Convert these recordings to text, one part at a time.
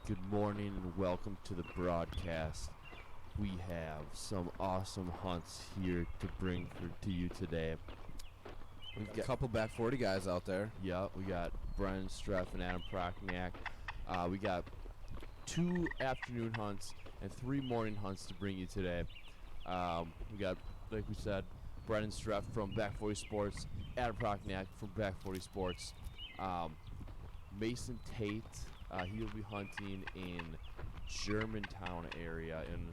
Good morning and welcome to the broadcast. We have some awesome hunts here to bring to you today. We've got a couple back 40 guys out there. Yeah, we got Brennan, Streff, and Adam Prochniak. We got 2 afternoon hunts and 3 morning hunts to bring you today. We got, like we said, Brennan Streff from Back 40 Sports, Adam Prochniak from Back 40 Sports. Mason Tate, he'll be hunting in Germantown area in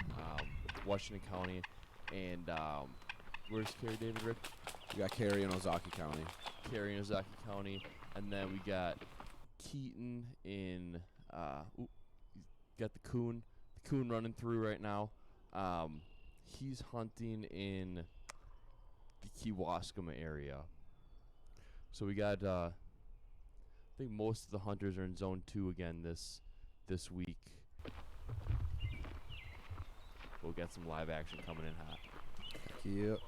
Washington County. And where's Cary, David, Rick? We got Cary in Ozaki County. Cary in Ozaki County. And then we got Keaton in, got the coon running through right now. He's hunting in the Kewaskum area. So we got, I think most of the hunters are in Zone 2 again this week. We'll get some live action coming in hot. Yep.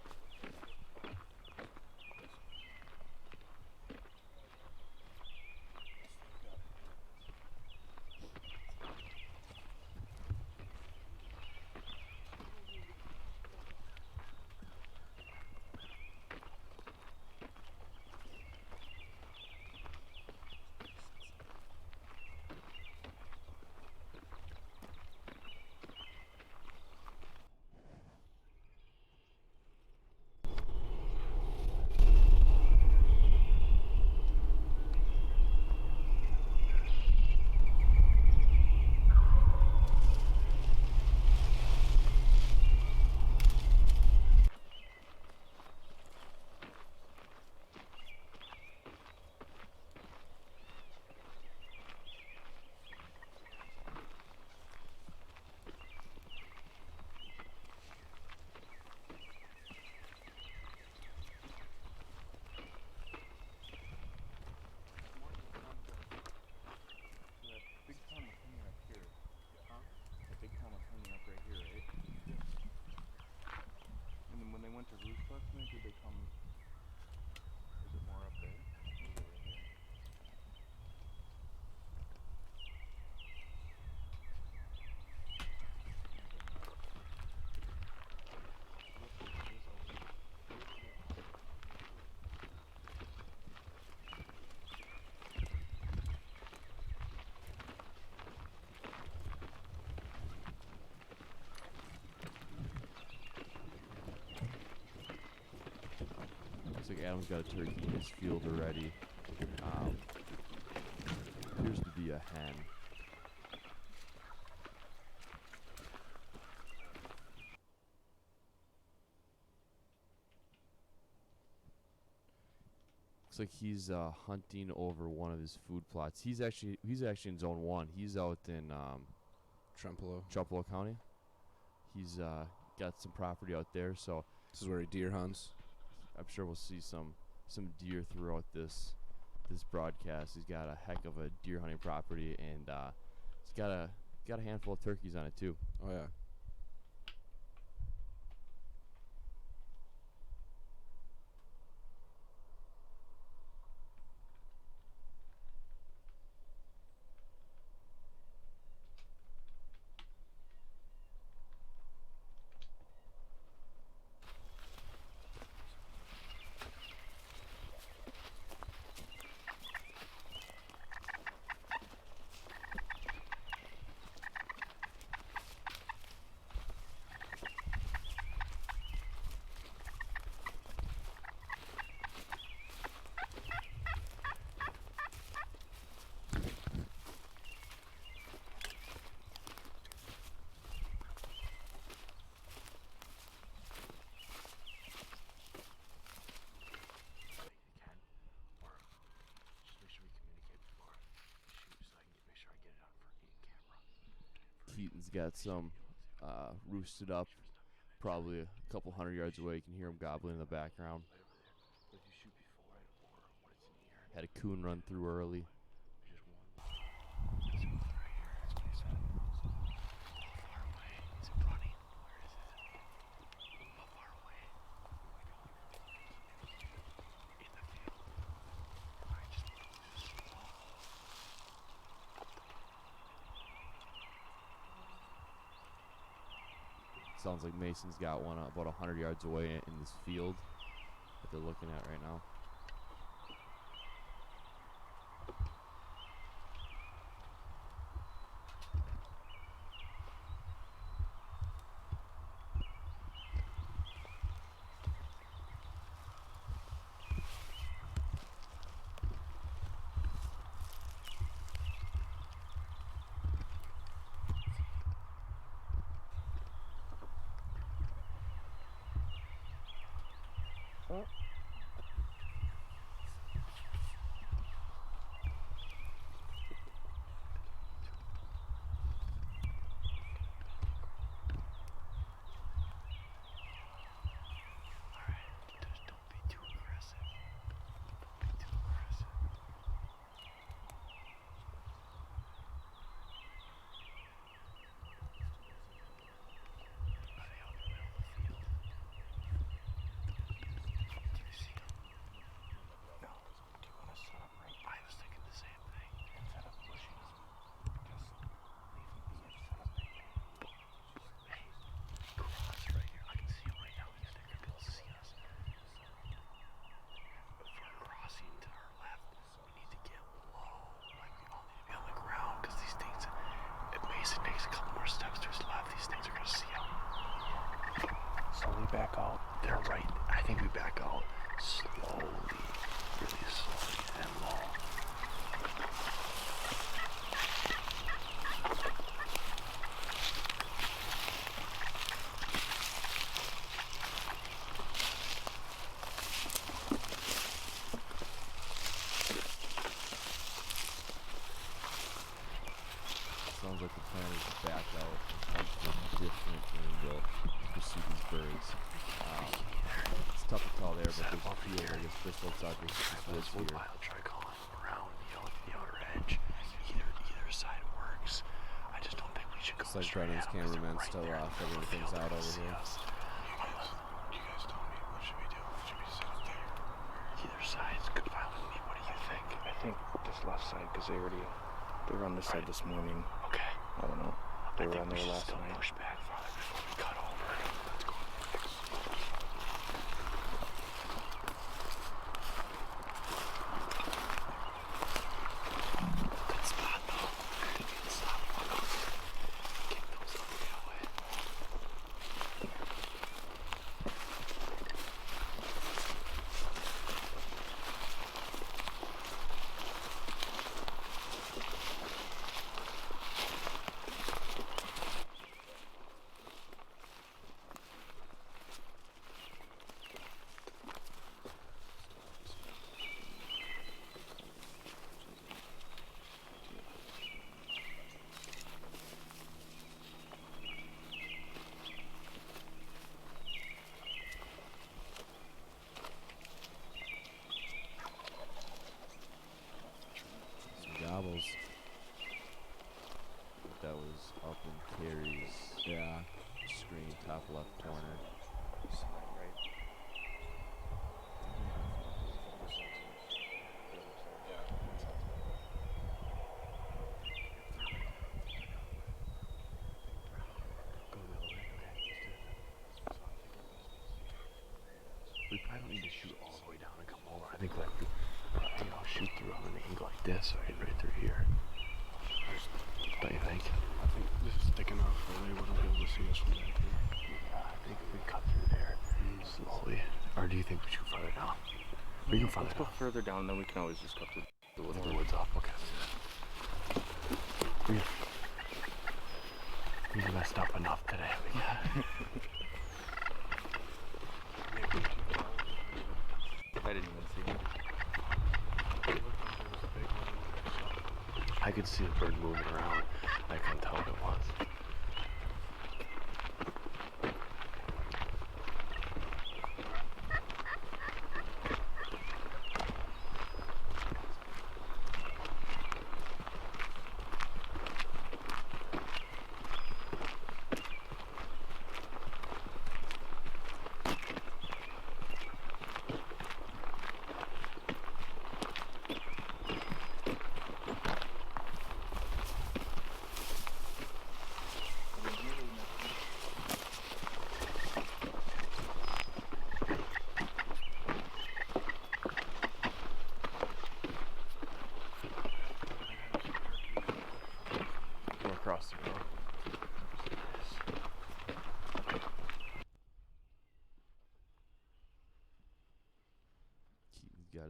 Looks like Adam's got a turkey in his field already. Appears to be a hen. Looks like he's hunting over one of his food plots. He's actually in Zone 1. He's out in Trempealeau County. He's got some property out there, so This is where he deer hunts. I'm sure we'll see some deer throughout this broadcast. He's got a heck of a deer hunting property, and he's got a handful of turkeys on it too. Oh, yeah. Keaton's got some roosted up, probably a couple 100 yards away. You can hear him gobbling in the background. Had a coon run through early. Sounds like Mason's got one about 100 yards away in this field that they're looking at right now. Back out. They're right. I think we back out slowly, really slowly and low. Sounds like the plan is to back out and come to a different angle to pursue these birds. It's tough to call there, but there's a field, I guess, just outside this woods here. I'll try calling around the outer edge. Either side works. I just don't think we should go It's like straight Brennan's at 'em 'cause cameraman they're still right there off, in the figuring things field. out They're over gonna here. see us. You guys tell me, what should we do? Should we sit up there? Either side's good fine with me. What do you think? I think this left side, because they were on this side this morning. Okay. I don't know. They were on there we should last still night. push back farther before we cut over. Let's go. Good spot though. Good stop. Kick those up and get away. Some gobbles. That was up in Carrie's screen, top left corner. We probably don't need to shoot all the way down and come over. I think like, shoot through on an angle like this, right through here. Don't you think? I think this is thick enough where they wouldn't be able to see us from back here. Yeah, I think if we cut through there slowly. Or do you think we should go further down? We can further Let's go down. further down, then we can always just cut the woods. The woods up. Okay. We messed up enough today. I didn't even see him. I could see the bird moving around. I couldn't tell what it was.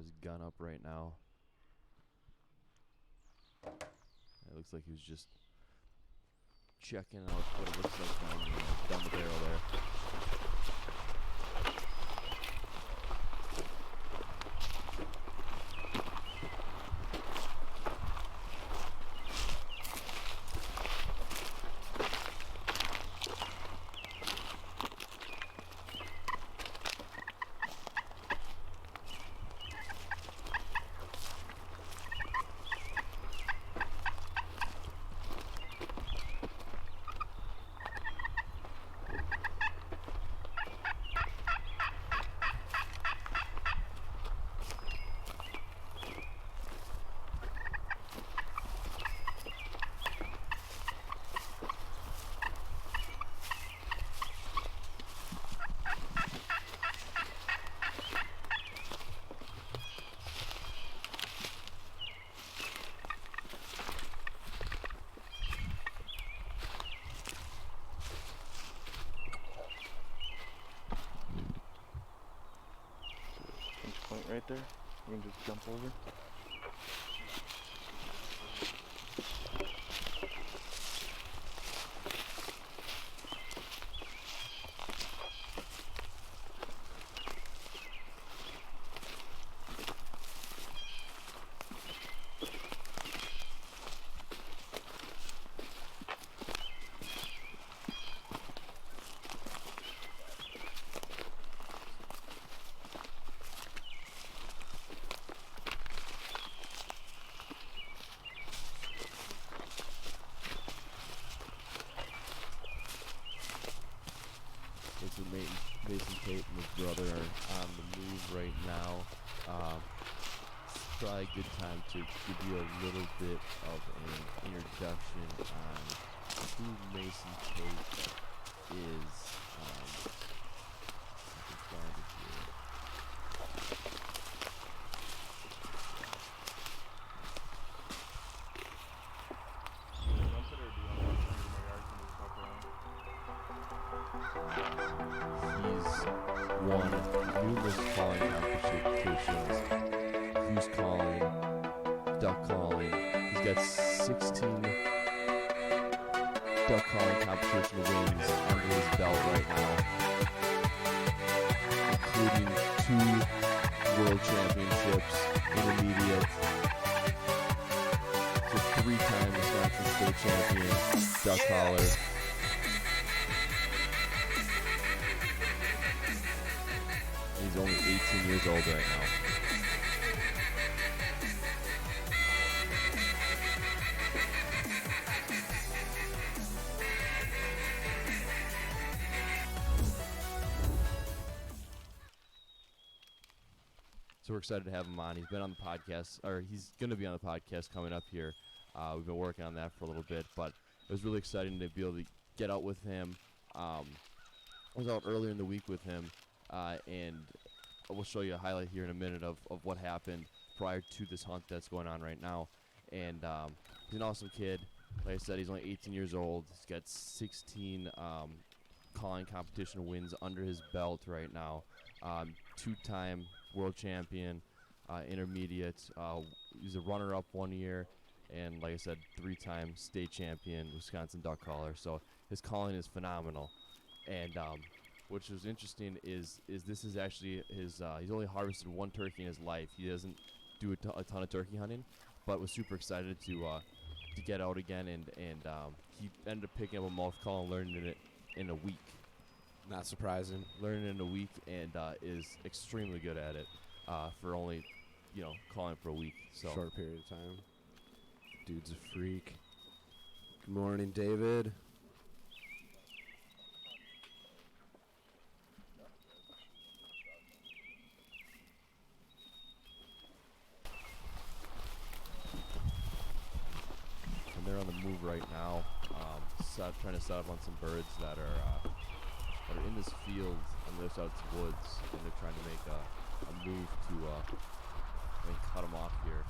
his gun up right now. It looks like he was just checking out what it looks like down the barrel there. Pinch point right there. You can just jump over. So Mason Tate and his brother are on the move right now. It's probably a good time to give you a little bit of an introduction on who Mason Tate is. I can find it here. He's won numerous calling competitions, goose calling, duck calling. He's got 16 duck calling competition wins under his belt right now, including 2 world championships, intermediate, to 3-time Wisconsin state champion, duck caller. He's only 18 years old right now. So we're excited to have him on. He's been on the podcast, or he's going to be on the podcast coming up here. We've been working on that for a little bit, but it was really exciting to be able to get out with him. I was out earlier in the week with him, and we'll show you a highlight here in a minute of what happened prior to this hunt that's going on right now. And he's an awesome kid. Like I said, he's only 18 years old. He's got 16 calling competition wins under his belt right now. 2-time world champion, intermediate. He's a runner-up 1 year, and like I said, 3-time state champion, Wisconsin duck caller. So his calling is phenomenal. And which was interesting is this is actually his. He's only harvested 1 turkey in his life. He doesn't do a ton of turkey hunting, but was super excited to get out again. And he ended up picking up a mouth call and learning it in a week. Not surprising. Learning in a week, and is extremely good at it for only calling for a week. So Short period of time. Dude's a freak. Good morning, David. And they're on the move right now, trying to set up on some birds that are in this field on the other side of the woods, and they're trying to make a move to cut them off here.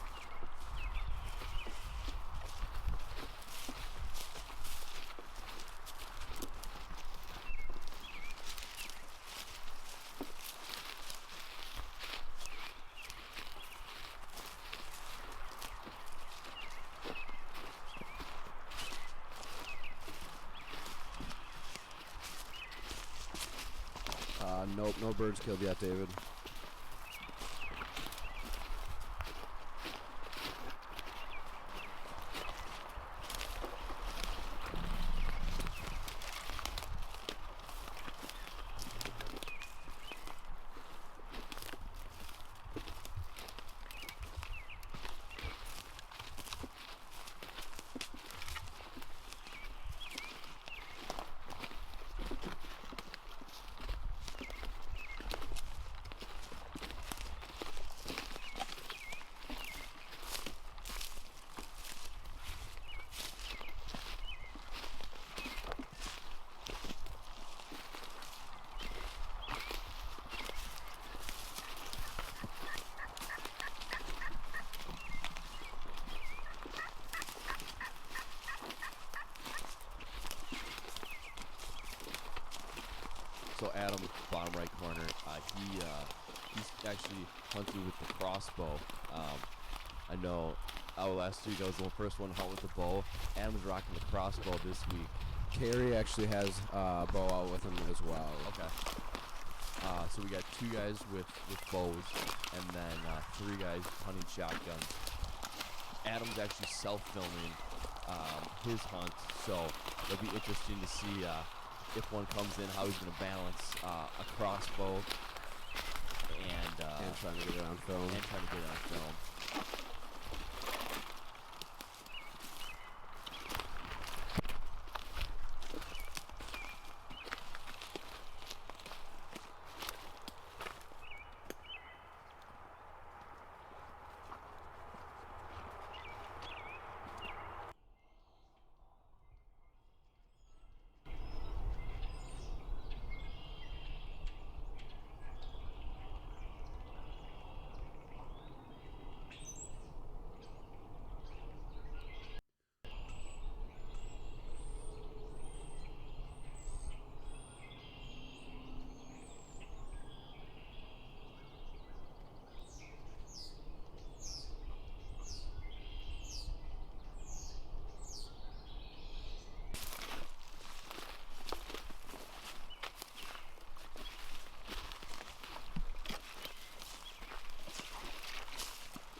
Nope, no birds killed yet, David. So Adam, bottom right corner, he's actually hunting with the crossbow. I know last week I was the first one to hunt with the bow. Adam's rocking the crossbow this week. Carrie actually has a bow out with him as well. Okay. So we got 2 guys with bows, and then 3 guys hunting shotguns. Adam's actually self-filming his hunt, so it'll be interesting to see if one comes in, how he's going to balance a crossbow and trying to get it on film.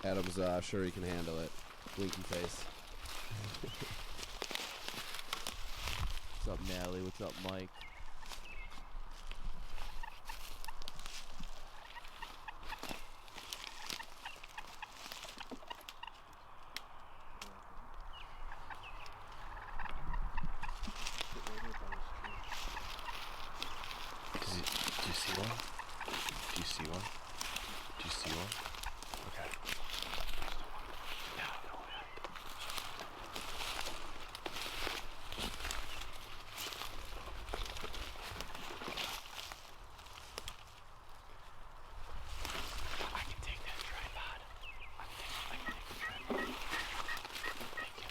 Adam's sure he can handle it. Blinky face. What's up, Natalie? What's up, Mike? Do you see one? Do you see one? Do you see one? Okay. I can take that tripod. I can take the tripod. Thank you.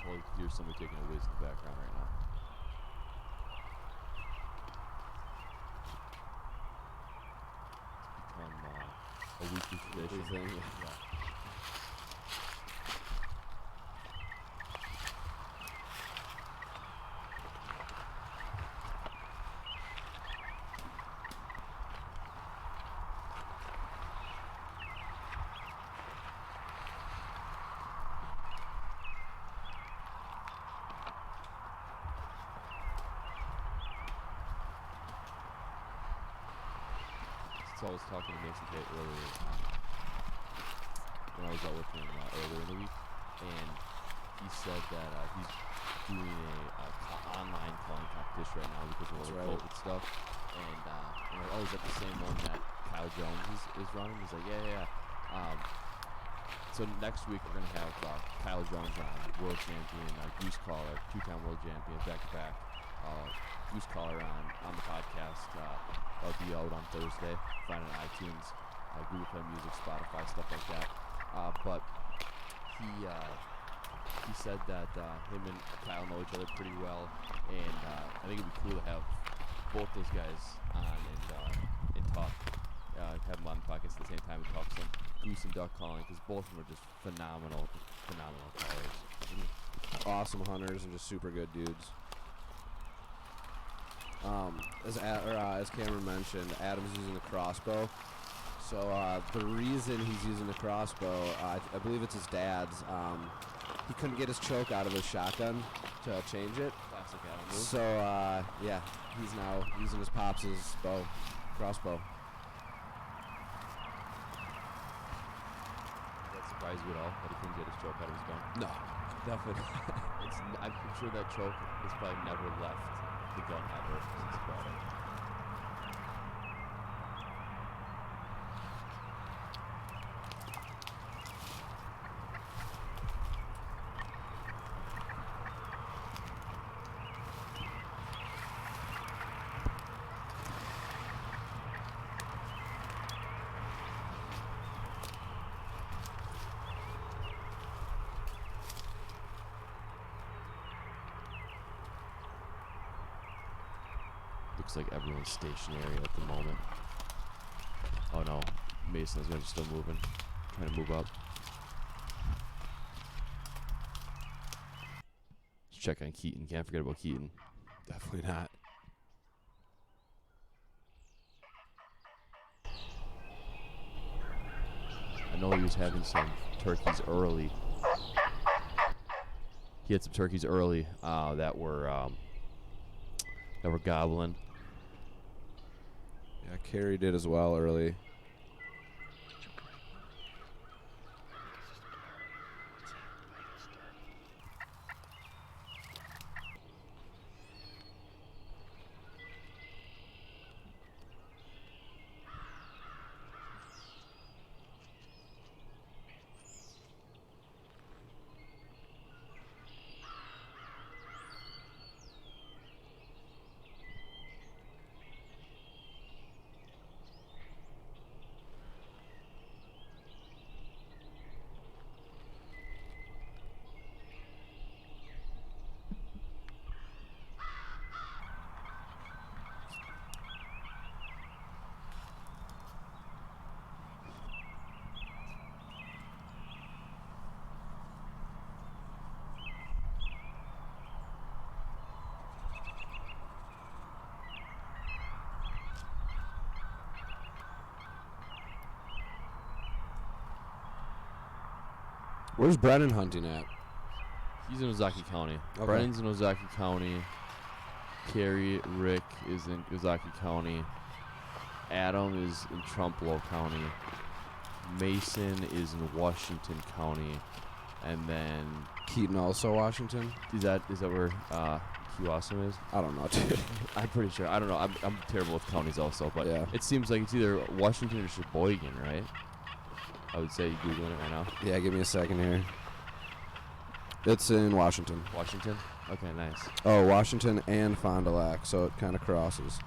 Totally could hear somebody taking a whiz in the background right now. It's become a weekly tradition. Thing. Yeah. So I was talking to Mason Tate earlier when I was out with him earlier in the week, and he said that he's doing a online calling competition right now because of all the COVID stuff, and we're always at the same one that Kyle Jones is running. He's like, yeah. So next week we're gonna have Kyle Jones on, world champion, goose caller, 2-time world champion, back-to-back goose caller on the podcast. That'll be out on Thursday. Find it on iTunes, Google Play Music, Spotify, stuff like that. But he said that him and Kyle know each other pretty well, and I think it'd be cool to have both those guys on and talk. Have them on the podcast at the same time and talk some goose and duck calling, because both of them are just phenomenal callers. Awesome hunters and just super good dudes. As Cameron mentioned, Adam's using the crossbow. So the reason he's using the crossbow, I believe it's his dad's. He couldn't get his choke out of his shotgun to change it. Classic Adam move. So yeah, he's now using his pops' crossbow. Surprise you at all that he couldn't get his choke out of his gun? No, definitely. I'm sure that choke has probably never left the gun ever since he bought it. Looks like everyone's stationary at the moment. Oh no, Mason's gonna still moving, trying to move up. Let's check on Keaton. Can't forget about Keaton. Definitely not. I know he was having some turkeys early. He had some turkeys early that were gobbling. Yeah, Carrie did as well early. Where's Brennan hunting at? He's in Ozaki County. Okay. Brennan's in Ozaki County. Carrie, Rick is in Ozaki County. Adam is in Trumpelow County. Mason is in Washington County. And then Keaton also Washington? is that where Hugh Awesome is? I don't know, dude. I'm pretty sure. I don't know. I'm terrible with counties also, but Yeah. it seems like it's either Washington or Sheboygan, right? I would say Googling it right now. Yeah, give me a second here. It's in Washington. Washington? Okay, nice. Oh, Washington and Fond du Lac, so it kind of crosses.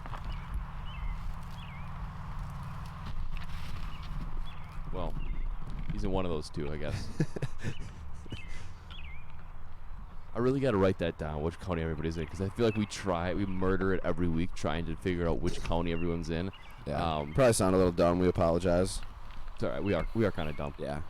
Well, he's in one of those two, I guess. I really got to write that down, which county everybody's in, because I feel like we murder it every week trying to figure out which county everyone's in. Yeah. Probably sound a little dumb. We apologize. It's all right. We are kind of dumb. Yeah.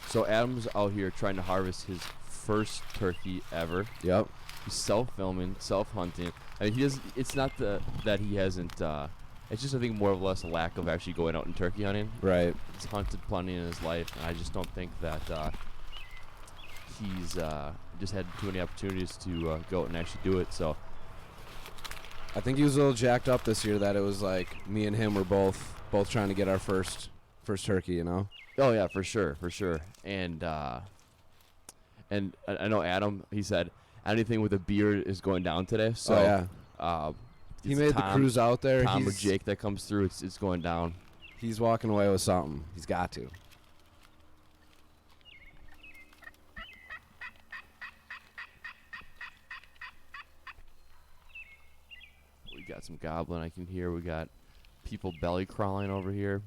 So Adam's out here trying to harvest his first turkey ever. Yep. He's self-filming, self-hunting. I mean, it's not that he hasn't. It's just I think more or less a lack of actually going out and turkey hunting. Right. He's hunted plenty in his life, and I just don't think that he's just had too many opportunities to go out and actually do it. So I think he was a little jacked up this year that it was like me and him were both trying to get our first turkey, you know? oh yeah, for sure, and And I know Adam, he said anything with a beard is going down today. So he it's made the cruise out there. Tom or Jake that comes through, it's going down. He's walking away with something. He's got to. We got some goblin I can hear. We got people belly crawling over here.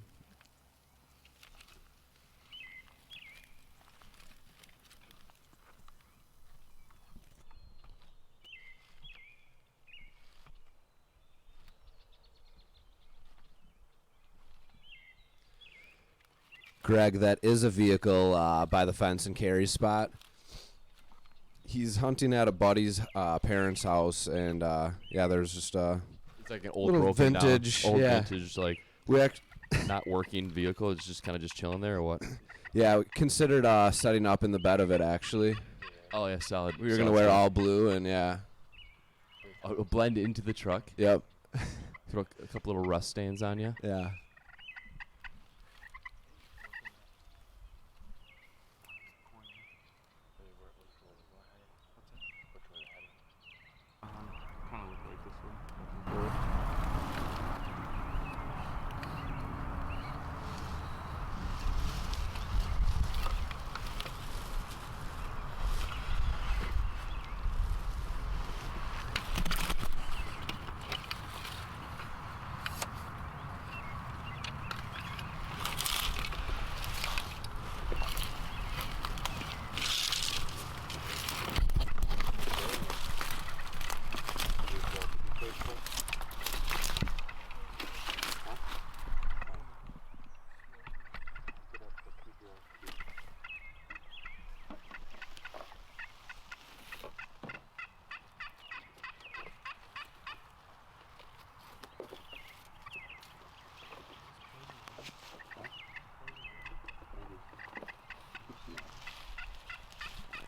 Greg, that is a vehicle by the fence and carry spot. He's hunting at a buddy's parents' house, and there's just It's like an old little broken vintage, down, old yeah. vintage, like we not working vehicle. It's just kind of just chilling there, or what? we considered setting up in the bed of it. Actually, Oh yeah, solid. we were gonna wear all blue, and blend into the truck. yep, Throw a couple little rust stains on you. yeah. Kind of look like this way. Looking forward.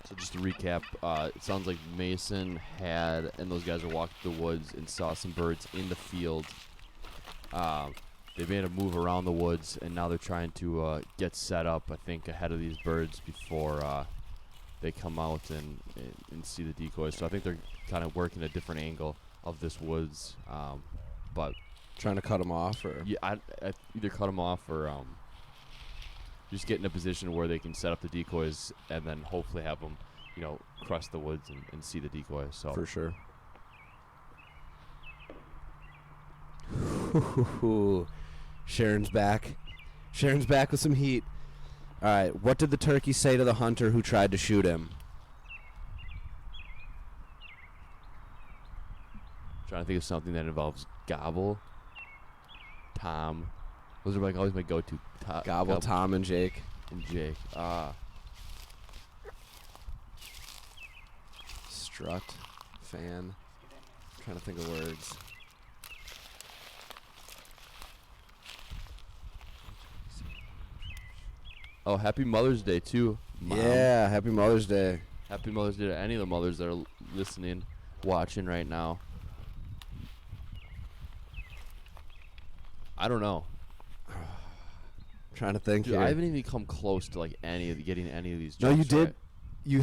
So just to recap, it sounds like Mason and those guys are walking through the woods and saw some birds in the field. They made a move around the woods, and now they're trying to get set up, I think, ahead of these birds before they come out and see the decoys. So I think they're kind of working a different angle of this woods. But Trying to cut them off, or yeah, I either cut them off or just get in a position where they can set up the decoys and then hopefully have them, cross the woods and see the decoys. So for sure. Sharon's back. Sharon's back with some heat. All right, what did the turkey say to the hunter who tried to shoot him? trying to think of something that involves gobble, Tom. Those are like always my go-to. Gobble, Tom, and Jake. and Jake. Strut, fan. Trying to think of words. Oh, happy Mother's Day too, Mom. Yeah, happy Mother's Day. Happy Mother's Day to any of the mothers that are listening, watching right now. I don't know. Trying to think Dude, here. I haven't even come close to like getting any of these. No, you jokes did.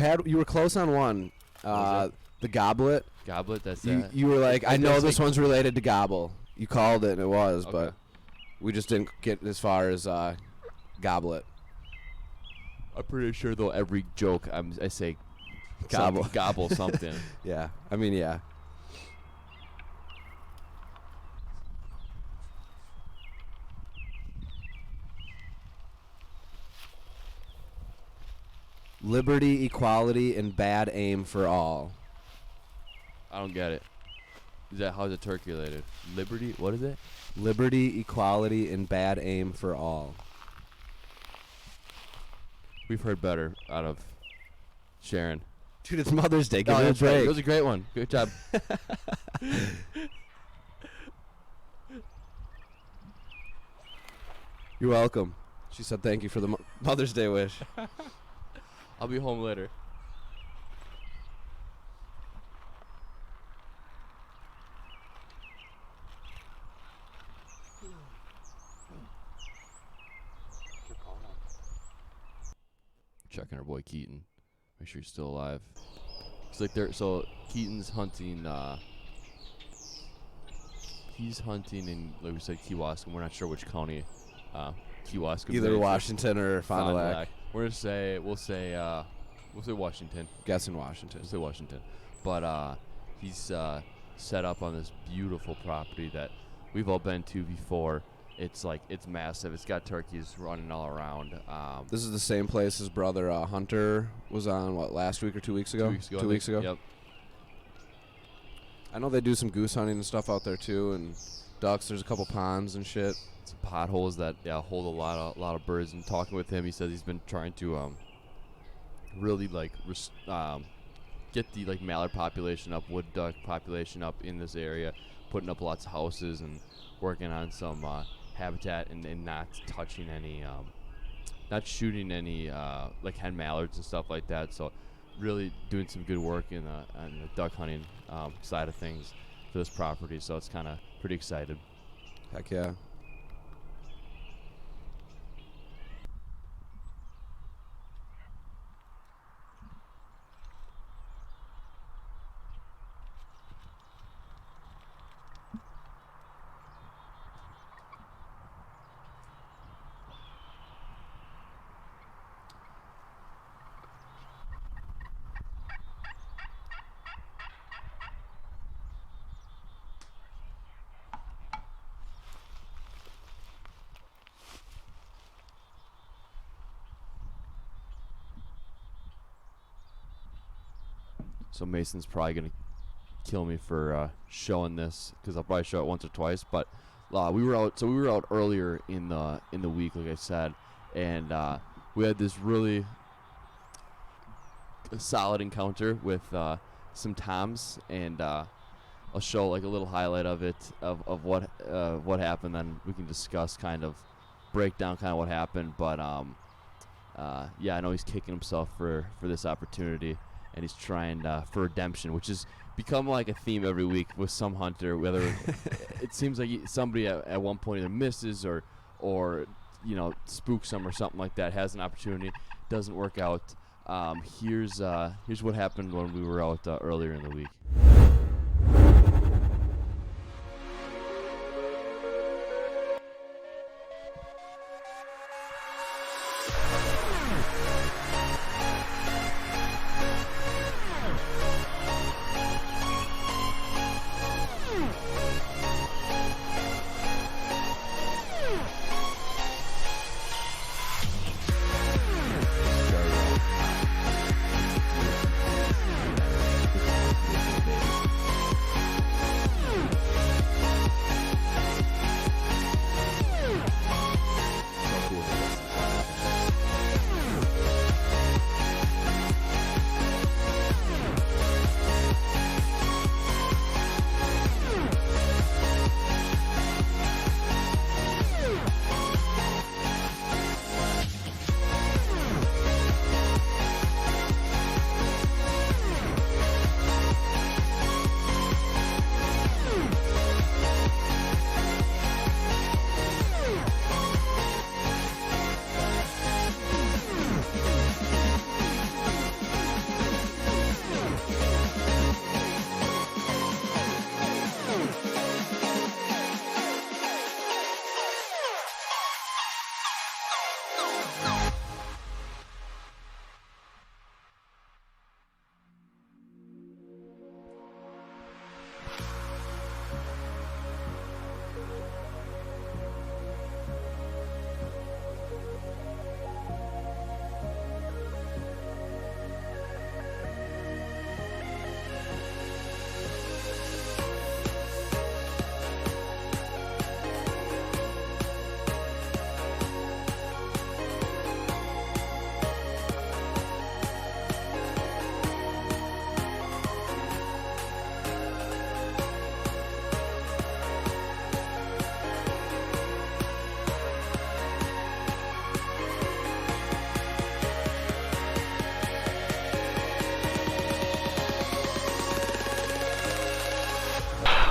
right. You were close on one. was The goblet. Goblet. That's You that. you were like, I I know was this like- one's related to gobble. You called it, and it was, but Okay. we just didn't get as far as goblet. I'm pretty sure though every joke I say Gobble. gobble something. Yeah, I mean, yeah. Liberty, equality, and bad aim for all. I don't get it. How's it turkey related? Liberty? What is it? Liberty, equality, and bad aim for all. We've heard better out of Sharon. Dude, it's Mother's Day. Give Oh, her a that's right. break. That was a great one. Good job. You're welcome. She said thank you for the Mother's Day wish. I'll be home later. Checking our boy Keaton. Make sure he's still alive. It's like so Keaton's hunting. He's hunting in, like we said, Kewaskum. We're not sure which county. Kewaskum. Either Washington or Fond du Lac. We'll say Washington. Guessing Washington. We'll say Washington. But he's set up on this beautiful property that we've all been to before. It's massive. It's got turkeys running all around. This is the same place his brother Hunter was on, last week or 2 weeks ago? 2 weeks ago. Yep. I know they do some goose hunting and stuff out there too, and ducks. There's a couple ponds and shit. Some potholes that hold a lot of birds. And talking with him, he says he's been trying to really get the mallard population up, wood duck population up in this area, putting up lots of houses and working on some habitat and not touching any, not shooting any hen mallards and stuff like that. So really doing some good work on the duck hunting side of things for this property. So it's kind of pretty excited. Heck yeah. So Mason's probably gonna kill me for showing this, because I'll probably show it once or twice. But we were out earlier in the week, like I said, and we had this really solid encounter with some toms, and I'll show a little highlight of it of what happened. Then we can discuss, break down what happened. But I know he's kicking himself for this opportunity. And he's trying for redemption, which has become like a theme every week with some hunter. Whether it seems like somebody at one point either misses or spooks them or something like that, has an opportunity, doesn't work out. Here's what happened when we were out earlier in the week.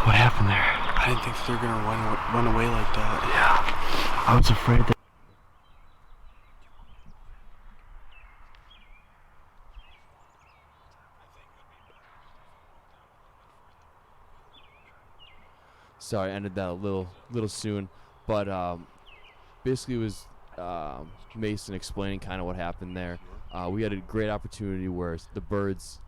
What happened there? I didn't think they were gonna run away like that. Yeah. I was afraid that. sorry, I ended that a little soon, but basically it was Mason explaining kind of what happened there. We had a great opportunity where the birds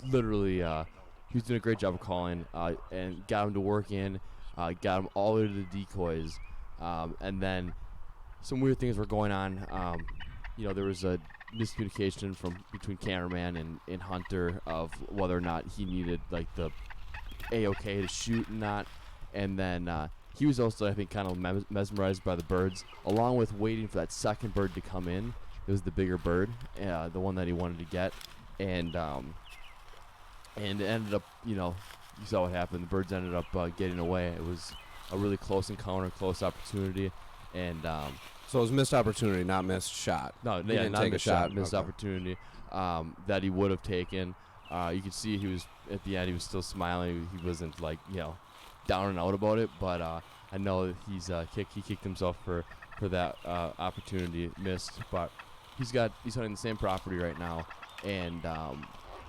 literally he was doing a great job of calling and got him to work in, got him all the way to the decoys, and then some weird things were going on. There was a miscommunication between cameraman and Hunter of whether or not he needed like the A-OK to shoot and not, and then he was also, I think, kind of mesmerized by the birds, along with waiting for that second bird to come in. It was the bigger bird, the one that he wanted to get, and it ended up, you saw what happened. The birds ended up getting away. It was a really close encounter, close opportunity, and So it was missed opportunity, not missed shot. no, He yeah, didn't not take a missed shot, shot. missed Okay. opportunity that he would have taken. You could see he was at the end. He was still smiling. He wasn't like down and out about it. But I know that he kicked himself for that opportunity missed. But he's hunting the same property right now, and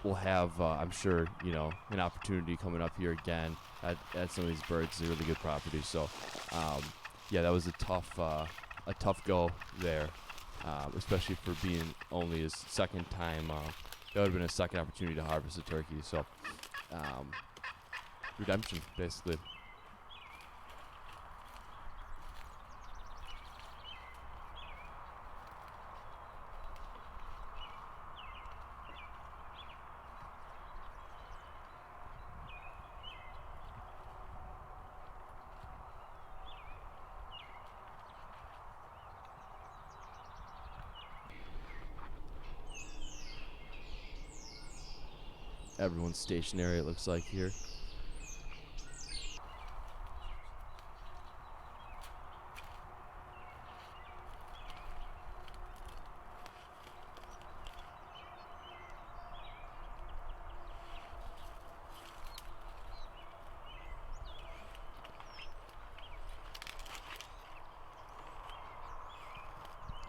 we'll have I'm sure an opportunity coming up here again at some of these birds. It's a really good property. So yeah, that was a tough go there, especially for being only his second time. That would have been a second opportunity to harvest a turkey. So, redemption, basically. Everyone's stationary, it looks like here.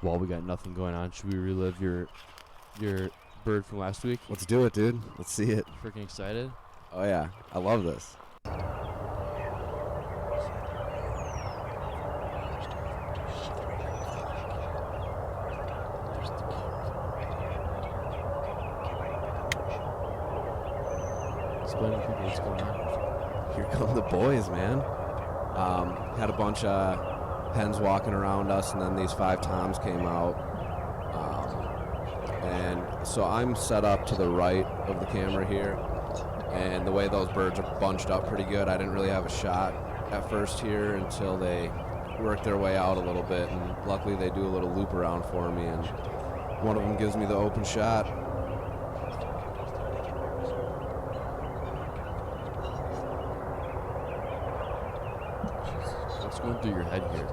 Well, we got nothing going on. Should we relive your bird from last week? Let's do it, dude. Let's see it. Freaking excited. Oh, yeah. I love this. Explain to people what's going on. Here come the boys, man. Had a bunch of hens walking around us, and then these 5 toms came out. And so I'm set up to the right of the camera here, and the way those birds are bunched up pretty good, I didn't really have a shot at first here until they worked their way out a little bit, and luckily they do a little loop around for me, and one of them gives me the open shot. What's going through your head here?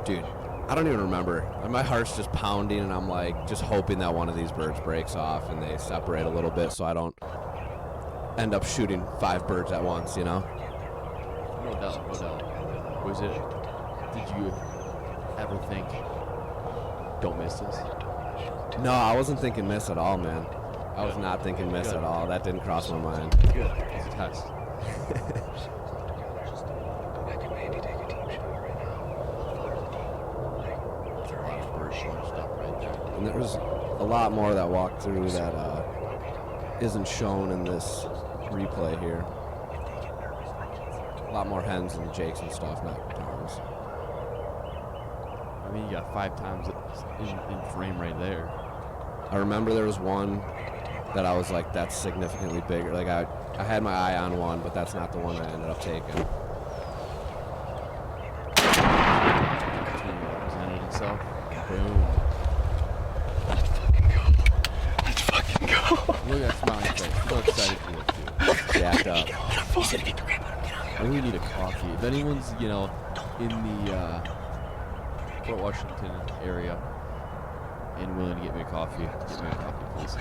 Dude, I don't even remember. My heart's just pounding, and I'm like just hoping that one of these birds breaks off and they separate a little bit so I don't end up shooting 5 birds at once, No doubt, no doubt. Was it, did you ever think, don't miss this? No, I wasn't thinking miss at all, man. I was Good. not thinking miss Good. at all. That didn't cross my mind. Good. It's a test. I could maybe take a team shot right now. There's a lot of birds bunched up right there. And there's a lot more that walked through that isn't shown in this replay here. A lot more hens and jakes and stuff, not toms. I mean, you got 5 times in frame right there. I remember there was one that I was like, that's significantly bigger. Like I had my eye on one, but that's not the one I ended up taking. Team represented itself. Boom. Let's fucking go. Look at that smiling face. So excited for this, too. Jacked up. He's gonna get the crap out of him. Get out of I think we need a coffee. If anyone's, in the Fort Washington area and willing to get me a coffee, please.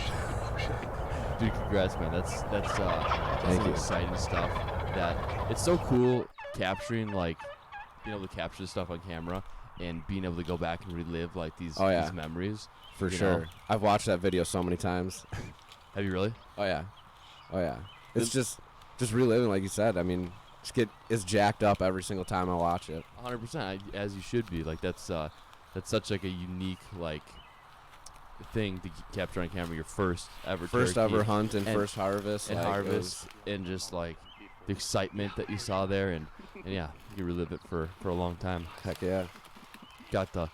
Dude, congrats, man. That's Thank some you. exciting stuff. That it's so cool capturing, like, being able to capture stuff on camera and being able to go back and relive like these memories. For you sure. know? I've watched that video so many times. Have you really? Oh yeah. It's just reliving, like you said. I mean, Just get is jacked up every single time I watch it. 100%, as you should be. Like that's such like a unique like thing to capture on camera. Your first ever Hunt and first harvest and like, harvest, and just like the excitement that you saw there, and yeah, you can relive it for a long time. Heck yeah. Got the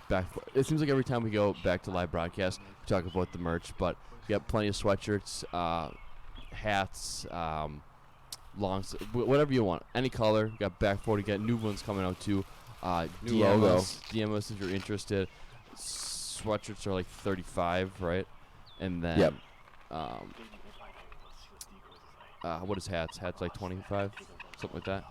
back. It seems like every time we go back to live broadcast, we talk about the merch, but we got plenty of sweatshirts, hats, whatever you want, any color. We got back 40, got new ones coming out too. New logo. DM us if you're interested. Sweatshirts are like $35, right? And then, yep. What is hats? Hats like $25, something like that.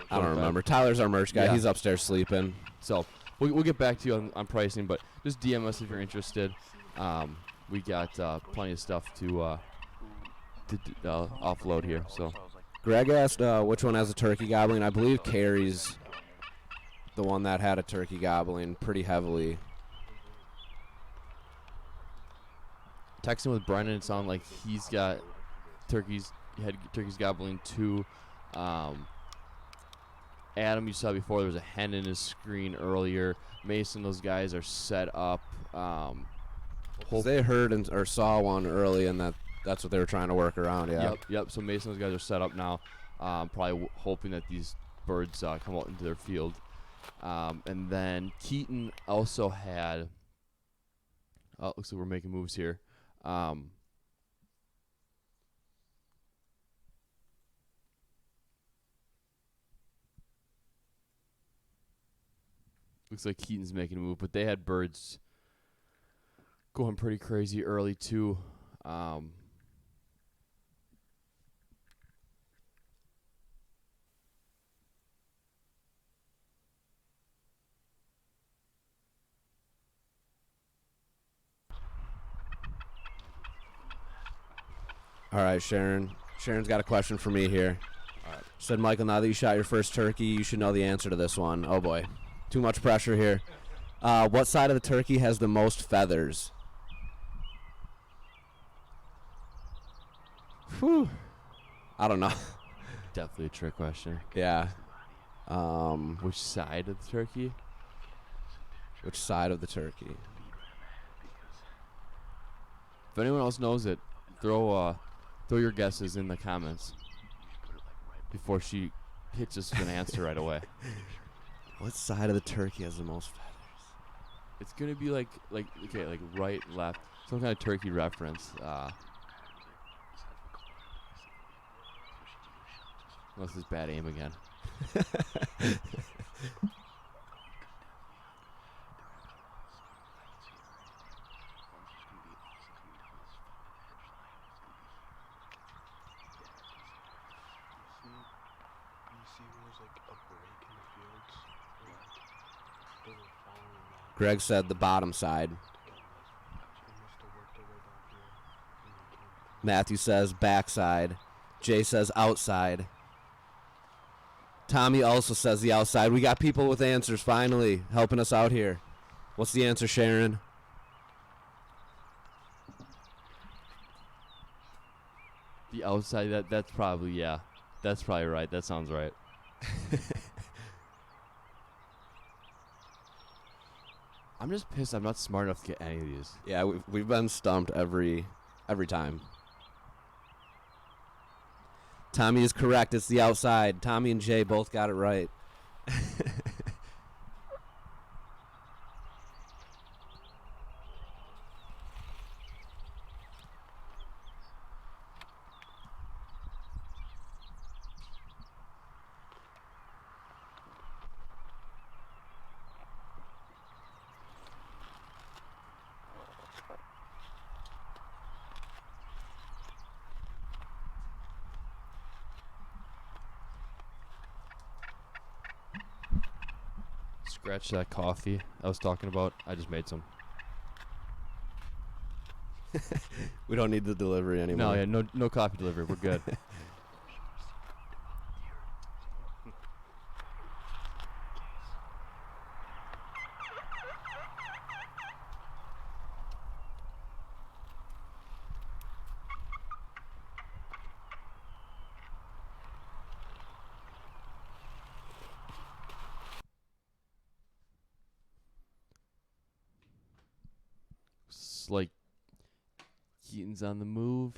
I don't remember. Tyler's our merch guy. Yeah. He's upstairs sleeping. So we'll get back to you on pricing, but just DM us if you're interested. We got plenty of stuff to offload here. So Greg asked which one has a turkey gobbling. I believe Carrie's the one that had a turkey gobbling pretty heavily. Texting with Brennan, it sounded like he's got turkeys gobbling too. Adam, you saw before, there was a hen in his screen earlier. Mason, those guys are set up. They heard or saw one early, and that's what they were trying to work around. Yeah. Yep. So Mason, those guys are set up now. Probably hoping that these birds come out into their field. And then Keaton also had. Oh, looks like we're making moves here. Looks like Keaton's making a move, but they had birds going pretty crazy early too. All right, Sharon. Sharon's got a question for me here. All right. Said, Michael, now that you shot your first turkey, you should know the answer to this one. Oh, boy. Too much pressure here. What side of the turkey has the most feathers? Whew. I don't know. Definitely a trick question. Yeah. Which side of the turkey? Which side of the turkey? If anyone else knows it, throw your guesses in the comments before she hits us with an answer right away. What side of the turkey has the most feathers? It's gonna be like right, left, some kind of turkey reference. Unless it's bad aim again. Greg said the bottom side. Matthew says backside. Jay says outside. Tommy also says the outside. We got people with answers finally helping us out here. What's the answer, Sharon? The outside, that's probably, yeah. That's probably right. That sounds right. I'm just pissed I'm not smart enough to get any of these. Yeah, we've been stumped every time. Tommy is correct. It's the outside. Tommy and Jay both got it right. Scratch that coffee I was talking about. I just made some. We don't need the delivery anymore. No coffee delivery. We're good. like Keaton's on the move.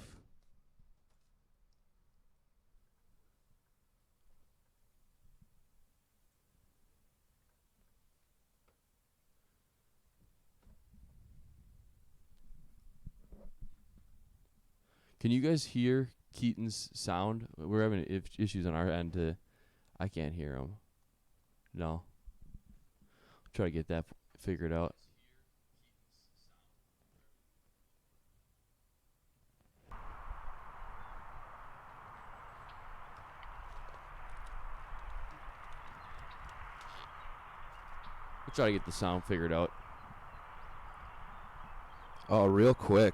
Can you guys hear Keaton's sound? We're having issues on our end. I can't hear him. No. Try to get that figured out. We'll try to get the sound figured out. Oh, real quick.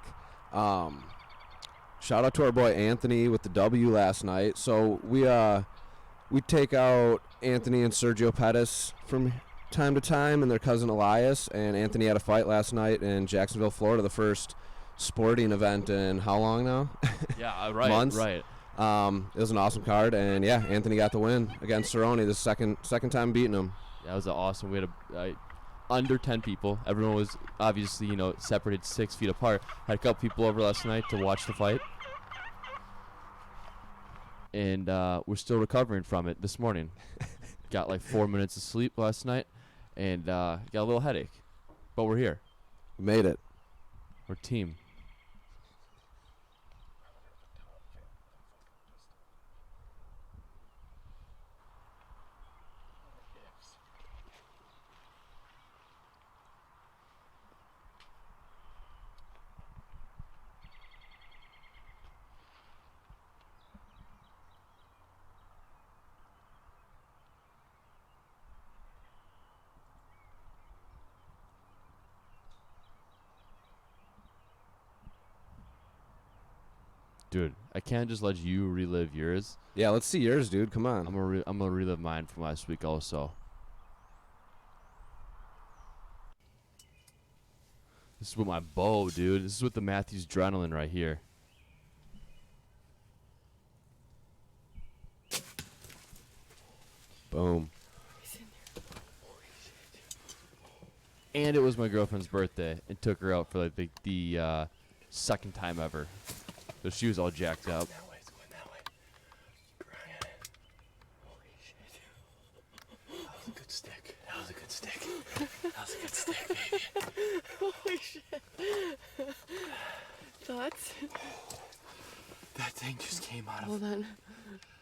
Shout out to our boy Anthony with the W last night. So we take out Anthony and Sergio Pettis from time to time and their cousin Elias. And Anthony had a fight last night in Jacksonville, Florida, the first sporting event in how long now? Yeah, right. Months. Right. It was an awesome card, and yeah, Anthony got the win against Cerrone, the second time beating him. That was awesome. We had under 10 people. Everyone was obviously, separated 6 feet apart. Had a couple people over last night to watch the fight. And we're still recovering from it this morning. Got like 4 minutes of sleep last night and got a little headache. But we're here. We made it. We're a team. Dude, I can't just let you relive yours. Yeah, let's see yours, dude. Come on. I'm gonna relive mine from last week also. This is with my bow, dude. This is with the Matthews Adrenaline right here. Boom. And it was my girlfriend's birthday, and took her out for like the second time ever. So she was all jacked up. That way, it's going that way. Brian. Holy shit. That was a good stick. That was a good stick. That was a good stick, baby. Holy shit. Thoughts? That thing just came out of Hold on.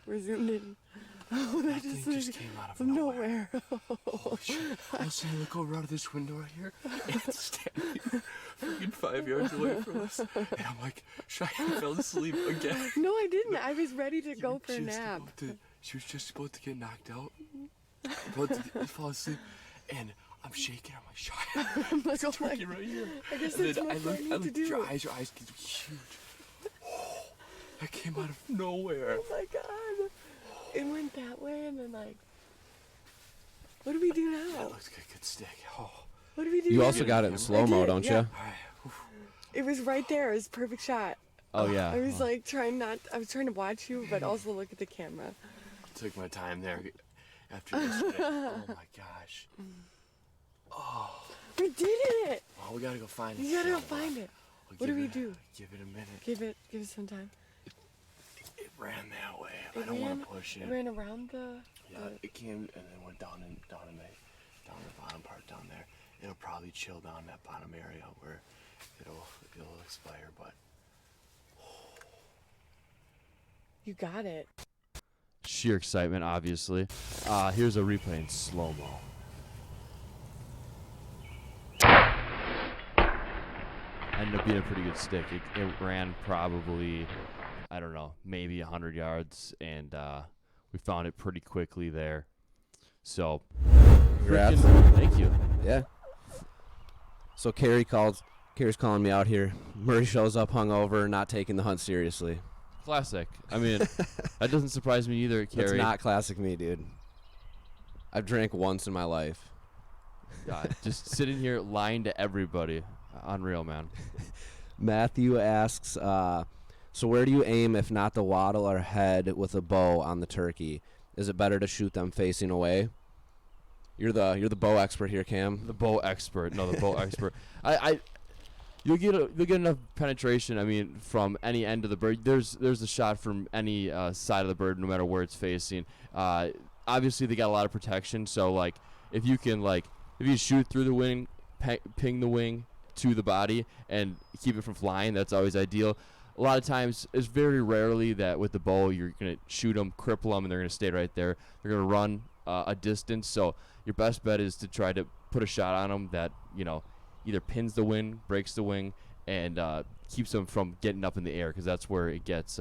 We're zoomed in. Oh, that thing just came out of from nowhere. nowhere. Holy shit. All of a sudden, I look over out of this window right here, and it's standing here, freaking 5 yards away from us. And I'm like, Cheyenne fell asleep again. No, I didn't. I was ready to go for a nap. She was just about to get knocked out, about to fall asleep, and I'm shaking. I'm like, Cheyenne, I'm like, oh my turkey right here. I guess And that's then what I look, need to do. your eyes get huge. Oh, that came out of nowhere. Oh my god. It went that way and then like, what do we do now? That looks like a good stick. Oh. What do we do You now? also got it in slow-mo, don't yeah. you? All right. Oof. It was right there. It was a perfect shot. Oh yeah. I was like I was trying to watch you, but also look at the camera. Took my time there after yesterday. Oh my gosh. Oh. We did it! Well, we gotta go find it. You gotta go still. find it. We'll What do give we it- do? Give it a minute. Give it some time. It ran that way. It I don't ran, want to push it. It ran around the. Yeah, it came and then went down the bottom part down there. It'll probably chill down that bottom area where it'll expire, but You got it. Sheer excitement, obviously. Here's a replay in slow-mo. Ended up being a pretty good stick. It ran probably, I don't know, maybe 100 yards, and we found it pretty quickly there. So, Congrats. thank you. Yeah. So Carrie's calling me out here. Murray shows up hungover, not taking the hunt seriously. Classic. I mean, that doesn't surprise me either, That's Carrie. not classic me, dude. I've drank once in my life. God, just sitting here lying to everybody. Unreal, man. Matthew asks, so where do you aim if not the wattle or head with a bow on the turkey? Is it better to shoot them facing away? You're the bow expert here, Cam. The bow expert. No, the bow expert. I you'll get enough penetration. I mean, from any end of the bird. There's a shot from any side of the bird, no matter where it's facing. Obviously, they got a lot of protection. So like, if you shoot through the wing, ping the wing to the body, and keep it from flying, that's always ideal. A lot of times, it's very rarely that with the bow you're gonna shoot them, cripple them, and they're gonna stay right there. They're gonna run a distance. So your best bet is to try to put a shot on them that either pins the wing, breaks the wing, and keeps them from getting up in the air, because that's where it gets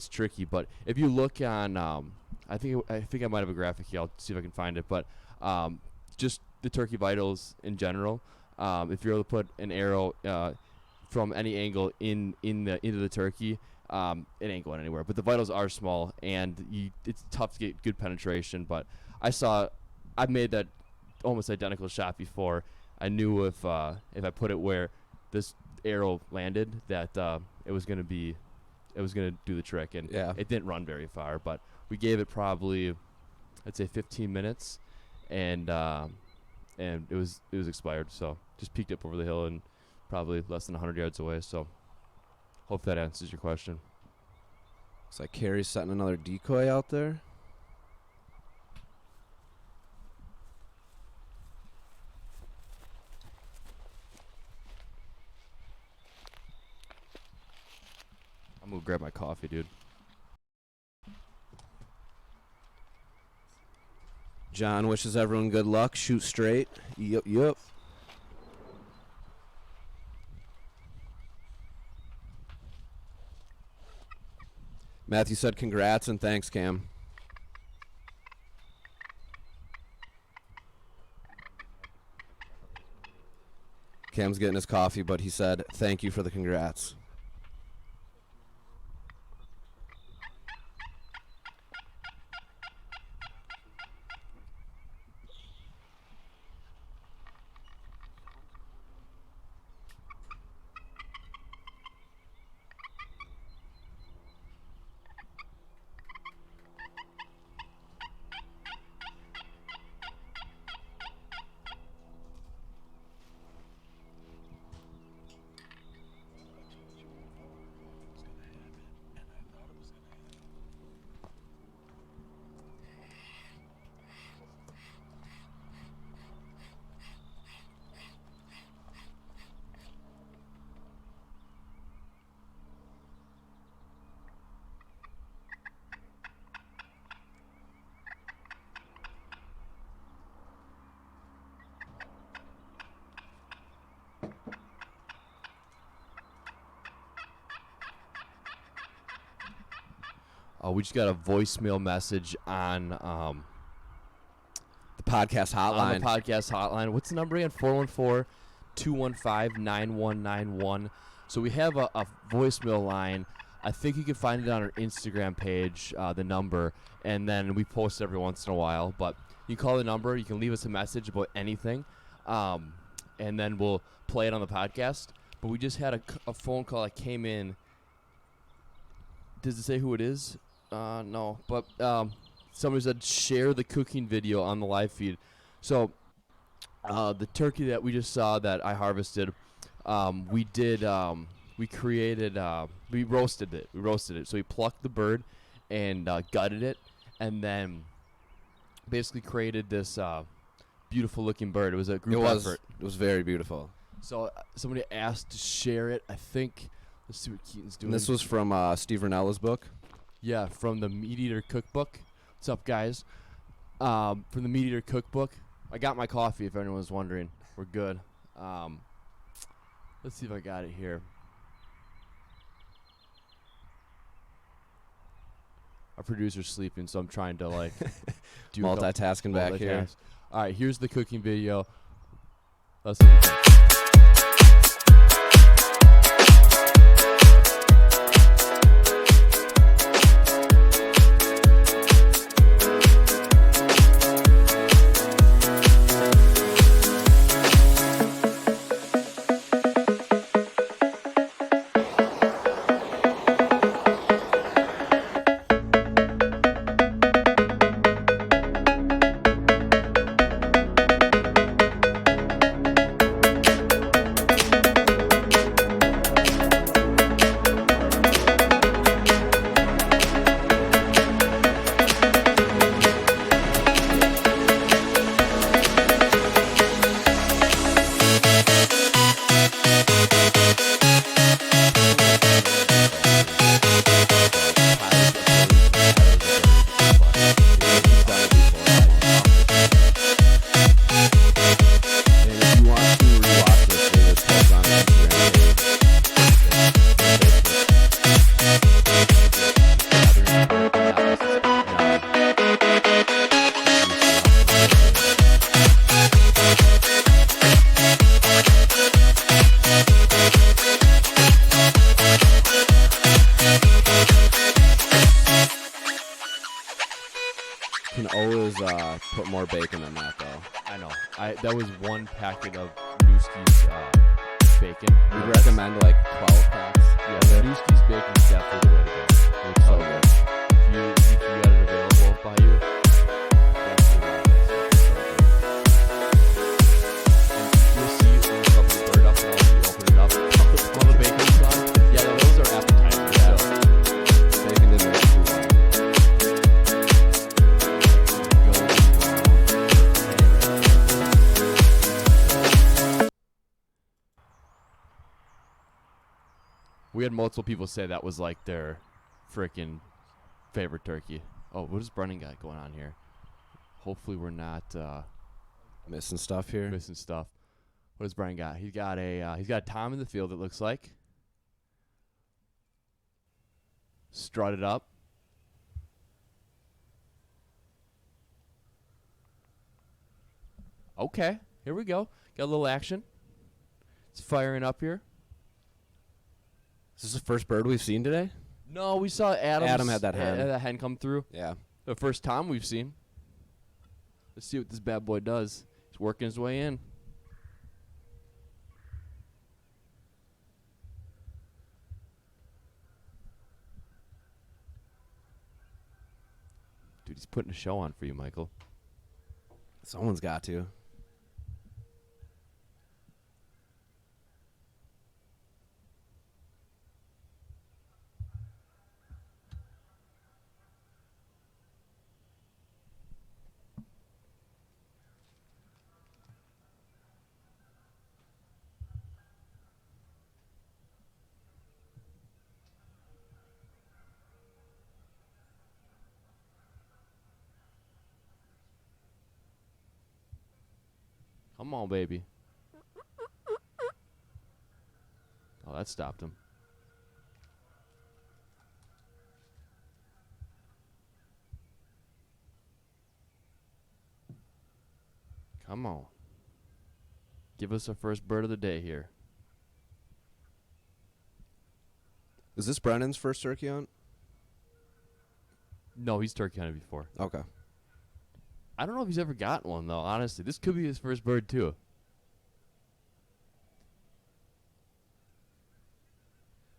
tricky. But if you look on, I think I might have a graphic here. I'll see if I can find it. But just the turkey vitals in general. If you're able to put an arrow from any angle into the turkey, it ain't going anywhere. But the vitals are small, and it's tough to get good penetration. But I've made that almost identical shot before. I knew if I put it where this arrow landed, that it was gonna do the trick, and it didn't run very far. But we gave it probably, I'd say 15 minutes, and it was expired. So just peeked up over the hill and probably less than 100 yards away. So hope that answers your question. Looks like Carrie's setting another decoy out there. I'm gonna grab my coffee, dude. John wishes everyone good luck. Shoot straight. Yep. Matthew said congrats and thanks, Cam. Cam's getting his coffee, but he said thank you for the congrats. We just got a voicemail message on The podcast hotline. on the podcast hotline. What's the number again? 414-215-9191. So we have a voicemail line. I think you can find it on our Instagram page, the number, and then we post every once in a while. But you call the number. You can leave us a message about anything, and then we'll play it on the podcast. But we just had a phone call that came in. Does it say who it is? No, but somebody said share the cooking video on the live feed. So the turkey that we just saw that I harvested, we roasted it. So we plucked the bird and gutted it, and then basically created this beautiful looking bird. It was a group effort. It was very beautiful. So somebody asked to share it. I think. Let's see what Keaton's doing. And this was from Steve Rinella's book. Yeah, from the Meat Eater Cookbook. What's up, guys? From the Meat Eater Cookbook. I got my coffee, if anyone's wondering. We're good. Let's see if I got it here. Our producer's sleeping, so I'm trying to, like, do multitasking back here. All right, here's the cooking video. Let's was put more bacon than that, though. I know. That was one packet of Newski's bacon. We'd recommend like 12 packs. Yeah, Newski's bacon is definitely the way to go. It's so good. If you got it available by you, definitely buy this. And you'll see when you cover the bird up and you open it up, all the bacon's gone. Yeah, those are appetizers. Yeah. Bacon didn't make too long. We had multiple people say that was like their freaking favorite turkey. Oh, what has Brennan got going on here? Hopefully we're not Missing stuff here. missing stuff. What has Brennan got? He's got a Tom in the field, it looks like. Strutted up. Okay, here we go. Got a little action. It's firing up here. Is this the first bird we've seen today? No, we saw Adam had that hen. that hen come through. Yeah. The first Tom we've seen. Let's see what this bad boy does. He's working his way in. Dude, he's putting a show on for you, Michael. Someone's got to. Come on, baby. Oh, that stopped him. Come on. Give us our first bird of the day here. Is this Brennan's first turkey hunt? No, he's turkey hunted before. Okay. I don't know if he's ever gotten one, though, honestly. This could be his first bird, too.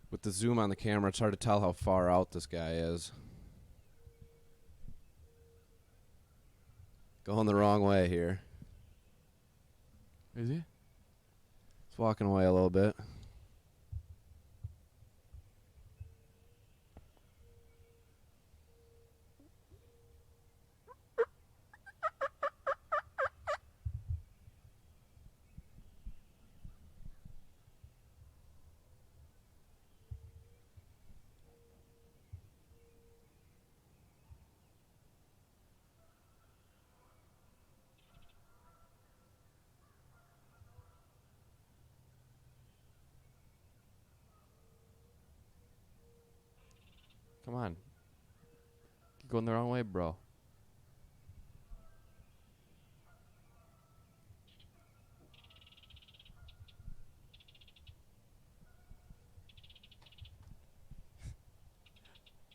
With the zoom on the camera, it's hard to tell how far out this guy is. Going the wrong way here. Is he? He's walking away a little bit. Come on. You're going the wrong way, bro.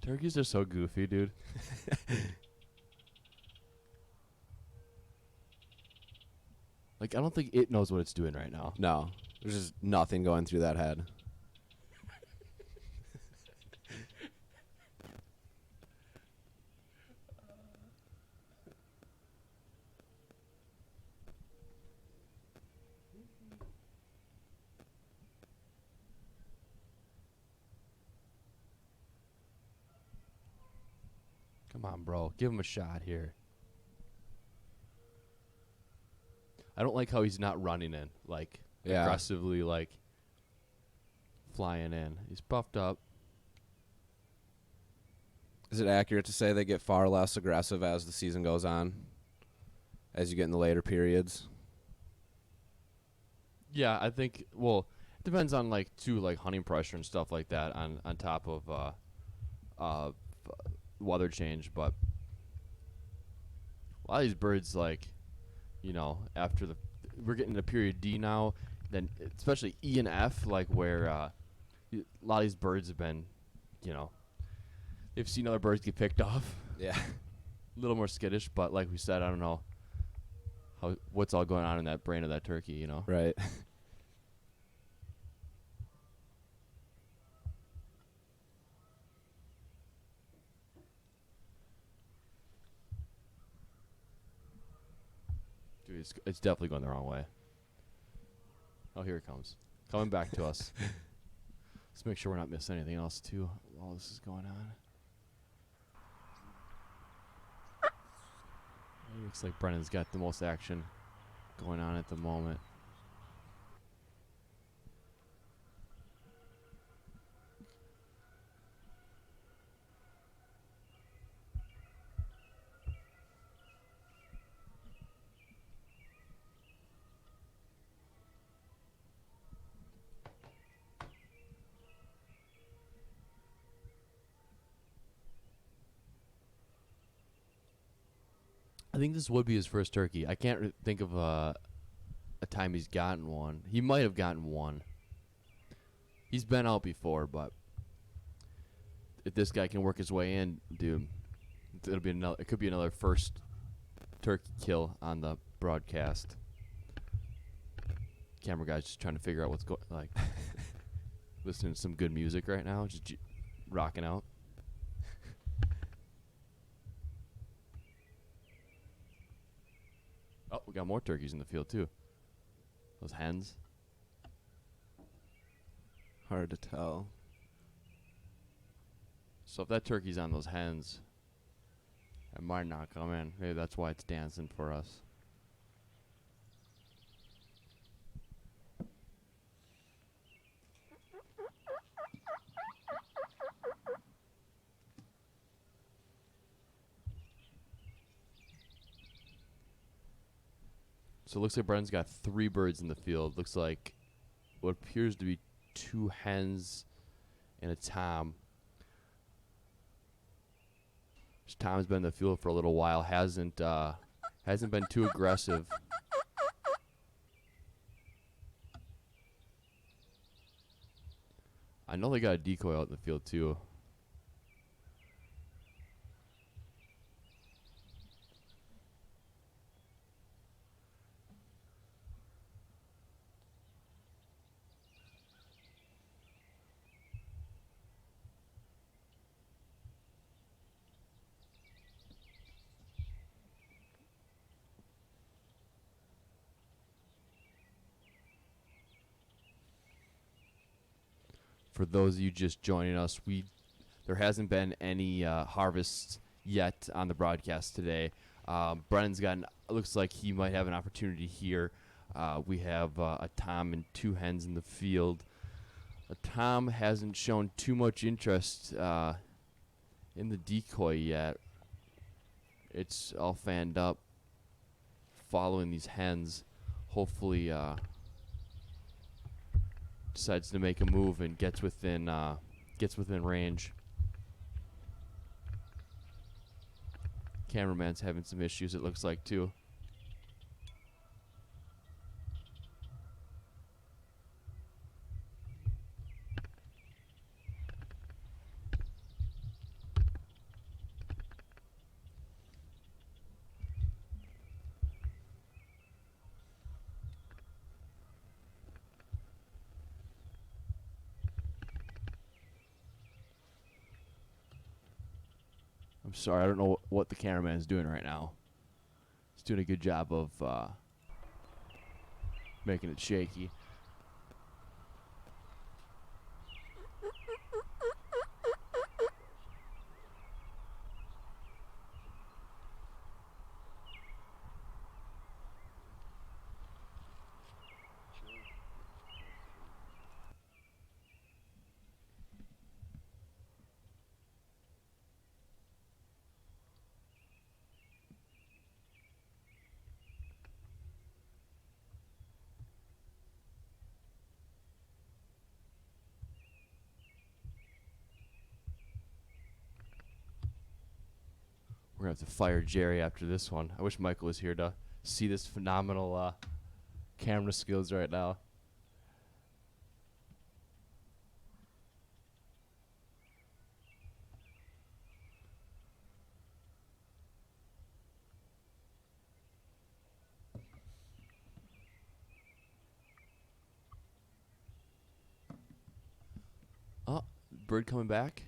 Turkeys are so goofy, dude. Like, I don't think it knows what it's doing right now. No. There's just nothing going through that head. Come on, bro. Give him a shot here. I don't like how he's not running in, like, Yeah. aggressively, like, flying in. He's puffed up. Is it accurate to say they get far less aggressive as the season goes on? As you get in the later periods? Yeah, I think, well, it depends on, like, too, like, hunting pressure and stuff like that on top of weather change. But a lot of these birds, like, you know, after we're getting to period D now, then especially E and F, like, where a lot of these birds have been, you know, they've seen other birds get picked off. Yeah. a little more skittish, but like we said, I don't know what's all going on in that brain of that turkey, you know? Right. Dude, it's definitely going the wrong way. Oh, here it comes. Coming back to us. Let's make sure we're not missing anything else, too, while this is going on. It looks like Brennan's got the most action going on at the moment. I think this would be his first turkey. I can't think of a time he's gotten one. He might have gotten one. He's been out before, but if this guy can work his way in, dude, it'll be another. It could be another first turkey kill on the broadcast. Camera guy's just trying to figure out what's going. Like, listening to some good music right now, just rocking out. Oh, we got more turkeys in the field too. Those hens. Hard to tell. So if that turkey's on those hens, it might not come in. Maybe that's why it's dancing for us. So it looks like Brennan's got 3 birds in the field. Looks like what appears to be 2 hens and a tom. This tom's been in the field for a little while. Hasn't been too aggressive. I know they got a decoy out in the field too. For those of you just joining us, there hasn't been any harvests yet on the broadcast today. Brennan's looks like he might have an opportunity here. We have a tom and 2 hens in the field. A tom hasn't shown too much interest in the decoy yet. It's all fanned up, following these hens. Hopefully, decides to make a move and gets within range. Cameraman's having some issues, it looks like, too. I'm sorry, I don't know what the cameraman is doing right now. He's doing a good job of making it shaky. We're going to have to fire Jerry after this one. I wish Michael was here to see this phenomenal camera skills right now. bird coming back.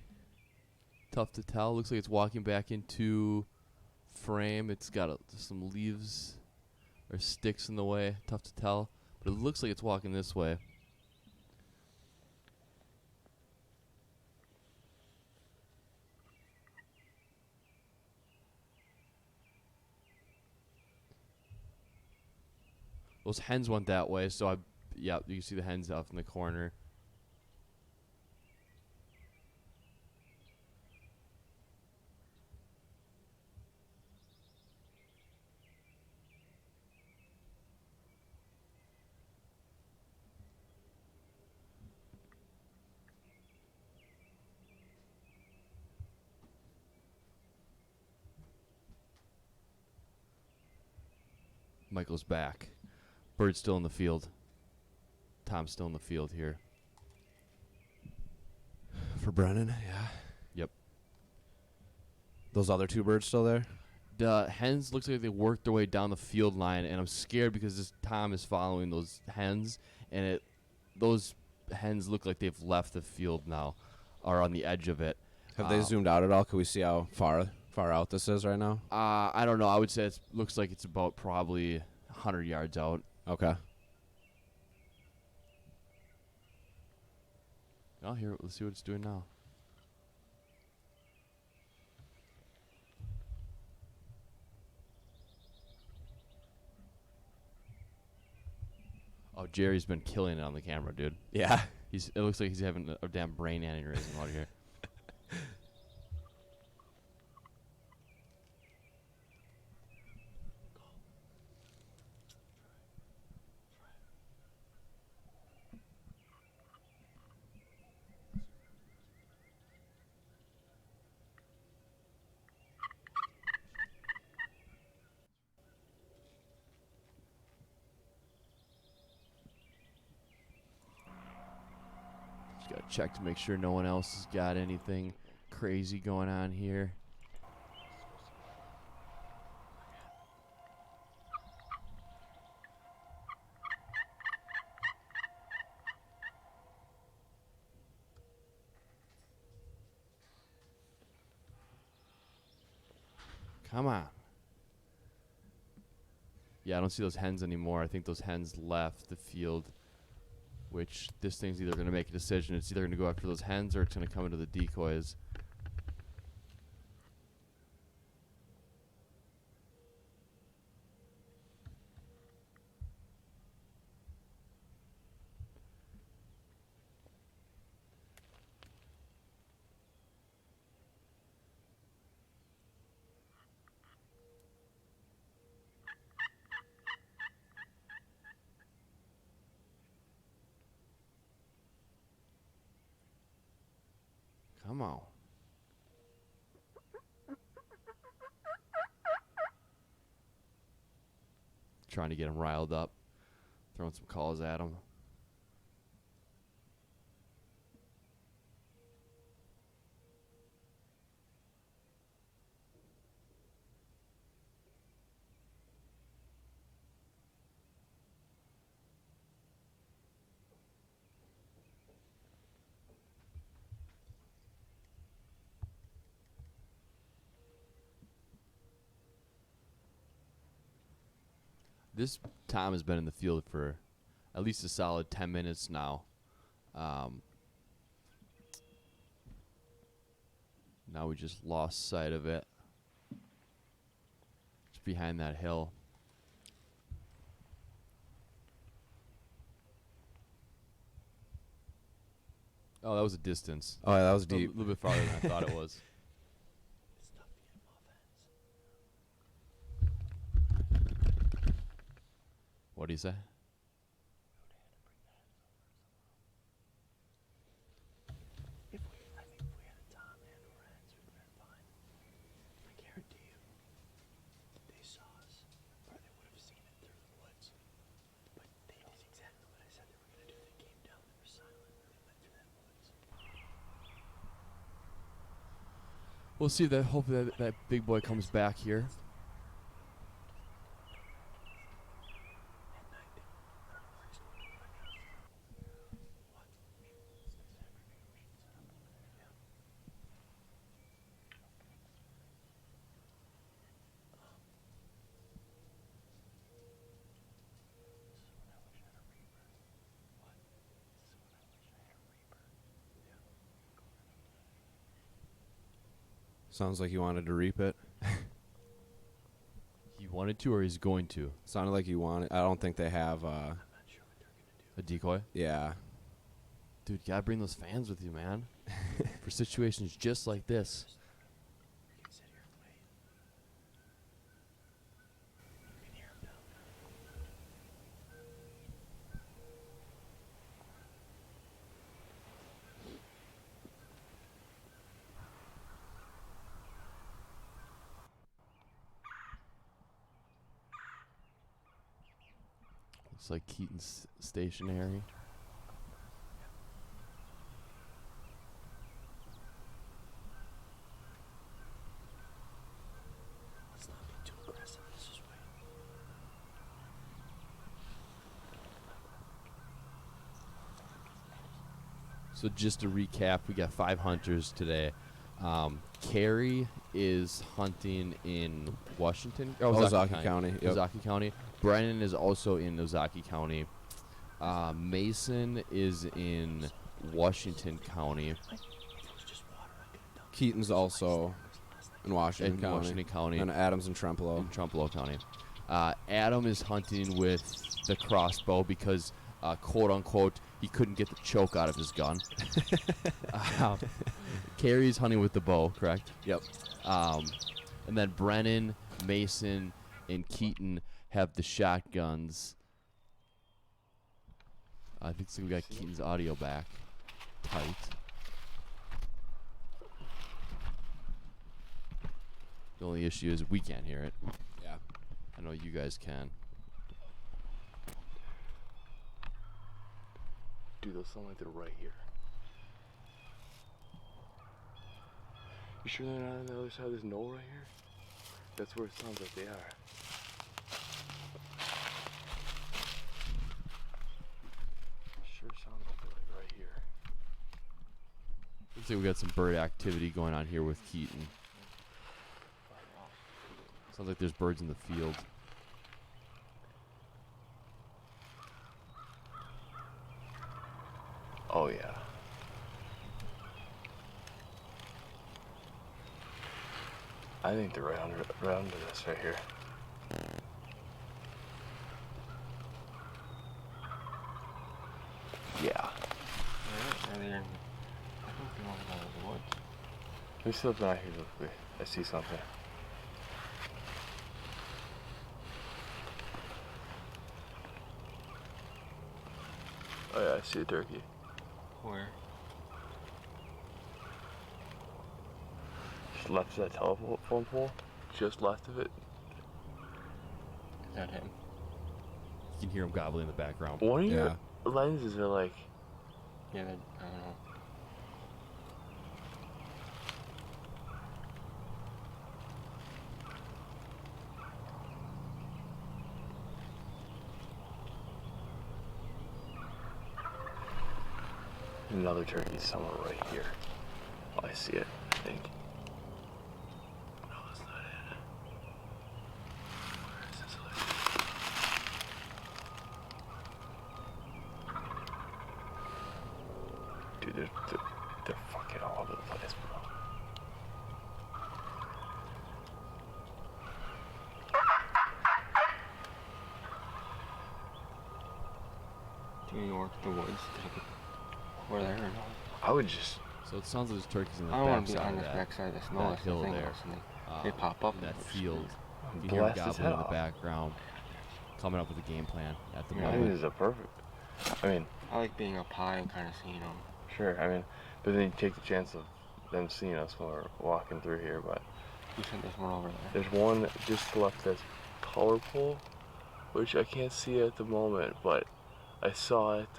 Tough to tell. Looks like it's walking back into frame. It's got some leaves or sticks in the way. Tough to tell. But it looks like it's walking this way. Those hens went that way, so yeah, you can see the hens off in the corner. Michael's back. Bird's still in the field. Tom's still in the field here. For Brennan, yeah. Yep. Those other two birds still there? The hens looks like they worked their way down the field line, and I'm scared because this Tom is following those hens, and those hens look like they've left the field now, or on the edge of it. Have they zoomed out at all? Can we see how far out this is right now? I don't know. I would say it looks like it's about probably 100 yards out. Okay. Oh, here, let's see what it's doing now. Oh, Jerry's been killing it on the camera, dude. Yeah. It looks like he's having a damn brain aneurysm out here. Just gotta check to make sure no one else has got anything crazy going on here. Come on. Yeah, I don't see those hens anymore. I think those hens left the field, which this thing's either going to make a decision. It's either going to go after those hens or it's going to come into the decoys. Come on. Trying to get him riled up. Throwing some calls at him. This Tom has been in the field for at least a solid 10 minutes now. Now we just lost sight of it. It's behind that hill. Oh, that was a distance. Oh, yeah, that was A deep. little bit farther than I thought it was. What do you say? I think if we had a Tom and or hens, we would have been fine. I guarantee you, they saw us, or they would have seen it through the woods. But they did exactly what I said they were going to do. They came down, they were silent, and they went through that woods. We'll see that. Hopefully that big boy comes back here. Sounds like you wanted to reap it. He wanted to, or he's going to? Sounded like you wanted. I don't think they have. A decoy? Yeah. Dude, you gotta bring those fans with you, man. For situations just like this. We can sit here and wait. You can hear him down Looks like Keaton's stationary. Let's not be too aggressive. Let's just wait. So just to recap, we got 5 hunters today. Carrie is hunting in Washington, Ozaki County. Yep. Ozaki County. Brennan is also in Ozaki County. Mason is in Washington County. If it was just water, I could have done Keaton's also in Washington In County. Washington County. And Adams in Trempealeau. In Trempealeau County. Adam is hunting with the crossbow because, quote unquote, he couldn't get the choke out of his gun. Carrie's hunting with the bow, correct? Yep. And then Brennan, Mason, and Keaton have the shotguns. I think so. We got Keaton's audio back. Tight. The only issue is we can't hear it. Yeah. I know you guys can. Dude, those sound like they're right here. You sure they're not on the other side of this knoll right here? That's where it sounds like they are. Sure sounds like they're like right here. Looks like we got some bird activity going on here with Keaton. Sounds like there's birds in the field. Oh yeah. I think they're right under this right here. Yeah. Let me see what's out here real quick. I see something. Oh yeah, I see a turkey. Where? Just left of that telephone pole. Just left of it. Is that him? You can hear him gobbling in the background. One of Yeah. your lenses are like. Yeah, that, I don't know. Another turkey somewhere right here. Oh, I see it, I think. No, that's not it. Where is this other? Dude, they're fucking all over the place, bro. Do you work the woods? Where they're or not? I would just. So it sounds like there's turkeys in the I don't want to be backside on of this that, backside of the snow. that That's the hill thing. there. They pop up in that and we're field. I'm You can hear him blessed as gobbling in the hell. background, coming up with a game plan at the Yeah, I think moment. this is a perfect. I mean, I like being up high and kind of seeing them. sure. I mean, but then you take the chance of them seeing us when we're walking through here. But You said there's one over there. there's one just left that's power pole, which I can't see at the moment, but I saw it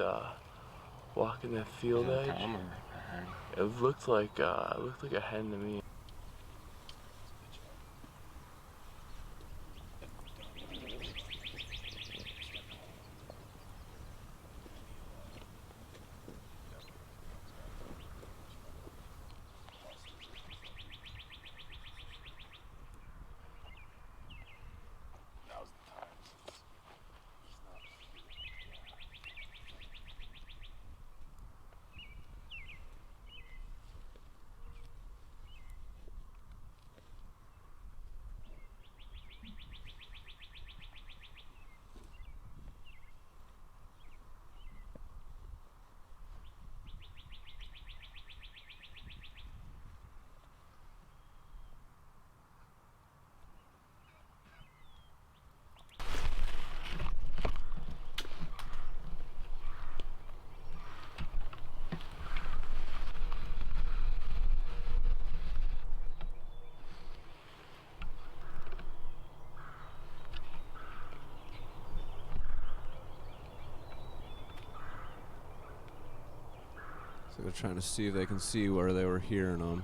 walking that field Is it a edge. tom or a hen? It looked like a hen to me. So they're trying to see if they can see where they were hearing them.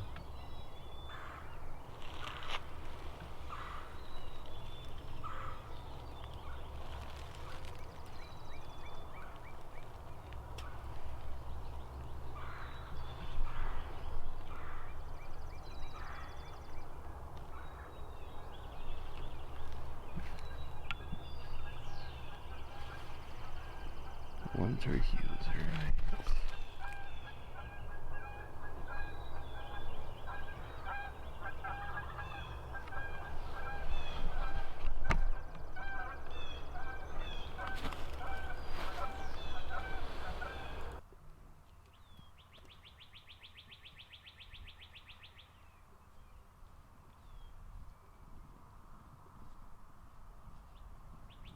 One turkey was right.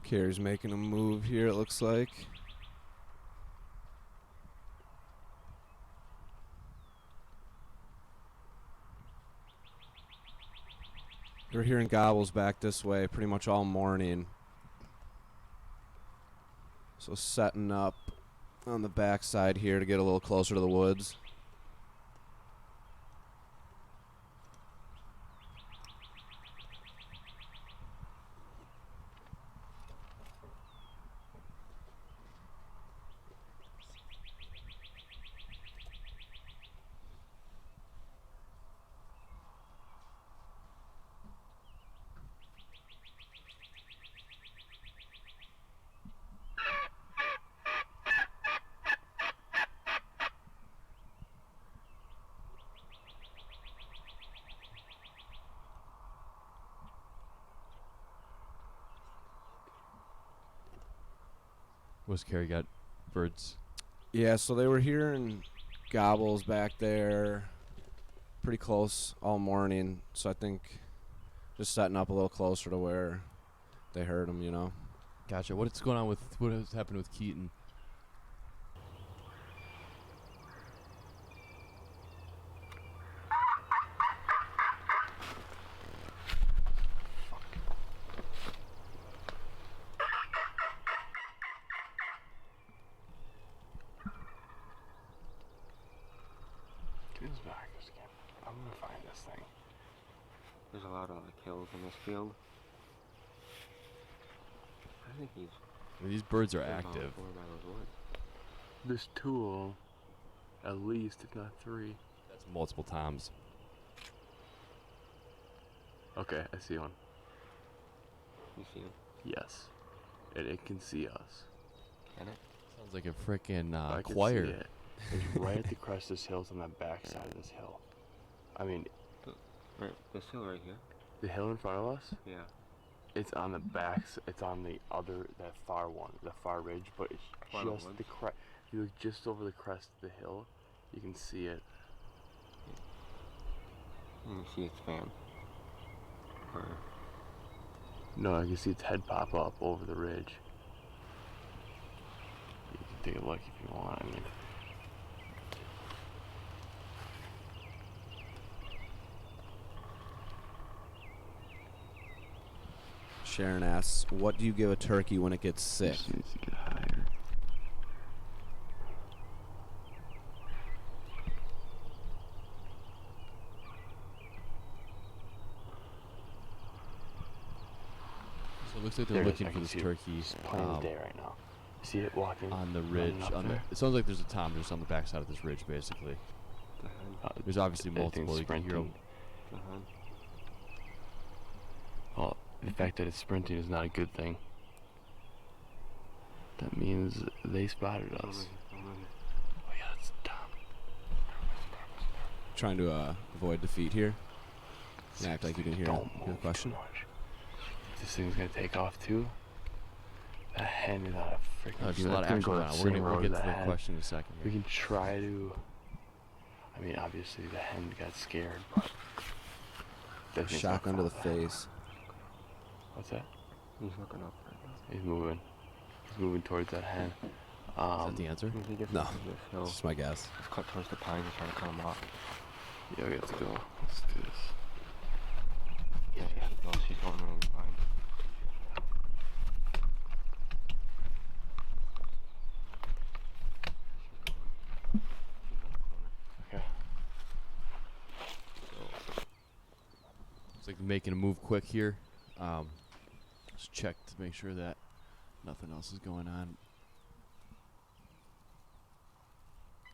Carrie's making a move here, it looks like. We're hearing gobbles back this way pretty much all morning. So setting up on the backside here to get a little closer to the woods. What's Carrie got? Birds. Yeah, so they were hearing gobbles back there pretty close all morning. So I think just setting up a little closer to where they heard them, you know. Gotcha. What's going on with what has happened with Keaton? Get his back again. I'm gonna find this thing. There's a lot of kills in this field. I think he's I mean, these birds are been active. four by those woods. There's two of them, at least, if not three. That's multiple times. Okay, I see one. You see him? Yes, and it can see us. Can it? Sounds like a freaking I can choir. see it. It's right at the crest of this hill. It's on the back side of this hill. I mean, Right, this hill right here. the hill in front of us. Yeah. It's on the back. It's on the other, that far one, the far ridge. But it's Far the just woods? the crest. If you look just over the crest of the hill, you can see it. Let me see its fan. Or No, I can see its head pop up over the ridge. You can take a look if you want. I mean, Sharon asks, what do you give a turkey when it gets sick? just needs to get higher. So it looks like they're There it is. looking I for can this see it. turkey It's plain as day right now. See it walking on the running ridge. up On the, there? it sounds like there's a tom just on the backside of this ridge, basically. the head. There's obviously I think multiple. You can hear 'em. The head. Well, the fact that it's sprinting is not a good thing. That means they spotted us. Oh yeah, that's Tom. Trying to avoid defeat here. Yeah, act like you can hear Don't the move question. too much. This thing's gonna take off too. That hen is not a freaking. There's a lot of action going on. We'll get to the hen. question in a second. We Here. can try to. I mean, obviously the hen got scared, but that thing's not Shotgun to the found that. face. What's that? He's looking up right now. He's moving. He's moving towards that hen. Is that the answer? I think if No. this hill That's just my guess. is cut towards the pines and trying to cut him off. Yeah, we have to go. Let's do this. Yeah, no, she's going around the pines. She's going close. making a move quick here. Just check to make sure that nothing else is going on.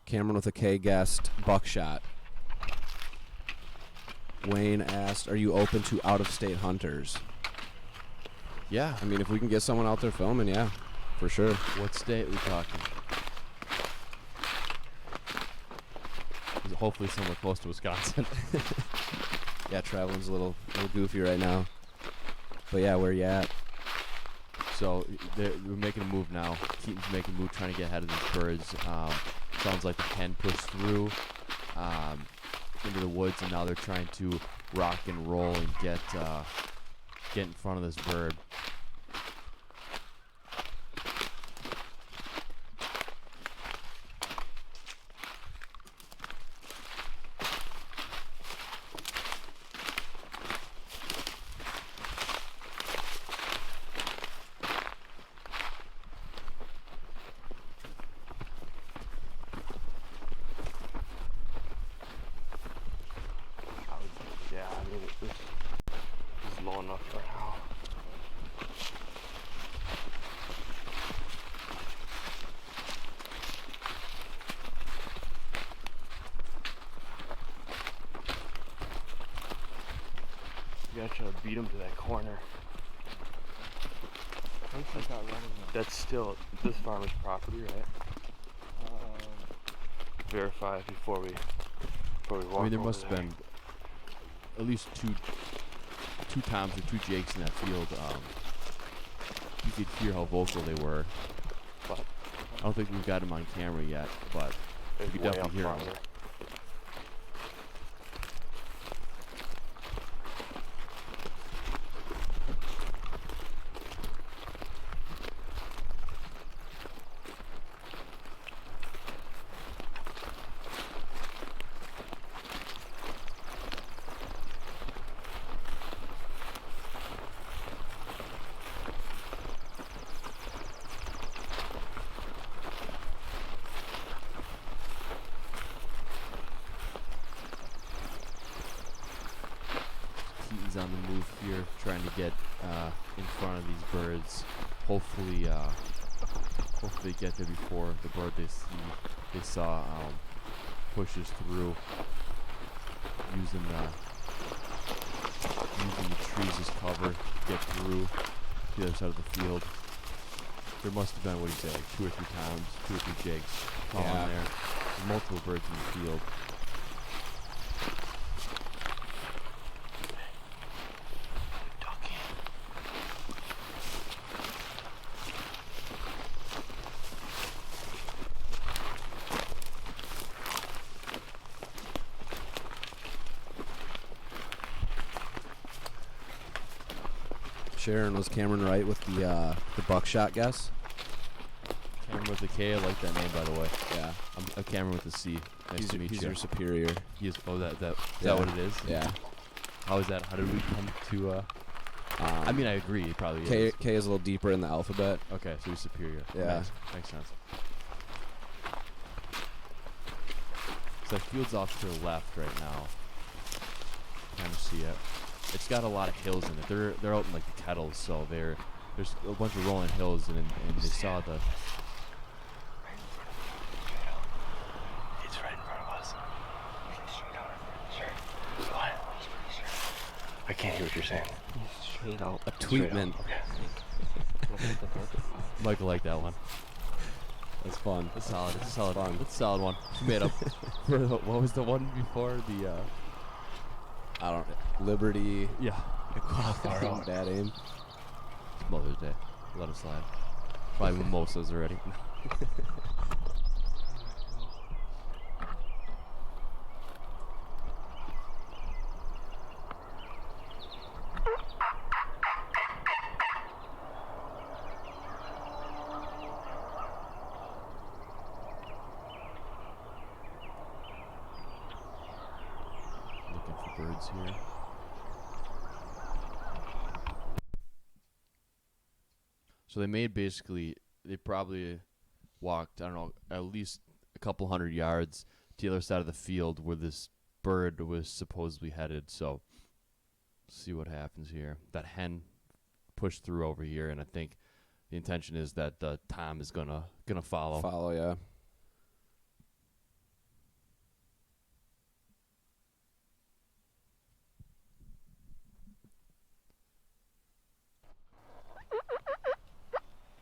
Cameron with a K guessed buckshot. Wayne asked, are you open to out-of-state hunters? Yeah. I mean, if we can get someone out there filming, yeah, for sure. What state are we talking? Hopefully somewhere close to Wisconsin. Yeah, traveling's a little goofy right now. But yeah, where you at? So we're making a move now. Keaton's making a move, trying to get ahead of these birds. Sounds like the pen pushed through into the woods, and now they're trying to rock and roll and get in front of this bird. Yeah, I mean, this is low enough for now. You gotta try to beat him to that corner. That's still this farmer's property, right? Verify before we walk. I mean, there over must have there. been at least two Toms or two Jakes in that field. You could hear how vocal they were. But I don't think we've got them on camera yet, but it's you way definitely up hear 'em. farther. Keaton's on the move here, trying to get in front of these birds. Hopefully get there before the bird they saw pushes through, using the trees as cover to get through the other side of the field. There must have been, what do you say, like 2 or 3 Toms, 2 or 3 Jakes all Yeah. on there. There's multiple birds in the field. Sharon, was Cameron right with the buckshot guess? Cameron with a K, I like that name, by the way. Yeah. I'm Cameron with a C. Nice to meet He's you. your superior. He is. Oh, is Yeah. that what it is? Yeah. How is that? How did we come to? I mean, I agree. It probably K is. is a little deeper in the alphabet. Okay, so he's superior. Yeah. Makes sense. So the field's off to the left right now. Kind of see it. It's got a lot of hills in it. They're out in like the kettles, so there's a bunch of rolling hills, and they saw the. It's right in front of us. Sure. What? I can't hear what you're saying. Straight out. A tweetment. Okay. Michael liked that one. That's fun. That's solid. It's a solid. Fun. That's a solid one. You made up. For what was the one before the? I don't. Liberty. Yeah. Bad aim. It's Mother's Day. Let it slide. Probably mimosas already. Looking for birds here. So they probably walked, I don't know, at least a couple hundred yards to the other side of the field where this bird was supposedly headed. So See what happens here. That hen pushed through over here, and I think the intention is that Tom is gonna follow. Follow, yeah.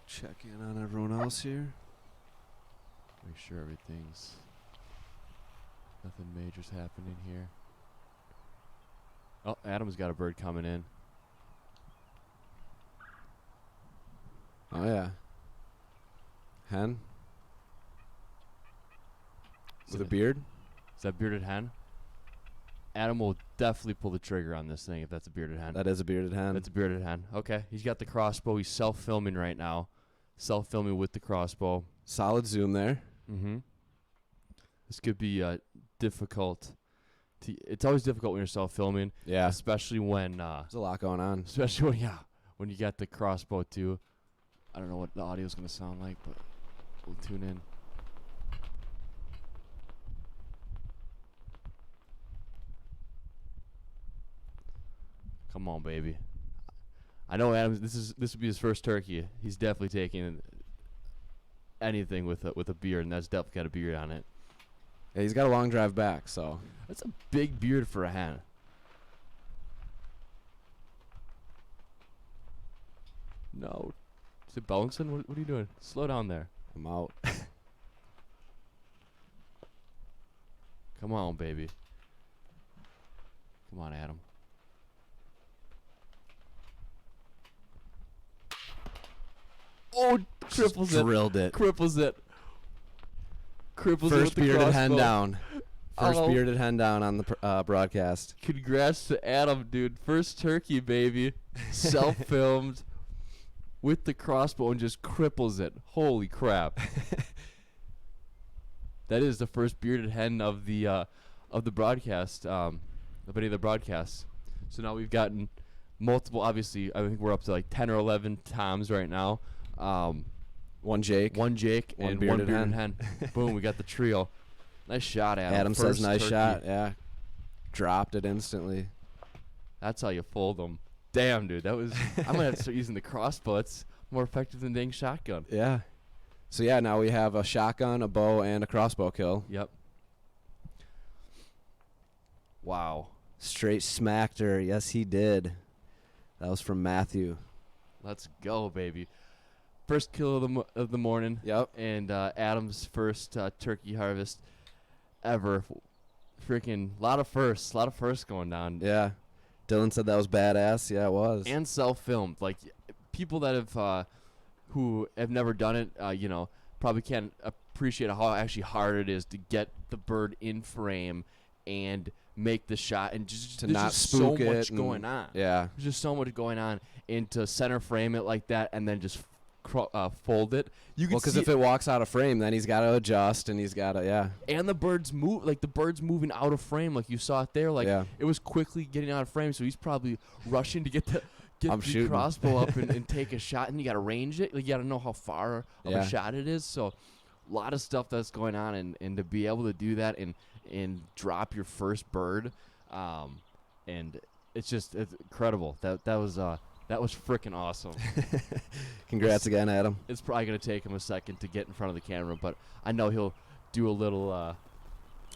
Check in on everyone else here. Make sure nothing major's happening here. Oh, Adam's got a bird coming in. Oh, yeah. Hen? With a beard? Is that bearded hen? Adam will definitely pull the trigger on this thing if that's a bearded hen. That is a bearded hen. That's a bearded hen. Okay, he's got the crossbow. He's self-filming right now. Self-filming with the crossbow. Solid zoom there. Mm-hmm. This could be difficult. It's always difficult when you're self-filming. Yeah. Especially when... There's a lot going on. Especially when you got the crossbow too. I don't know what the audio's going to sound like, but we'll tune in. Come on, baby. I know Adam. This would be his first turkey. He's definitely taking anything with a beard, and that's definitely got a beard on it. Yeah, he's got a long drive back, so. That's a big beard for a hen. No. Is it bouncing? What are you doing? Slow down there. I'm out. Come on, baby. Come on, Adam. Oh, triples it. Drilled it. Cripples it. Cripples it First with the bearded hen crossbow. down. First Oh. bearded hen down on the broadcast. Congrats to Adam, dude. First turkey, baby. Self-filmed with the crossbow and just cripples it. Holy crap. That is the first bearded hen of the broadcast, of any of the broadcasts. So now we've gotten multiple, obviously, I think we're up to like 10 or 11 toms right now. One Jake. One Jake One and bearded one bearded hen. hen. Boom, we got the trio. Nice shot, Adam. Adam says First nice turkey. shot. Yeah. Dropped it instantly. That's how you fold them. Damn, dude. That was. I'm going to have to start using the crossbow. It's more effective than dang shotgun. Yeah. So, yeah, now we have a shotgun, a bow, and a crossbow kill. Yep. Wow. Straight smacked her. Yes, he did. That was from Matthew. Let's go, baby. First kill of the morning. Yep. And Adam's first turkey harvest ever. Freaking lot of firsts going down. Yeah. Dylan said that was badass. Yeah, it was. And self-filmed. Like, people that have who have never done it, probably can't appreciate how actually hard it is to get the bird in frame and make the shot, and just To there's not just spook so it much and- going on. Yeah. There's just so much going on, and to center frame it like that, and then just fold it. You can Well, because see if it walks out of frame, then he's got to adjust, and he's got to, yeah. and the bird's moving out of frame, like you saw it there. Like Yeah. it was quickly getting out of frame, so he's probably rushing to get I'm the shooting. crossbow up and take a shot, and you got to range it. Like, you got to know how far of Yeah. a shot it is. So a lot of stuff that's going on, and to be able to do that and drop your first bird, and it's incredible. That was freaking awesome. Congrats again, Adam. It's probably gonna take him a second to get in front of the camera, but I know he'll do a little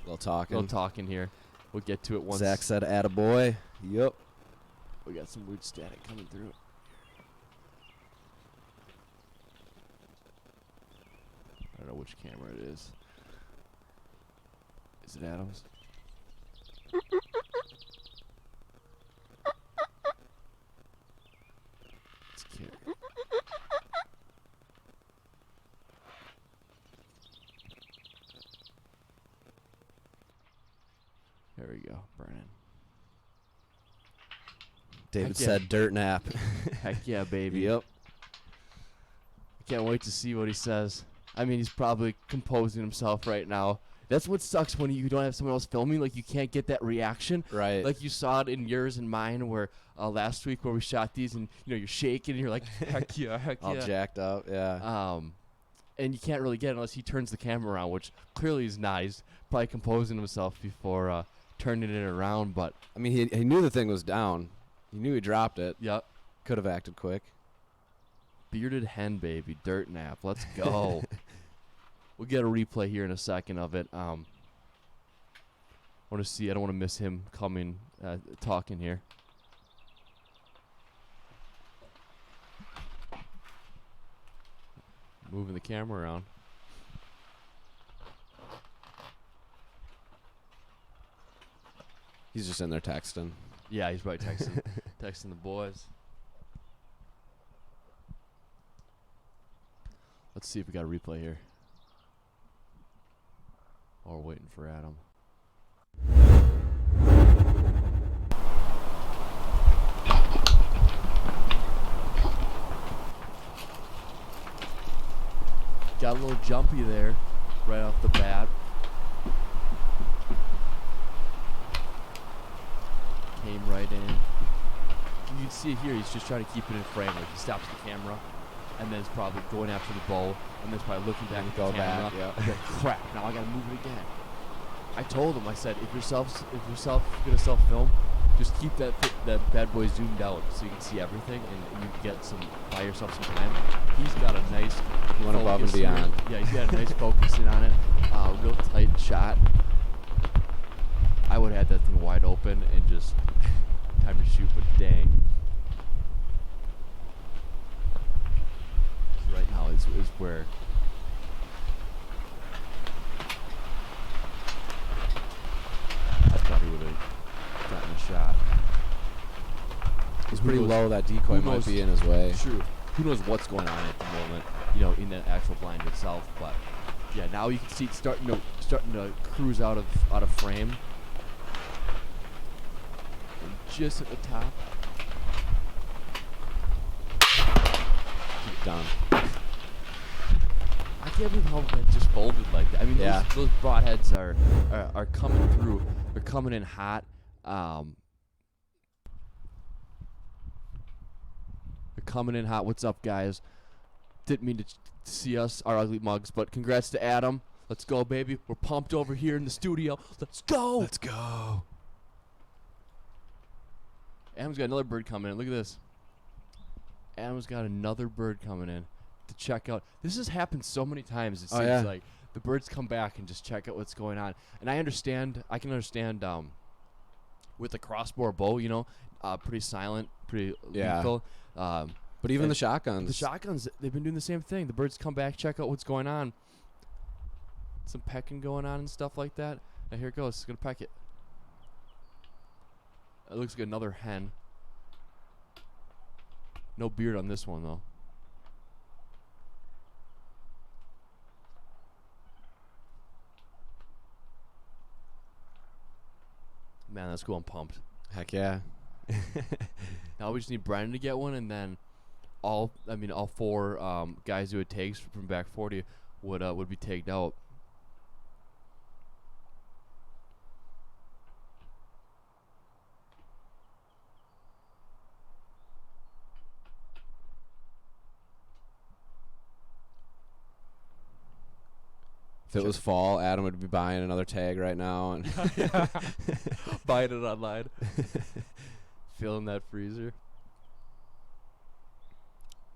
Little talking. here. We'll get to it once. Zach said, attaboy. Yup. We got some weird static coming through. I don't know which camera it is. Is it Adam's? It's cute. There we go, Brennan. David Heck yeah. said dirt nap. Heck yeah, baby. Yep. I can't wait to see what he says. I mean, he's probably composing himself right now. That's what sucks when you don't have someone else filming. Like, you can't get that reaction. Right. Like you saw it in yours and mine, where last week where we shot these, and you're shaking, and you're like, heck yeah, heck All yeah. jacked up, yeah. And you can't really get it unless he turns the camera around, which clearly he's not. He's probably composing himself before turning it around. But I mean, he knew the thing was down. You knew he dropped it. Yep. Could have acted quick. Bearded hen baby, dirt nap. Let's go. We'll get a replay here in a second of it. I want to see. I don't want to miss him coming, talking here. Moving the camera around. He's just in there texting. Yeah, he's probably texting the boys. Let's see if we got a replay here. Oh, we're waiting for Adam. Got a little jumpy there right off the bat. Came right in. You can see it here. He's just trying to keep it in frame. Like he stops the camera, and then it's probably going after the bow, and then it's probably looking back at the camera. Yeah. Okay, crap! Now I gotta move it again. I told him. I said, if you're gonna self film, just keep that bad boy zoomed out so you can see everything, and you can get buy yourself some time. He's got a nice. You went above and beyond. Yeah, he's got a nice focusing on it. Real tight shot. I would have had that thing wide open and just time to shoot, but dang. Right now is where I thought he would have gotten a shot. He's Who pretty knows- low. That decoy who might knows- be in his way. True. Who knows what's going on at the moment, you know, in the actual blind itself, but yeah, now you can see it starting to cruise out of frame. And just at the top. Keep down. I can't believe how that just folded like that. I mean, Yeah. those broadheads are coming through. They're coming in hot. They're coming in hot. What's up, guys? Didn't mean to see us, our ugly mugs, but congrats to Adam. Let's go, baby. We're pumped over here in the studio. Let's go. Let's go. Adam's got another bird coming in. Look at this. Adam's got another bird coming in to check out. This has happened so many times. It Oh, seems yeah. like the birds come back and just check out what's going on. And I can understand with the crossbow bow, you know, pretty silent, pretty Yeah. lethal. But even and the shotguns. The shotguns, they've been doing the same thing. The birds come back, check out what's going on. Some pecking going on and stuff like that. Now here it goes. It's going to peck it. It looks like another hen. No beard on this one, though. Man, that's cool. I'm pumped. Heck yeah. Now we just need Brennan to get one, and then all four guys who it takes from back 40 would be tagged out. If it was fall, Adam would be buying another tag right now and Buying it online. Filling that freezer.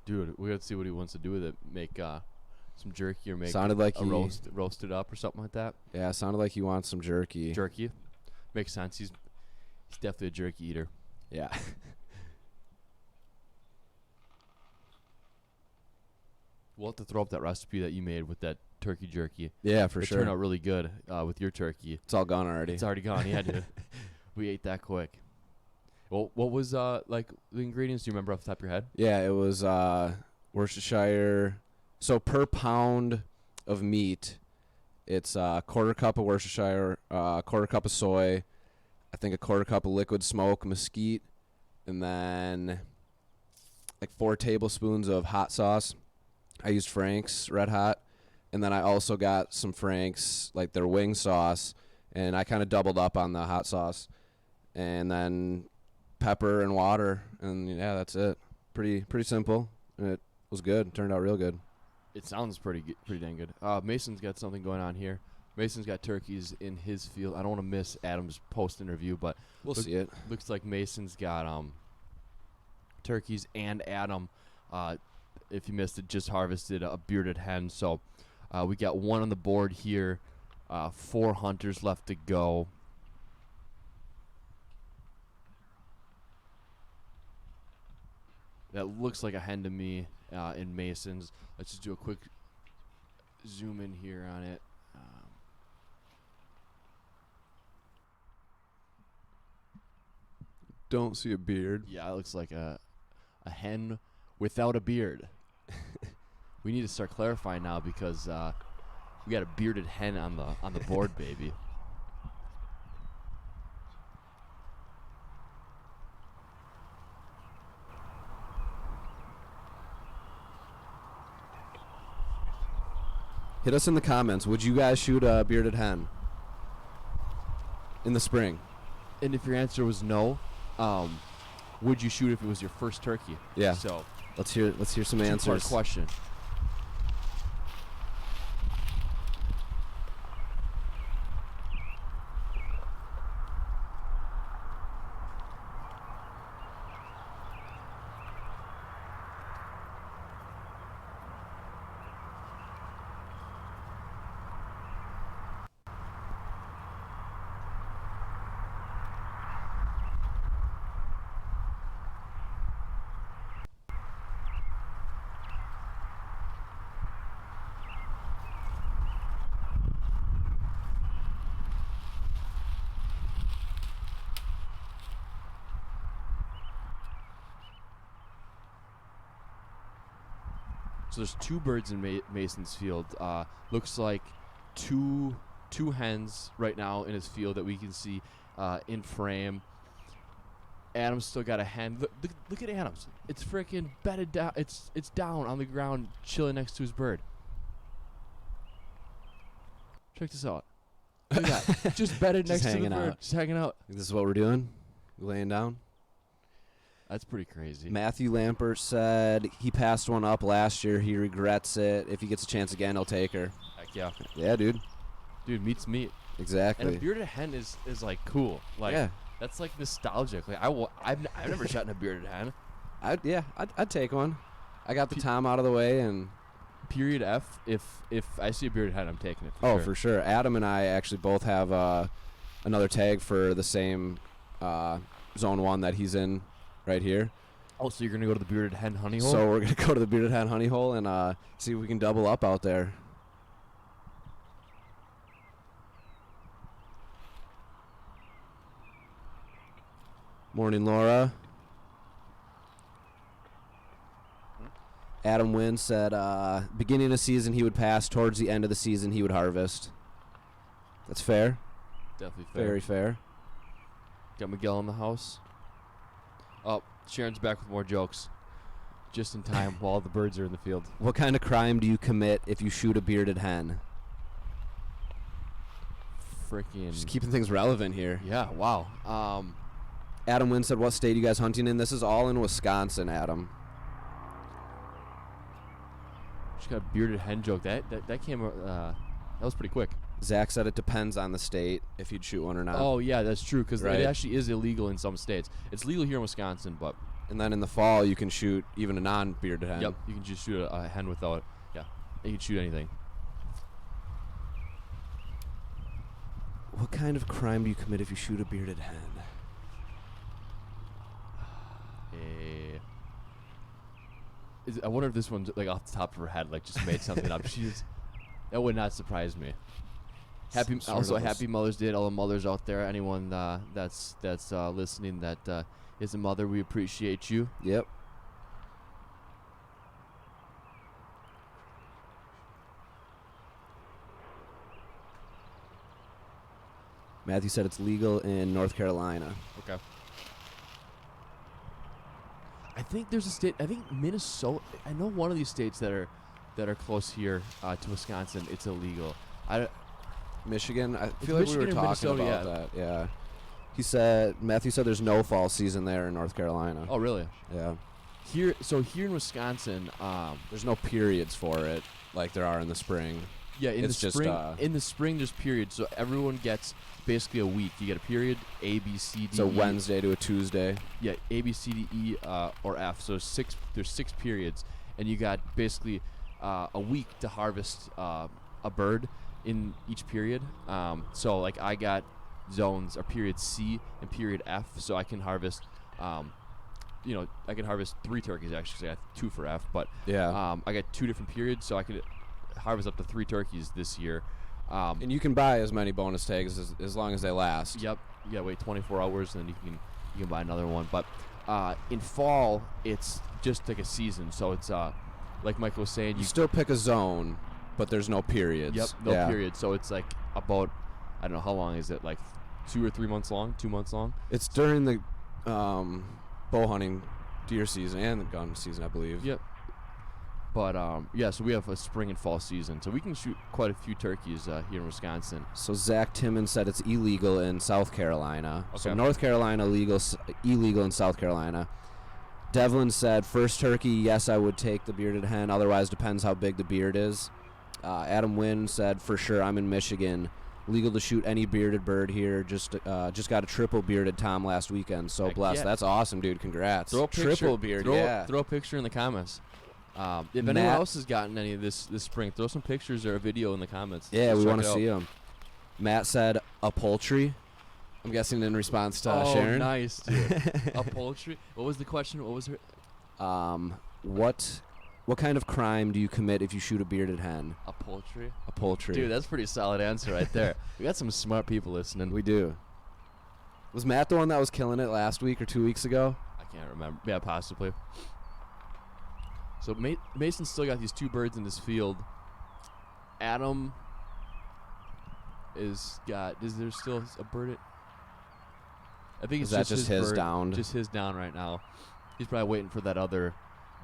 Dude, we gotta see what he wants to do with it. Make some jerky or make Sounded like a he- roast it up or something like that. yeah, it sounded like he wants some jerky. Jerky. Makes sense. He's definitely a jerky eater. Yeah. We'll have to throw up that recipe that you made with that turkey jerky. Yeah, for It sure. turned out really good with your turkey. It's all gone already. It's already gone. Yeah, dude. We ate that quick. Well, what was like the ingredients? Do you remember off the top of your head? Yeah, it was Worcestershire. So per pound of meat, it's a quarter cup of Worcestershire, quarter cup of soy, I think a quarter cup of liquid smoke mesquite, and then like 4 tablespoons of hot sauce. I used Frank's Red Hot, and then I also got some Frank's, like their wing sauce, and I kind of doubled up on the hot sauce, and then pepper and water, and yeah, that's it. Pretty simple, and it was good. Turned out real good. It sounds pretty dang good. Mason's got something going on here. Mason's got turkeys in his field. I don't want to miss Adam's post interview, but We'll see it. looks like Mason's got turkeys, and Adam, if you missed it, just harvested a bearded hen. So we got one on the board here, 4 hunters left to go. That looks like a hen to me in Mason's. Let's just do a quick zoom in here on it. Don't see a beard. Yeah, it looks like a hen without a beard. We need to start clarifying now because we got a bearded hen on the board, baby. Hit us in the comments. Would you guys shoot a bearded hen in the spring? And if your answer was no, would you shoot if it was your first turkey? Yeah. So Let's hear some two-part answers. question. So there's 2 birds in Mason's field. Looks like two hens right now in his field that we can see in frame. Adam's still got a hen. Look at Adam's. It's freaking bedded down. It's down on the ground, chilling next to his bird. Check this out. Look at that. Just bedded Just next to the hanging bird. out. Just hanging out. This is what we're doing? Laying down? That's pretty crazy. Matthew Lampert said he passed one up last year. He regrets it. If he gets a chance again, he'll take her. Heck yeah. Yeah, dude. Dude, meat's meat. Exactly. And a bearded hen is like cool. Like yeah. that's like nostalgic. Like I've never shot in a bearded hen. I'd take one. I got the Tom out of the way and Period F. If I see a bearded hen, I'm taking it. for sure. Adam and I actually both have another tag for the same zone 1 that he's in right here. Oh, so you're gonna go to the bearded hen honey hole? So we're gonna go to the bearded hen honey hole and see if we can double up out there. Morning, Laura. Adam Wynn said beginning of season he would pass, towards the end of the season he would harvest. That's fair. Definitely fair. Very fair. Got Miguel in the house. Oh, Sharon's back with more jokes. Just in time while the birds are in the field. What kind of crime do you commit if you shoot a bearded hen? Freaking. Just keeping things relevant here. Yeah, wow. Adam Wynn said, what state are you guys hunting in? This is all in Wisconsin, Adam. Just got a bearded hen joke. That came, that was pretty quick. Zach said it depends on the state if you'd shoot one or not. Oh, yeah, that's true, because Right. it actually is illegal in some states. It's legal here in Wisconsin, but... And then in the fall, you can shoot even a non-bearded hen. Yep, you can just shoot a hen without... Yeah, you can shoot anything. What kind of crime do you commit if you shoot a bearded hen? I wonder if this one's like off the top of her head, like just made something up. That would not surprise me. Happy Mother's Day to all the mothers out there. Anyone that's listening that is a mother, we appreciate you. Yep. Matthew said it's legal in North Carolina. Okay. I think there's a state. I think Minnesota. I know one of these states that are close here to Wisconsin. It's illegal. Michigan. I It's feel like Michigan we or were talking Minnesota, about that. Yeah. Matthew said there's no fall season there in North Carolina. Oh, really? Yeah. Here in Wisconsin, There's no periods for it like there are in the spring. Yeah, in It's the just, spring. In the spring, there's periods, so everyone gets basically a week. You get a period A, B, C, D. So E. Wednesday to a Tuesday. Yeah, A, B, C, D, E, or F. So there's 6 periods, and you got basically a week to harvest a bird in each period. So like I got zones or period C and period F, so I can harvest. I can harvest 3 turkeys actually. 'Cause I got 2 for F, but Yeah. I got 2 different periods, so I could harvest up to 3 turkeys this year. And you can buy as many bonus tags as long as they last. Yep. You gotta wait 24 hours, and then you can buy another one. But in fall, it's just like a season. So it's like Michael was saying, You still pick a zone, but there's no periods. Yep, no Yeah. period. So it's like about, I don't know, how long is it? Like 2 or 3 months long? 2 months long? It's during the bow hunting deer season and the gun season, I believe. Yep. But yeah, so we have a spring and fall season, so we can shoot quite a few turkeys here in Wisconsin. So Zach Timmons said it's illegal in South Carolina. So Okay. North Carolina illegal in South Carolina. Devlin said first turkey, yes, I would take the bearded hen. Otherwise, depends how big the beard is. Adam Wynn said for sure, I'm in Michigan. Legal to shoot any bearded bird here. Just got a triple bearded tom last weekend. So Heck blessed. yeah. That's awesome, dude. Congrats. Throw a picture. Triple beard. Throw, Yeah. Throw a picture in the comments. If anyone Matt- else has gotten any of this spring, throw some pictures or a video in the comments. Yeah, Let's we check want it to out. see them. Matt said a poultry. I'm guessing in response to Oh, Sharon. nice, dude. A poultry. What was the question? What was her? What kind of crime do you commit if you shoot a bearded hen? A poultry. A poultry. Dude, that's a pretty solid answer right there. We got some smart people listening. We do. Was Matt the one that was killing it last week or 2 weeks ago? I can't remember. Yeah, possibly. So Mason's still got these 2 birds in his field. Adam is there still a bird? I think it's Is that just his bird, downed? Just his down right now. He's probably waiting for that other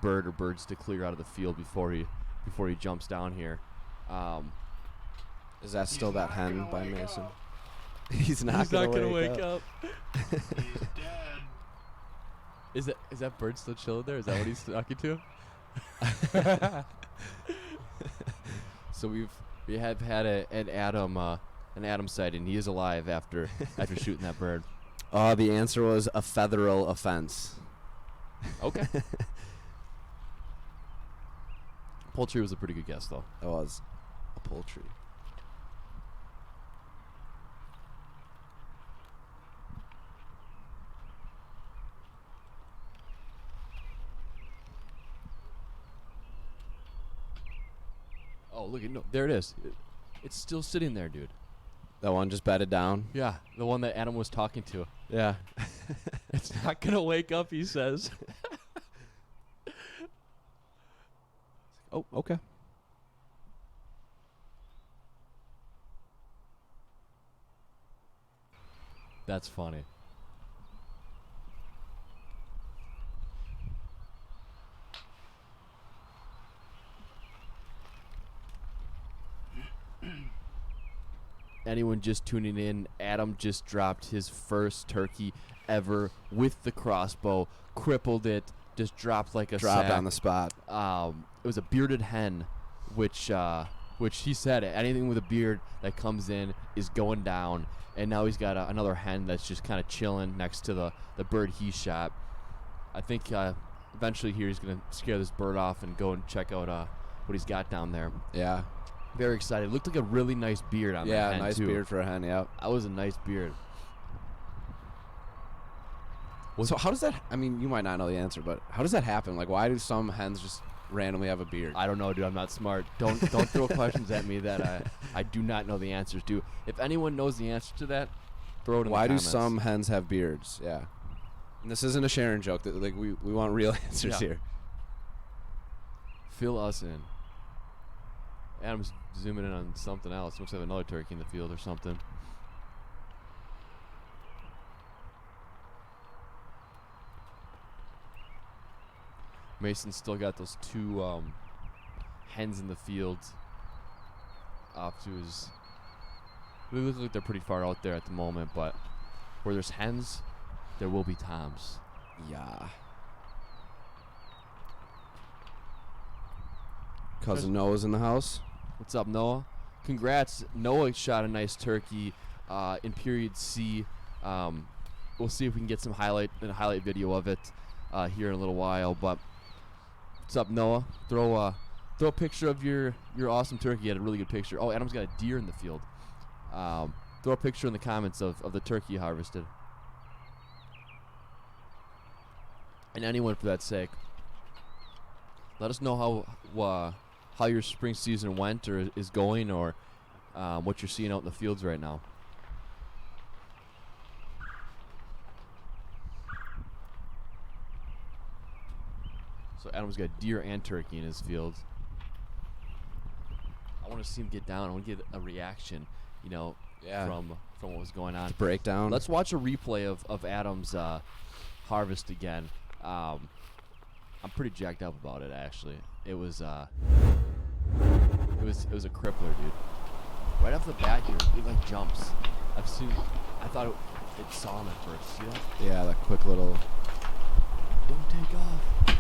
bird or birds to clear out of the field before he jumps down here. Is that still that hen by Mason? He's not gonna wake up. He's dead. Is that bird still chilling there? Is that what he's talking to? So we have had an Adam sighting. He is alive after shooting that bird. The answer was a federal offense. Okay. Poultry was a pretty good guess, though. It was a poultry. Oh, look at there it is. It's still sitting there, dude. That one just bedded down. Yeah, the one that Adam was talking to. Yeah. It's not gonna wake up, he says. Oh, okay. That's funny. Anyone just tuning in, Adam just dropped his first turkey ever with the crossbow, crippled it, just dropped like a Dropped sack. on the spot. It was a bearded hen, which he said anything with a beard that comes in is going down. And now he's got another hen that's just kind of chilling next to the bird he shot. I think eventually here he's going to scare this bird off and go and check out what he's got down there. Yeah. Very excited. Looked like a really nice beard on that Yeah, hen, nice too. beard for a hen, yeah. That was a nice beard. So how does that, I mean, you might not know the answer, but how does that happen? Like, why do some hens just randomly have a beard? I don't know, dude. I'm not smart. Don't throw questions at me that I do not know the answers to. If anyone knows the answer to that, throw it in Why the do comments. some hens have beards? Yeah. And this isn't a Sharon joke. That, like, we want real answers Yeah. here. Fill us in. Adam's zooming in on something else. Looks like another turkey in the field or something. Mason's still got those 2 hens in the field off to his... They look like they're pretty far out there at the moment, but where there's hens, there will be toms. Yeah. Cousin Noah's in the house. What's up, Noah? congrats. Noah shot a nice turkey in period C. We'll see if we can get some highlight video of it here in a little while. But what's up, Noah? Throw a picture of your awesome turkey. You had a really good picture. Oh, Adam's got a deer in the field. Throw a picture in the comments of the turkey you harvested. And anyone for that sake. Let us know how your spring season went or is going, or what you're seeing out in the fields right now. So Adam's got deer and turkey in his fields. I want to see him get down. I want to get a reaction, from what was going on. Breakdown. Let's watch a replay of Adam's harvest again. I'm pretty jacked up about it, actually. It was a crippler, dude. Right off the bat here, it like jumps. I thought it saw him at first. See that? Yeah, that quick little. Don't take off.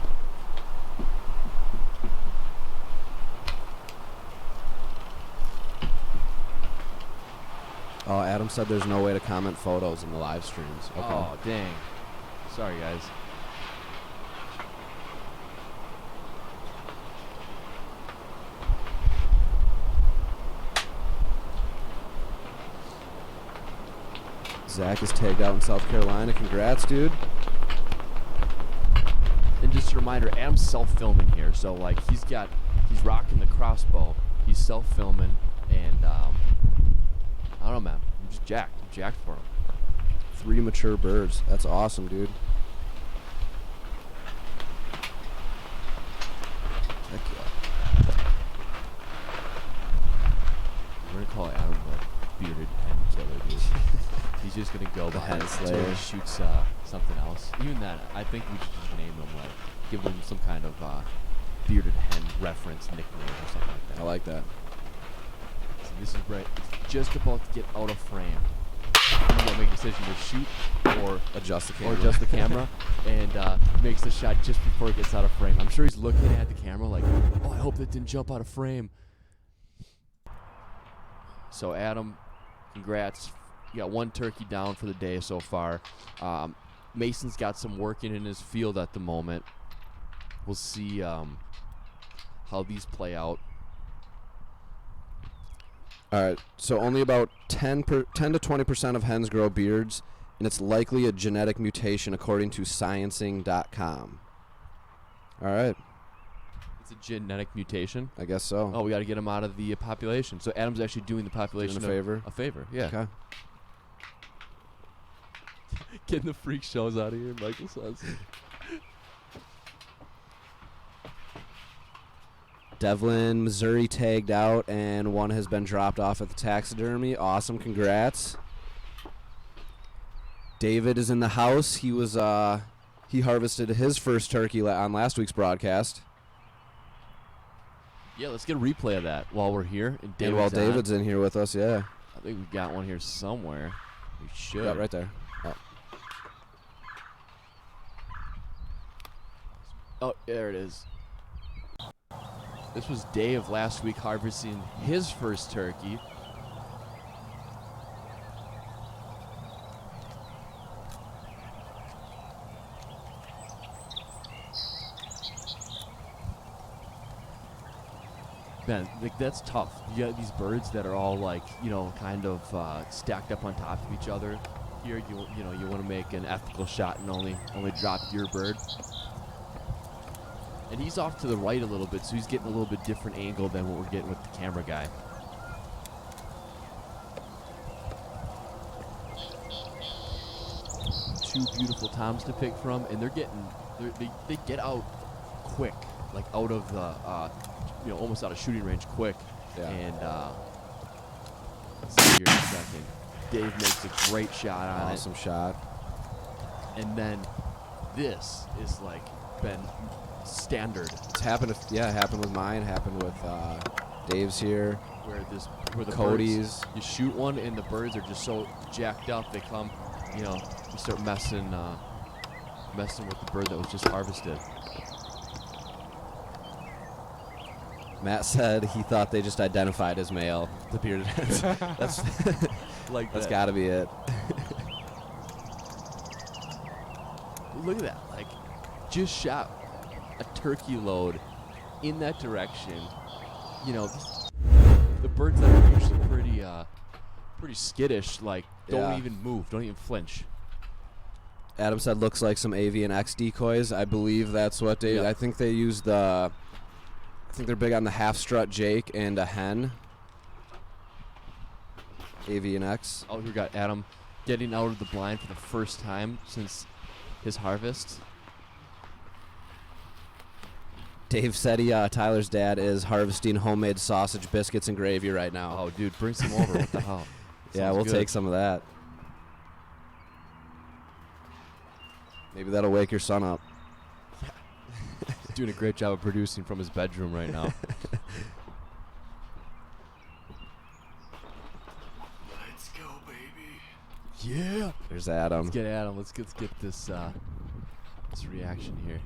Oh, Adam said there's no way to comment photos in the live streams. Okay. Oh, dang. Sorry, guys. Zach is tagged out in South Carolina. Congrats, dude. And just a reminder, Adam's self-filming here, so like he's rocking the crossbow. He's self-filming, and I don't know, man. I'm just jacked. I'm jacked for him. 3 mature birds. That's awesome, dude. Heck yeah. We're gonna call Adam the bearded hen killer, dude. He's just gonna go behind hen until slayer. he shoots something else. Even that, I think we should just name him, like, give him some kind of bearded hen reference nickname or something like that. I like that. So this is right. It's just about to get out of frame. You gotta make a decision to shoot or Adjust the camera. and makes the shot just before it gets out of frame. I'm sure he's looking at the camera like, oh, I hope that didn't jump out of frame. So Adam, congrats. You got 1 turkey down for the day so far. Mason's got some working in his field at the moment. We'll see how these play out. All right, so only about 10 to 20% of hens grow beards, and it's likely a genetic mutation according to sciencing.com. All right, It's a genetic mutation. I guess so. Oh, we got to get him out of the population. So Adam's actually doing the population Doing a favor? A favor, yeah. Okay. Getting the freak shows out of here, Michael says. Devlin, Missouri tagged out, and 1 has been dropped off at the taxidermy. Awesome, congrats. David is in the house. He was he harvested his first turkey on last week's broadcast. Yeah, let's get a replay of that while we're here. And While on. David's in here with us, yeah. I think we got one here somewhere. We should. Yeah, right there. Oh, there it is. This was Dave last week harvesting his first turkey. Man, like, that's tough. You got these birds that are all like, kind of stacked up on top of each other. Here, you want to make an ethical shot and only drop your bird. And he's off to the right a little bit, so he's getting a little bit different angle than what we're getting with the camera guy. Two beautiful toms to pick from, and they get out quick, like out of the, almost out of shooting range quick. Yeah. And let's see here in a second. Dave makes a great shot on it. Awesome shot. And then this is like been standard. It's happened. Happened with mine. Happened with Dave's here. Where the Cody's. birds, you shoot one and the birds are just so jacked up they come, you start messing with the bird that was just harvested. Matt said he thought they just identified as male, the bearded hens. That's Like that's that. got to be it. Look at that. Like, just shot a turkey load in that direction. You know, the birds that are usually pretty skittish, like, don't Yeah. even move, don't even flinch. Adam said looks like some avian X decoys. I believe that's what they. Yep. I think they use the. I think they're big on the half strut Jake and a hen. Avian X. Oh, we got Adam getting out of the blind for the first time since his harvest. Dave said Tyler's dad is harvesting homemade sausage biscuits and gravy right now. Oh, dude, bring some over. What the hell? yeah, Sounds we'll good. take some of that. Maybe that'll wake your son up. He's doing a great job of producing from his bedroom right now. Let's go, baby. Yeah. There's Adam. Let's get Adam. Let's get this this reaction here.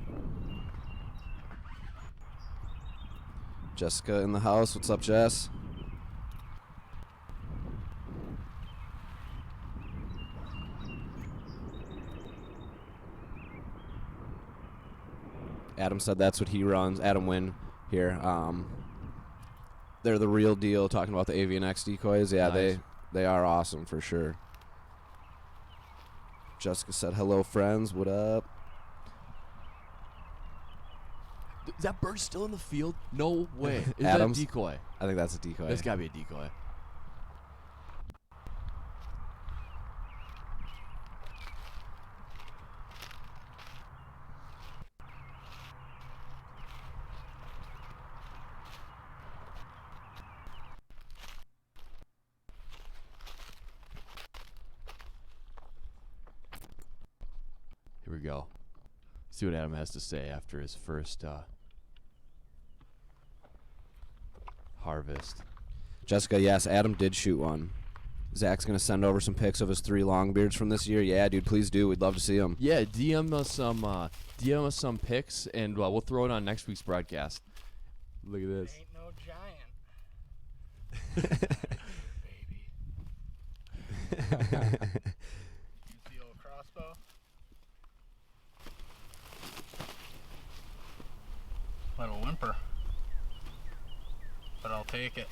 Jessica in the house. What's up, Jess? Adam said that's what he runs. Adam Wynn here. They're the real deal. Talking about the Avian X decoys. Yeah, Nice. they are awesome for sure. Jessica said, "Hello, friends. What up?" Is that bird still in the field? No way. Is Adams? that a decoy? I think that's a decoy. That's gotta be a decoy. Here we go. See what Adam has to say after his first harvest. Jessica, yes, Adam did shoot one. Zach's gonna send over some pics of his 3 longbeards from this year. Yeah, dude, please do. We'd love to see them. Yeah, DM us some pics, and we'll throw it on next week's broadcast. Look at this. Ain't no giant. Use the old crossbow. Little whimper. But I'll take it.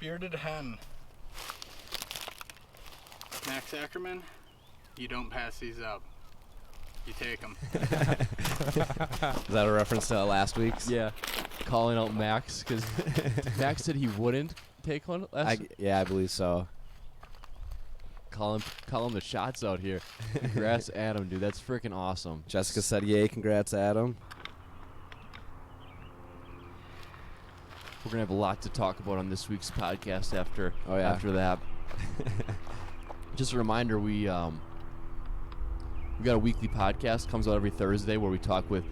Bearded hen. Max Ackerman, you don't pass these up. You take them. Is that a reference to last week's? Yeah, calling out Max because Max said he wouldn't take one last. I believe so. Call him the shots out here. Congrats, Adam, dude. That's freaking awesome. Jessica said, "Yay, congrats, Adam." We're gonna have a lot to talk about on this week's podcast after Oh, yeah. after that. Just a reminder, we got a weekly podcast, comes out every Thursday, where we talk with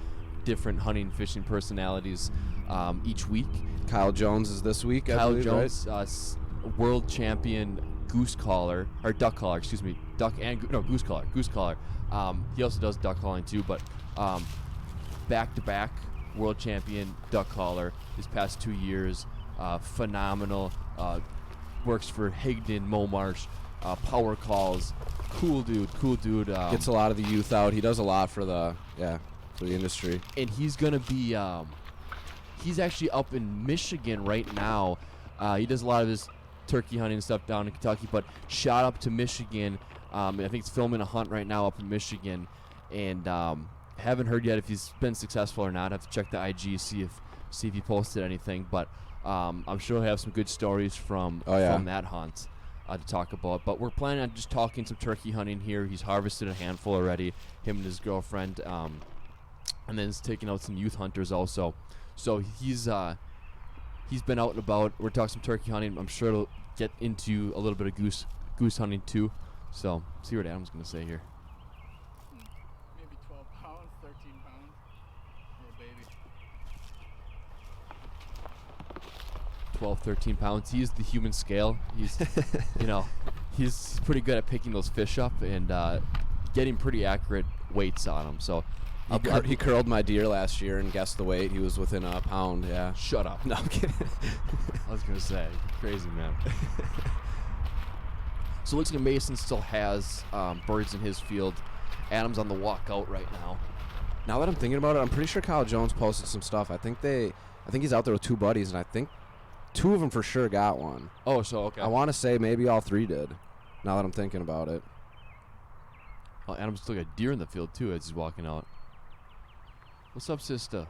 different hunting and fishing personalities each week. Kyle Jones is this week. I Kyle believe, Jones, world champion goose caller, or duck caller, excuse me, goose caller. He also does duck calling too, but back-to-back world champion duck caller these past 2 years. Phenomenal. Works for Higdon, Momarsh, power calls. Cool dude. Gets a lot of the youth out. He does a lot for the industry. And he's gonna be he's actually up in Michigan right now. He does a lot of his turkey hunting stuff down in Kentucky, but shot up to Michigan. I think he's filming a hunt right now up in Michigan, and haven't heard yet if he's been successful or not. I have to check the IG, see if he posted anything, but I'm sure he'll have some good stories from that hunt to talk about. But we're planning on just talking some turkey hunting here. He's harvested a handful already, him and his girlfriend, and then he's taking out some youth hunters also. So he's been out and about. We're talking some turkey hunting. I'm sure it'll get into a little bit of goose hunting too. So see what Adam's gonna say here. Maybe 12 pounds, 13 pounds. Little baby. 12, 13 pounds. He is the human scale. He's, he's pretty good at picking those fish up and getting pretty accurate weights on them. So He curled my deer last year and guessed the weight. He was within a pound. Yeah. Shut up. No, I'm kidding. I was gonna say, crazy man. So it looks like Mason still has birds in his field. Adam's on the walkout right now. Now that I'm thinking about it, I'm pretty sure Kyle Jones posted some stuff. I think he's out there with 2 buddies, and I think 2 of them for sure got one. Oh, so okay. I want to say maybe all 3 did. Now that I'm thinking about it. Well, Adam's still got deer in the field too as he's walking out. What's up, sister?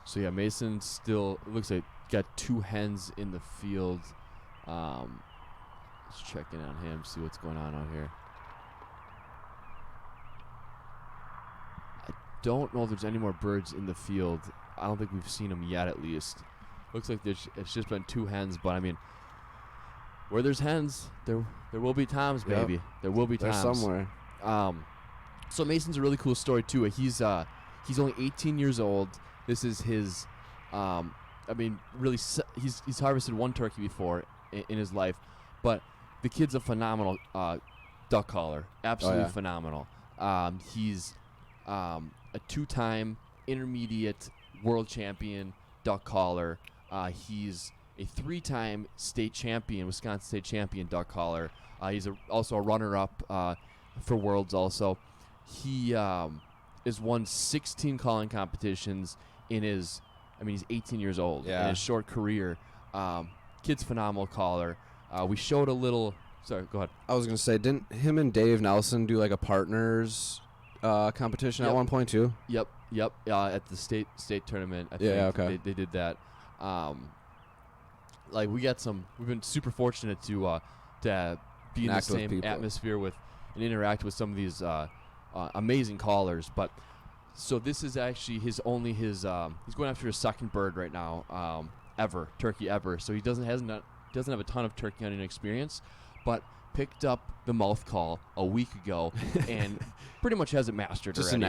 So yeah, Mason still looks like got 2 hens in the field. Just checking on him, see what's going on out here. I don't know if there's any more birds in the field. I don't think we've seen them yet, at least. Looks like it's just been 2 hens, but I mean, where there's hens, there will be toms, baby. Yep. There will be toms. There's somewhere. So Mason's a really cool story too. He's only 18 years old. This is his, really, he's harvested 1 turkey before in his life, but the kid's a phenomenal duck caller, absolutely phenomenal. He's a 2-time intermediate world champion duck caller. He's a 3-time state champion, Wisconsin state champion duck caller. He's also a runner-up for worlds. Also, he has won 16 calling competitions in his. He's 18 years old. Yeah. In his short career, kid's phenomenal caller. We showed a little. Sorry, go ahead. I was gonna say, didn't him and Dave Nelson do like a partners competition at one point too? Yep. At the state tournament, I think. Yeah, okay. They did that. We've been super fortunate to be in the same atmosphere with and interact with some of these amazing callers. But so this is actually he's going after his 2nd bird right now, turkey ever. So he doesn't have a ton of turkey hunting experience, but picked up the mouth call a week ago and pretty much has it mastered Just already.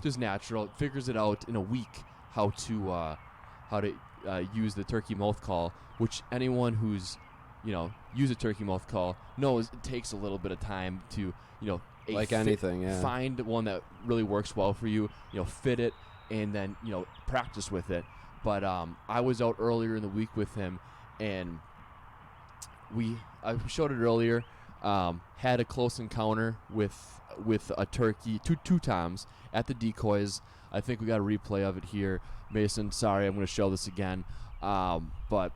Just natural. Figures it out in a week how to use the turkey mouth call, which anyone who's use a turkey mouth call knows it takes a little bit of time to find one that really works well for you, fit it, and then practice with it. But I was out earlier in the week with him, and I showed it earlier. Had a close encounter with a turkey, two toms at the decoys. I think we got a replay of it here. Mason, sorry, I'm going to show this again. But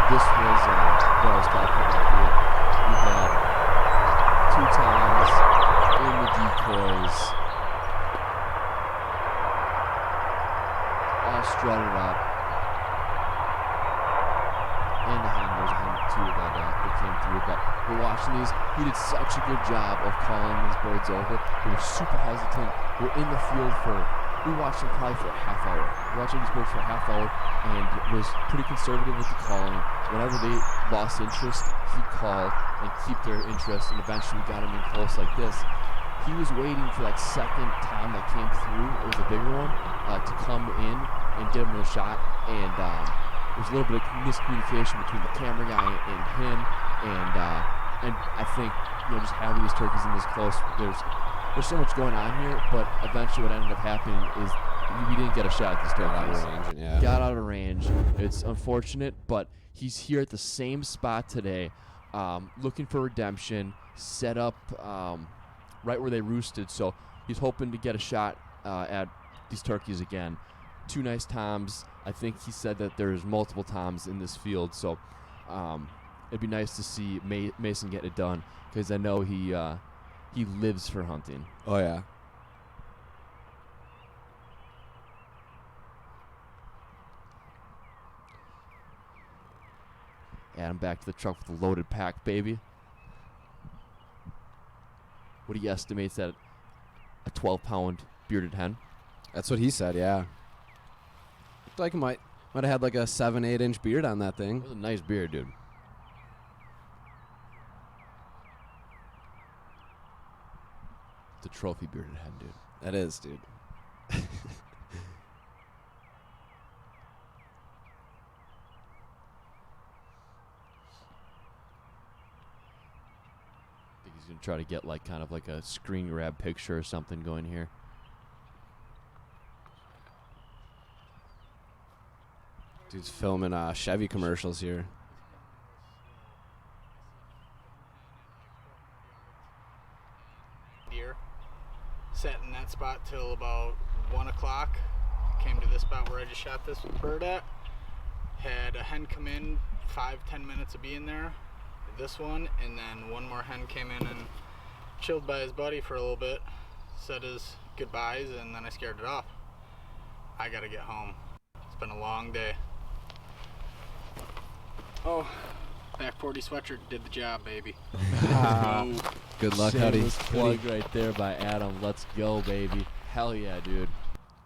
this was what I was talking about here. We had 2 toms in the decoys, all strutted up. And the hen, there's a hen too that came through. But we're watching these. He did such a good job of calling these birds over. They were super hesitant. We're in the field we watched them probably for a half hour. We watched these birds for a half hour and was pretty conservative with the calling. Whenever they lost interest, he'd call and keep their interest, and eventually we got him in close like this. He was waiting for that 2nd tom that came through. It was a bigger one to come in and get him a shot. And there's a little bit of miscommunication between the camera guy and him. And I think just having these turkeys in this close, there's so much going on here. But eventually, what ended up happening is we didn't get a shot at these turkeys. Got out of range. It's unfortunate, but he's here at the same spot today, looking for redemption. Set up right where they roosted, so he's hoping to get a shot at these turkeys again. 2 nice toms. I think he said that there's multiple toms in this field, so it'd be nice to see Mason get it done, because I know he lives for hunting. Oh, yeah. Adam back to the truck with a loaded pack, baby. What he estimates at a 12-pound bearded hen. That's what he said, yeah. Looked like he might have had like a 7-8 inch beard on that thing. It was a nice beard, dude. It's a trophy bearded hen, dude. That is, dude. I think he's gonna try to get like kind of like a screen grab picture or something going here. Dude's filming Chevy commercials here. Deer. Sat in that spot till about 1 o'clock. Came to this spot where I just shot this bird at. Had a hen come in, 5-10 minutes of being there. This one, and then one more hen came in and chilled by his buddy for a little bit. Said his goodbyes, and then I scared it off. I gotta get home. It's been a long day. Oh, back 40 sweatshirt did the job, baby. Go. Good luck, Huddy. Shameless plug right there by Adam. Let's go, baby. Hell yeah, dude.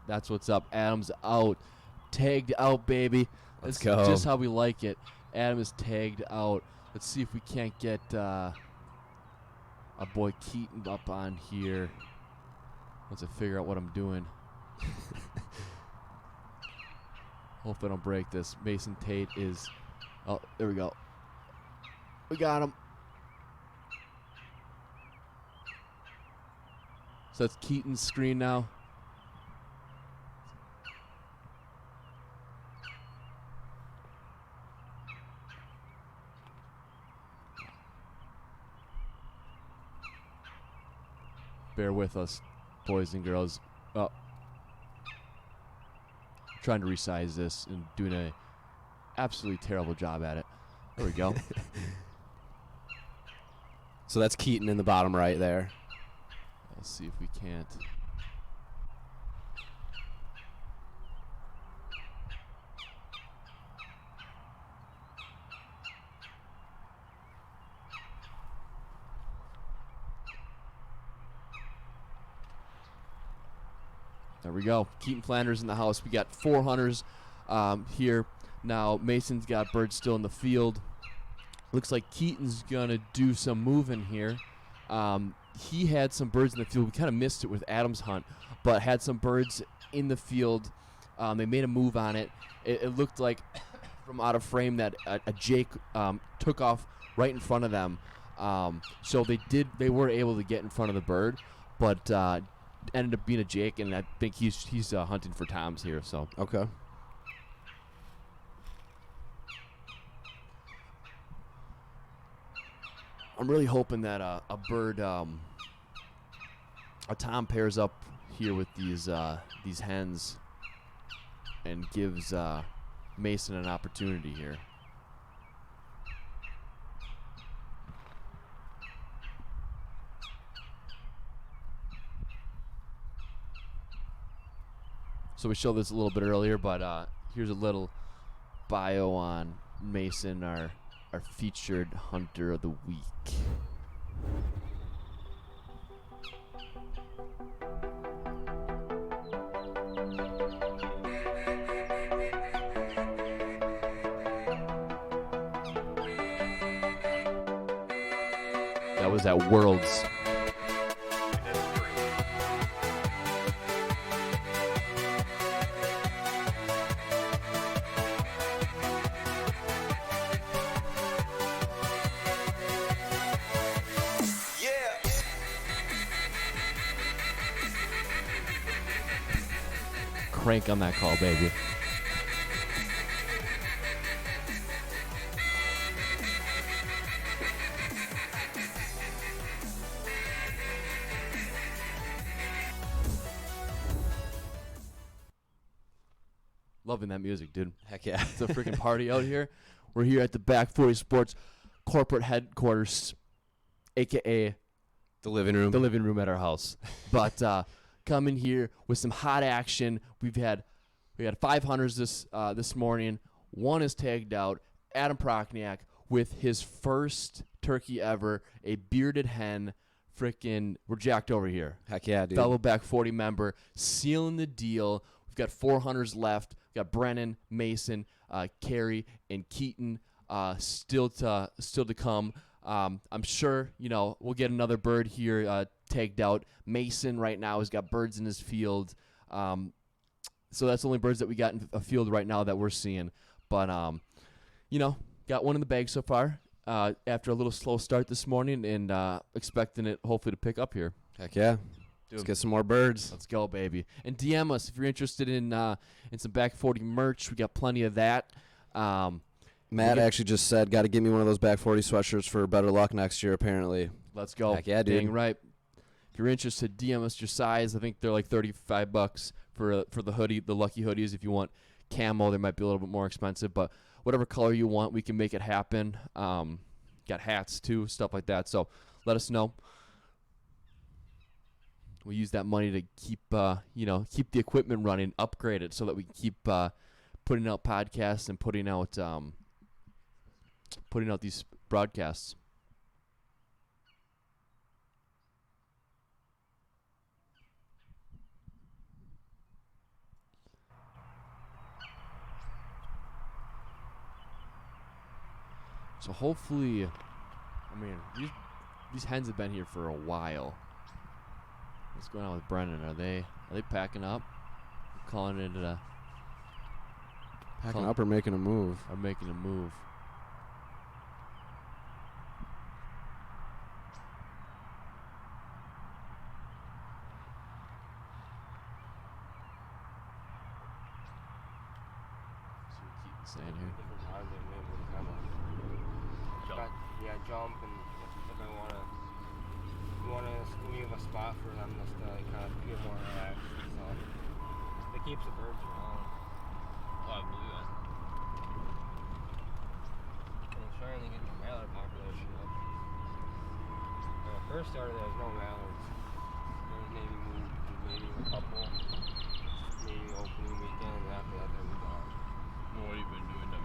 That's what's up. Adam's out. Tagged out, baby. Let's That's go. just how we like it. Adam is tagged out. Let's see if we can't get our boy Keaton up on here. Once I figure out what I'm doing. Hope I don't break this. Mason Tate is... Oh, there we go. We got him. So that's Keaton's screen now. Bear with us, boys and girls. Oh. Trying to resize this and doing a absolutely terrible job at it. There we go. So that's Keaton in the bottom right there. Let's see if we can't. There we go. Keaton Flanders in the house. We got 4 hunters here. Now, Mason's got birds still in the field. Looks like Keaton's going to do some moving here. He had some birds in the field. We kind of missed it with Adam's hunt, but had some birds in the field. They made a move on it. It looked like from out of frame that a Jake took off right in front of them. So they were able to get in front of the bird, but ended up being a Jake, and I think he's hunting for toms here. So Okay. I'm really hoping that a bird, a tom pairs up here with these hens and gives Mason an opportunity here. So we showed this a little bit earlier, but here's a little bio on Mason, our featured hunter of the week. That was at Worlds. Crank on that call, baby. Loving that music, dude. Heck yeah. It's a freaking party out here. We're here at the Back 40 Sports corporate headquarters, a.k.a. The living room. the living room at our house. But coming here with some hot action. We had 5 hunters this morning. One is tagged out. Adam Prochniak with his first turkey ever, a bearded hen. Freaking, we're jacked over here. Heck yeah, dude. Fellow Back 40 member, sealing the deal. We've got 4 hunters left. We've got Brennan, Mason, Carey, and Keaton still to come. I'm sure, we'll get another bird here tagged out. Mason right now has got birds in his field. So that's the only birds that we got in a field right now that we're seeing. But, got one in the bag so far after a little slow start this morning and expecting it hopefully to pick up here. Heck yeah. Dude. Let's get some more birds. Let's go, baby. And DM us if you're interested in some Back 40 merch. We got plenty of that. Matt actually just said, got to get me one of those Back 40 sweatshirts for better luck next year, apparently. Let's go. Heck yeah, dude. Dang right. If you're interested, DM us your size. I think they're like $35 for the hoodie, the lucky hoodies. If you want camo, they might be a little bit more expensive, but whatever color you want, we can make it happen. Got hats too, stuff like that. So let us know. We use that money to keep the equipment running, upgrade it so that we can keep putting out podcasts and putting out these broadcasts. So hopefully, these hens have been here for a while. What's going on with Brennan? Are they packing up? Calling it Packing up or making a move? Or making a move. See what Keaton's saying here. Yeah, jump and if I wanna leave a spot for them just to kind of get more relaxed. So it keeps the birds around. Oh, I believe that. And I'm trying to get the mallard population up. When I first started, there was no mallards. There was maybe a couple, maybe opening weekend, and after that there was gone. Well, what have you been doing to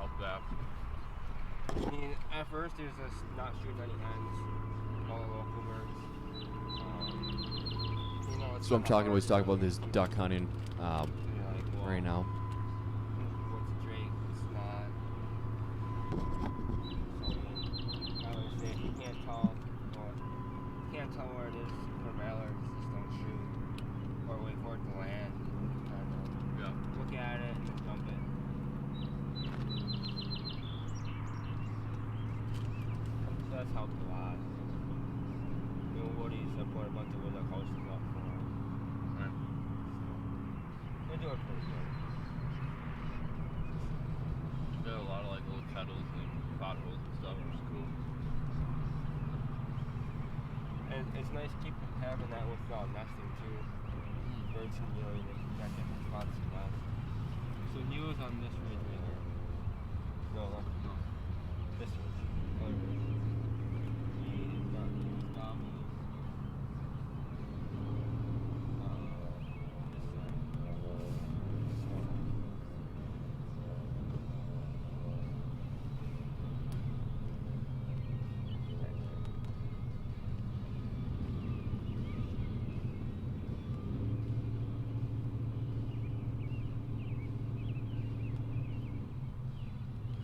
help that? I mean, at first there's just not shooting any hens, all the local birds. It's So I'm kinda talking. hard He's talking to- about his duck hunting you're like, well, right now. what's a drake, what's not. So, I would say if you can't tell, where it is for mallards, just don't shoot. Or wait for it to land. Kind of look at it and then jump it. So that's helped a lot. Woody's put a bunch of wood houses up for them. They're doing pretty good. Got a lot of like little kettles and potholes and stuff, which is cool. And it's nice having that with nesting too. Birds can really got different spots to nest. So he was on this ridge right here. No. This ridge. Other ridge. He was down here.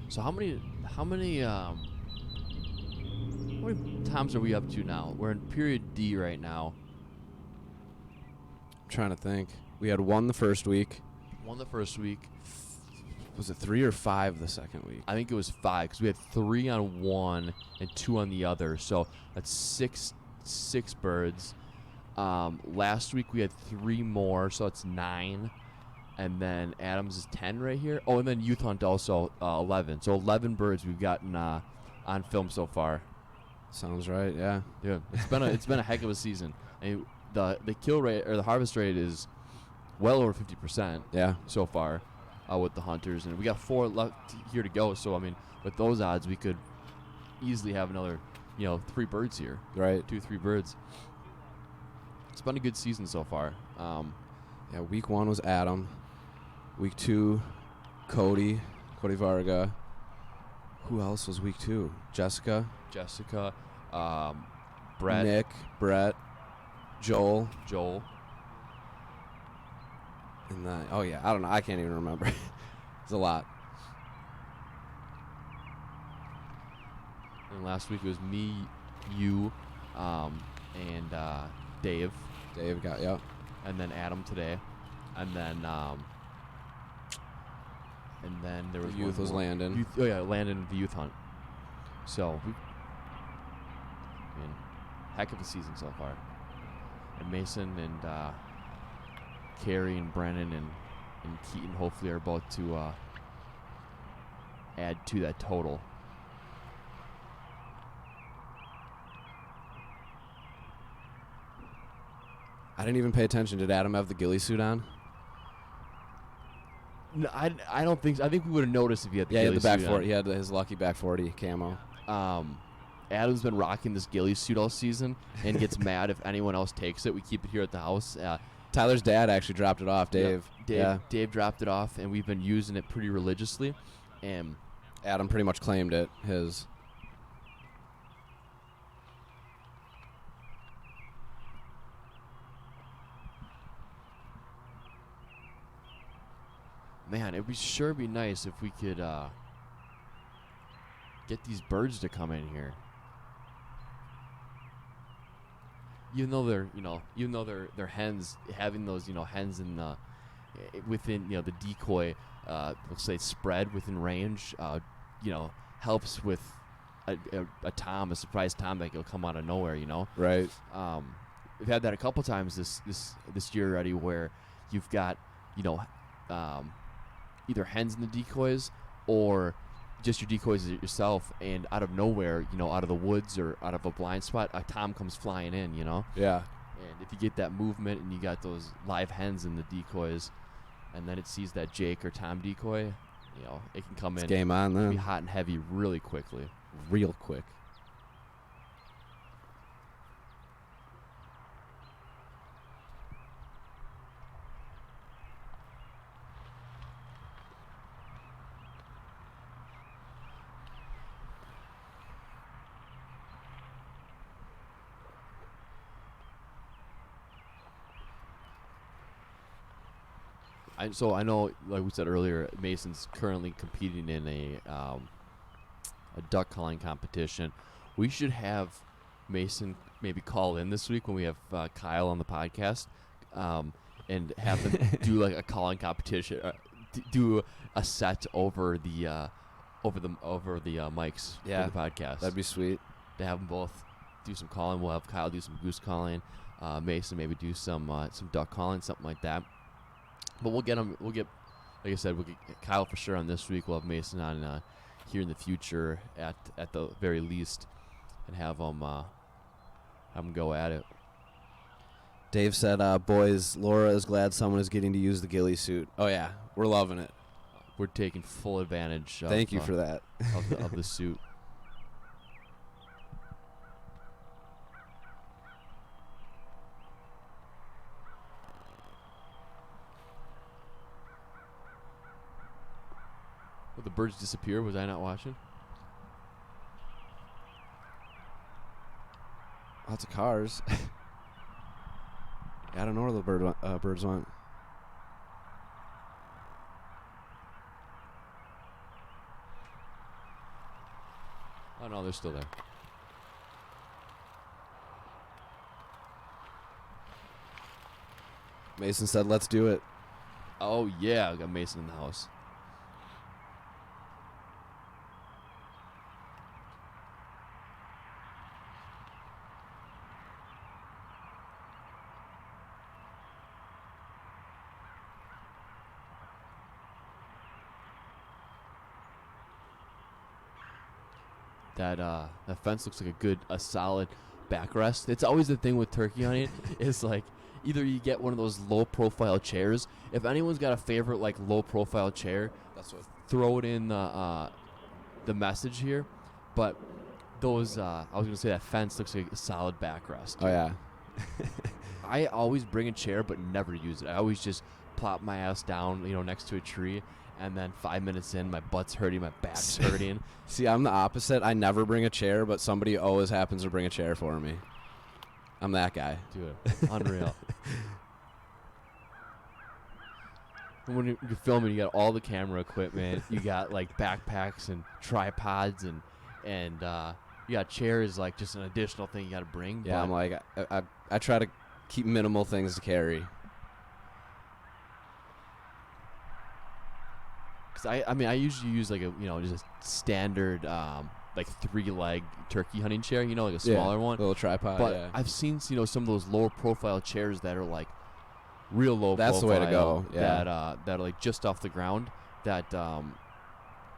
So how many times are we up to now? We're in period D right now. I'm trying to think. We had one the first week. One the first week. Was it 3 or 5 the second week? I think it was 5 because we had 3 on one and 2 on the other. So that's six birds. Last week we had 3 more, so that's 9. And then Adams is 10 right here. Oh, and then Youth Hunt also 11. So 11 birds we've gotten on film so far. Sounds right, yeah. Yeah, it's been a heck of a season. And the kill rate or the harvest rate is well over 50%. Yeah. So far, with the hunters, and we got 4 left here to go. So I mean, with those odds, we could easily have another, 3 birds here. Right. 2-3 birds. It's been a good season so far. Yeah, week 1 was Adam. Week 2, Cody Varga. Who else was week 2? Jessica, Brett, Nick, Brett, Joel. And then, oh yeah, I don't know. I can't even remember. It's a lot. And last week it was me, you, and Dave. Dave got, yeah. And then Adam today. And then there was The youth one was more. Landon. Landon, the youth hunt. So, heck of a season so far. And Mason and Carrie and Brennan and Keaton hopefully are about to add to that total. I didn't even pay attention. Did Adam have the ghillie suit on? No, I don't think so. I think we would have noticed if he had the Yeah, he had ghillie the back suit 40. He had his lucky back 40 camo. on. Adam's been rocking this ghillie suit all season and gets mad if anyone else takes it. We keep it here at the house. Tyler's dad actually dropped it off, Dave. Yeah. Dave dropped it off, and we've been using it pretty religiously. And Adam pretty much claimed it. His. man, it would sure be nice if we could get these birds to come in here. Even though they're hens, having those hens in the within the decoy, we'll say spread within range, helps with a surprise tom that will come out of nowhere. Right. We've had that a couple times this year already, where you've got either hens in the decoys or just your decoys yourself, and out of nowhere, out of the woods or out of a blind spot, a tom comes flying in, Yeah. And if you get that movement and you got those live hens in the decoys, and then it sees that Jake or tom decoy, it can come It's in. game on then. Be hot and heavy really quickly. Real quick. So I know, like we said earlier, Mason's currently competing in a duck calling competition. We should have Mason maybe call in this week when we have Kyle on the podcast, and have them do like a calling competition, do a set over the mics for the podcast. That'd be sweet. To have them both do some calling. We'll have Kyle do some goose calling, Mason maybe do some duck calling, something like that. But we'll get him. We'll get, like I said, we'll get Kyle for sure on this week. We'll have Mason on here in the future at the very least, and have him go at it. Dave said, "Boys, Laura is glad someone is getting to use the ghillie suit." Oh yeah, we're loving it. We're taking full advantage. Thank you for that. of the suit. Will the birds disappear? Was I not watching? Lots of cars. Yeah, I don't know where the birds went. Oh no, they're still there. Mason said, "Let's do it." Oh yeah, I got Mason in the house. That fence looks like a solid backrest. It's always the thing with turkey hunting. It's like either you get one of those low-profile chairs. If anyone's got a favorite like low-profile chair, That's what. throw it in the message here. But those, I was gonna say that fence looks like a solid backrest. Oh yeah. I always bring a chair, but never use it. I always just plop my ass down, next to a tree, and then 5 minutes in, my butt's hurting, my back's hurting. See, I'm the opposite. I never bring a chair, but somebody always happens to bring a chair for me. I'm that guy. Dude, unreal. And when you're filming, you got all the camera equipment. You got like backpacks and tripods, and you got chairs, like just an additional thing you got to bring. Yeah, I'm like, I try to keep minimal things to carry. Cause I usually use like just a standard like 3-leg turkey hunting chair, like a smaller one, little tripod. But yeah. I've seen some of those lower profile chairs that are like real low. That's the way to go. Yeah. That are like just off the ground. That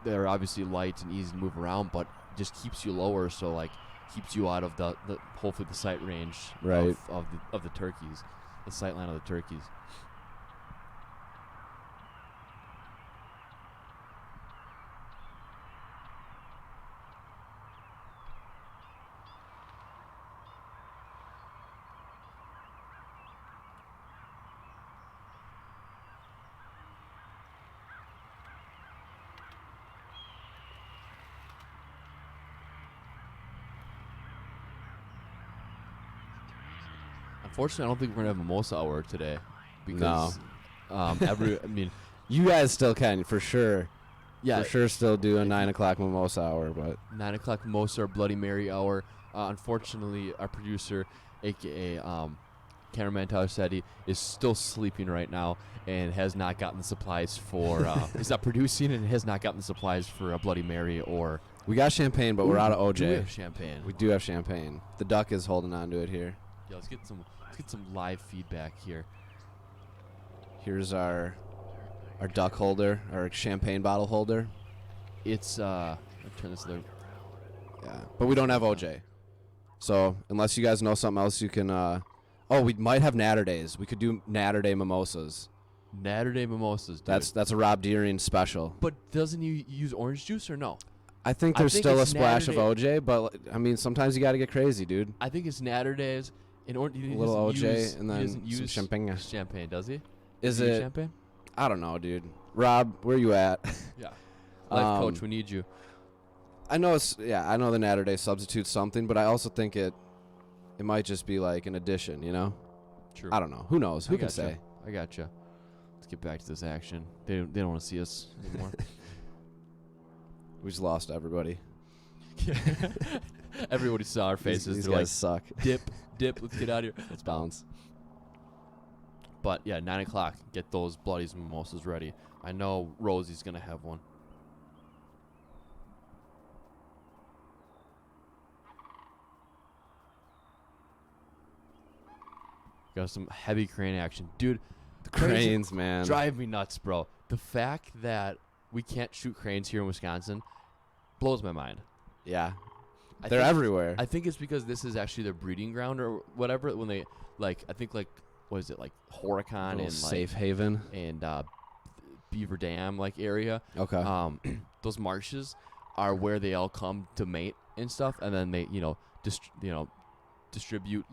they're obviously light and easy to move around, but just keeps you lower, so like keeps you out of the hopefully the sight range right. of the turkeys, the sight line of the turkeys. Unfortunately, I don't think we're gonna have mimosa hour today because you guys still can for sure. Yeah, for sure, still do a 9 o'clock mimosa hour, but 9 o'clock mimosa or Bloody Mary hour. Unfortunately, our producer, aka cameraman Tyler Setti, is still sleeping right now and has not gotten the supplies for. Is not producing and has not gotten the supplies for a Bloody Mary or. We got champagne, but we're out of OJ. We have champagne. We do have champagne. The duck is holding on to it here. Yeah, let's get some live feedback here. Here's our duck holder, our champagne bottle holder. It's I'll turn this other. Yeah, but we don't have OJ. So unless you guys know something else, you can. We might have Natter Days. We could do Natter Day mimosas. Natter Day mimosas. Dude. That's a Rob Deering special. But doesn't he use orange juice or no? I think there's still a splash of OJ, but I mean sometimes you got to get crazy, dude. I think it's Natter Days. A little OJ and then some champagne. Champagne, does he? Is it champagne? I don't know, dude. Rob, where you at? Yeah. Life coach, we need you. I know I know the Natter Day substitutes something, but I also think it might just be like an addition, True. I don't know. Who knows? Who can say? I gotcha. Let's get back to this action. They don't want to see us anymore. We just lost everybody. Everybody saw our faces. These They're guys like, suck. Dip, let's get out of here. Let's bounce. But yeah, 9 o'clock. Get those bloodies mimosas ready. I know Rosie's gonna have one. Got some heavy crane action, dude. The cranes, man, drive me nuts, bro. The fact that we can't shoot cranes here in Wisconsin blows my mind. Yeah. They're everywhere. I think it's because this is actually their breeding ground or whatever. When they I think what is it, like Horicon and Safe Haven and Beaver Dam area. Okay. Those marshes are where they all come to mate and stuff, and then they distribute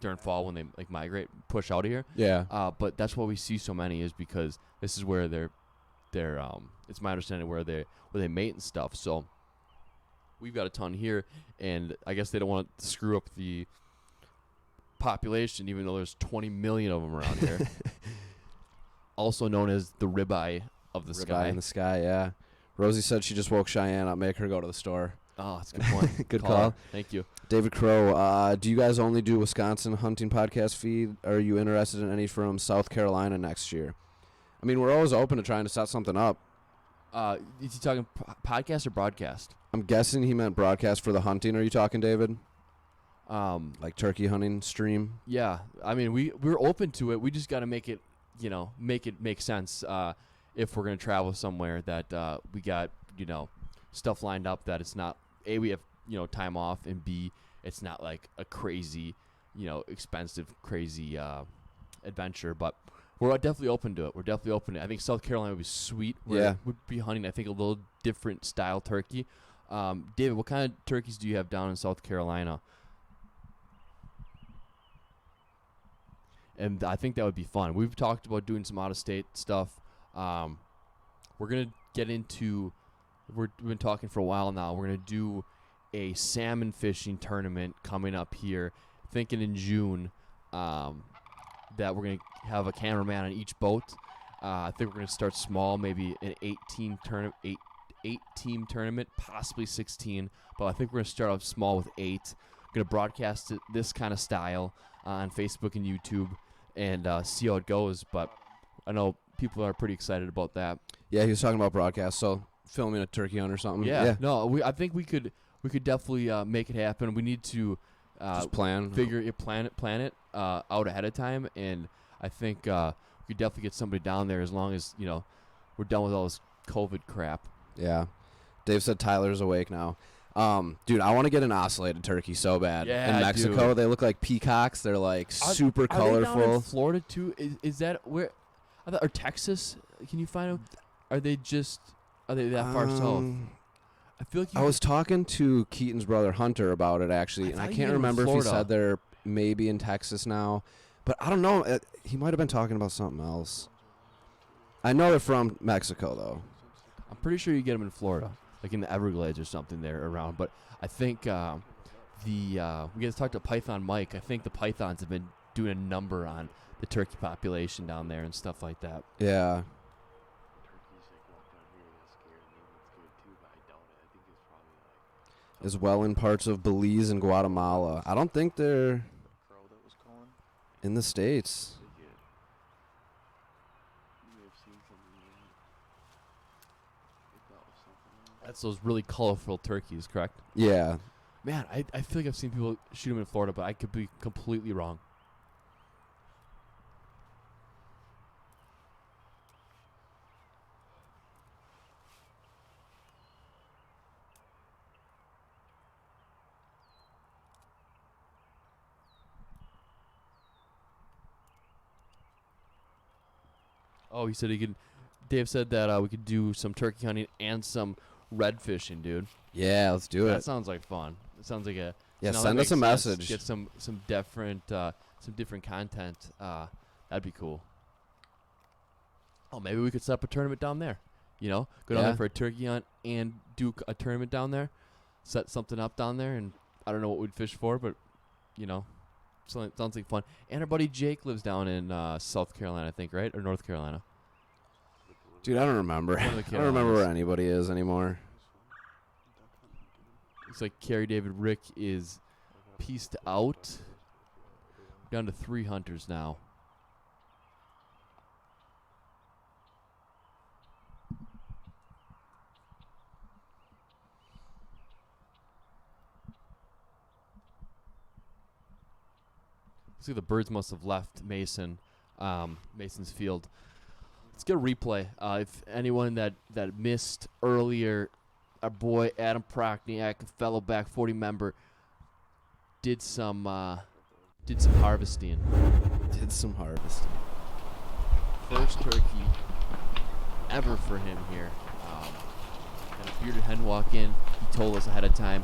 during fall when they migrate, push out of here. Yeah. But that's why we see so many is because this is where they're it's my understanding where they mate and stuff. So. We've got a ton here, and I guess they don't want to screw up the population, even though there's 20 million of them around here. Also known as the ribeye of the sky. Ribeye in the sky, yeah. Rosie said she just woke Cheyenne up. Make her go to the store. Oh, that's a good point. Good call. Thank you. David Crow, do you guys only do Wisconsin hunting podcast feed? Are you interested in any from South Carolina next year? I mean, we're always open to trying to set something up. Is he talking podcast or broadcast? I'm guessing he meant broadcast for the hunting. Are you talking, David? Like turkey hunting stream? Yeah. I mean, we're open to it. We just got to make it make sense. If we're going to travel somewhere that we got, stuff lined up that it's not, A, we have, time off, and B, it's not like a crazy expensive, crazy adventure. But we're definitely open to it. We're definitely open to it. I think South Carolina would be sweet. Yeah. We'd be hunting, I think, a little different style turkey. David, what kind of turkeys do you have down in South Carolina? And I think that would be fun. We've talked about doing some out-of-state stuff. We're going to get into – we've been talking for a while now. We're going to do a salmon fishing tournament coming up here, thinking in June, that we're going to have a cameraman on each boat. I think we're going to start small, maybe an 8-team tournament, possibly 16. But I think we're going to start off small with 8. We're going to broadcast it this kind of style on Facebook and YouTube and see how it goes. But I know people are pretty excited about that. Yeah, he was talking about broadcast, so filming a turkey hunt or something. Yeah. No, I think we could definitely make it happen. We need to just plan it out ahead of time, and I think we could definitely get somebody down there as long as we're done with all this COVID crap. Yeah. Dave said Tyler's awake now. Dude, I want to get an ocellated turkey so bad. Yeah, in Mexico, dude. They look like peacocks. They're like super colorful. Are they down in Florida too? Is that where? Or Texas? Can you find them? Are they that far south? I feel like I was talking to Keaton's brother Hunter about it actually, and I can't remember if he said they're maybe in Texas now, but I don't know. He might have been talking about something else. I know they're from Mexico though. I'm pretty sure you get them in Florida, like in the Everglades or something there around. But I think we got to talk to Python Mike. I think the pythons have been doing a number on the turkey population down there and stuff like that. Yeah. As well in parts of Belize and Guatemala. I don't think they're in the States. That's those really colorful turkeys, correct? Yeah. Man, I feel like I've seen people shoot them in Florida, but I could be completely wrong. Oh, he said he could. Dave said that we could do some turkey hunting and some red fishing, dude. Yeah, let's do it. That sounds like fun. It sounds like a send us a message. Get some different content. That'd be cool. Oh, maybe we could set up a tournament down there. Go down there for a turkey hunt and do a tournament down there. Set something up down there, and I don't know what we'd fish for, but sounds like fun. And our buddy Jake lives down in South Carolina, I think, right? Or North Carolina. Dude, I don't remember. I don't remember where anybody is anymore. Looks like Carrie David Rick is pieced out. Down to 3 hunters now. See, the birds must have left Mason's field. Let's get a replay. If anyone that missed earlier, our boy Adam Prochniak, a fellow Back 40 member, did some harvesting. First turkey ever for him here. Had a bearded hen walk in. He told us ahead of time,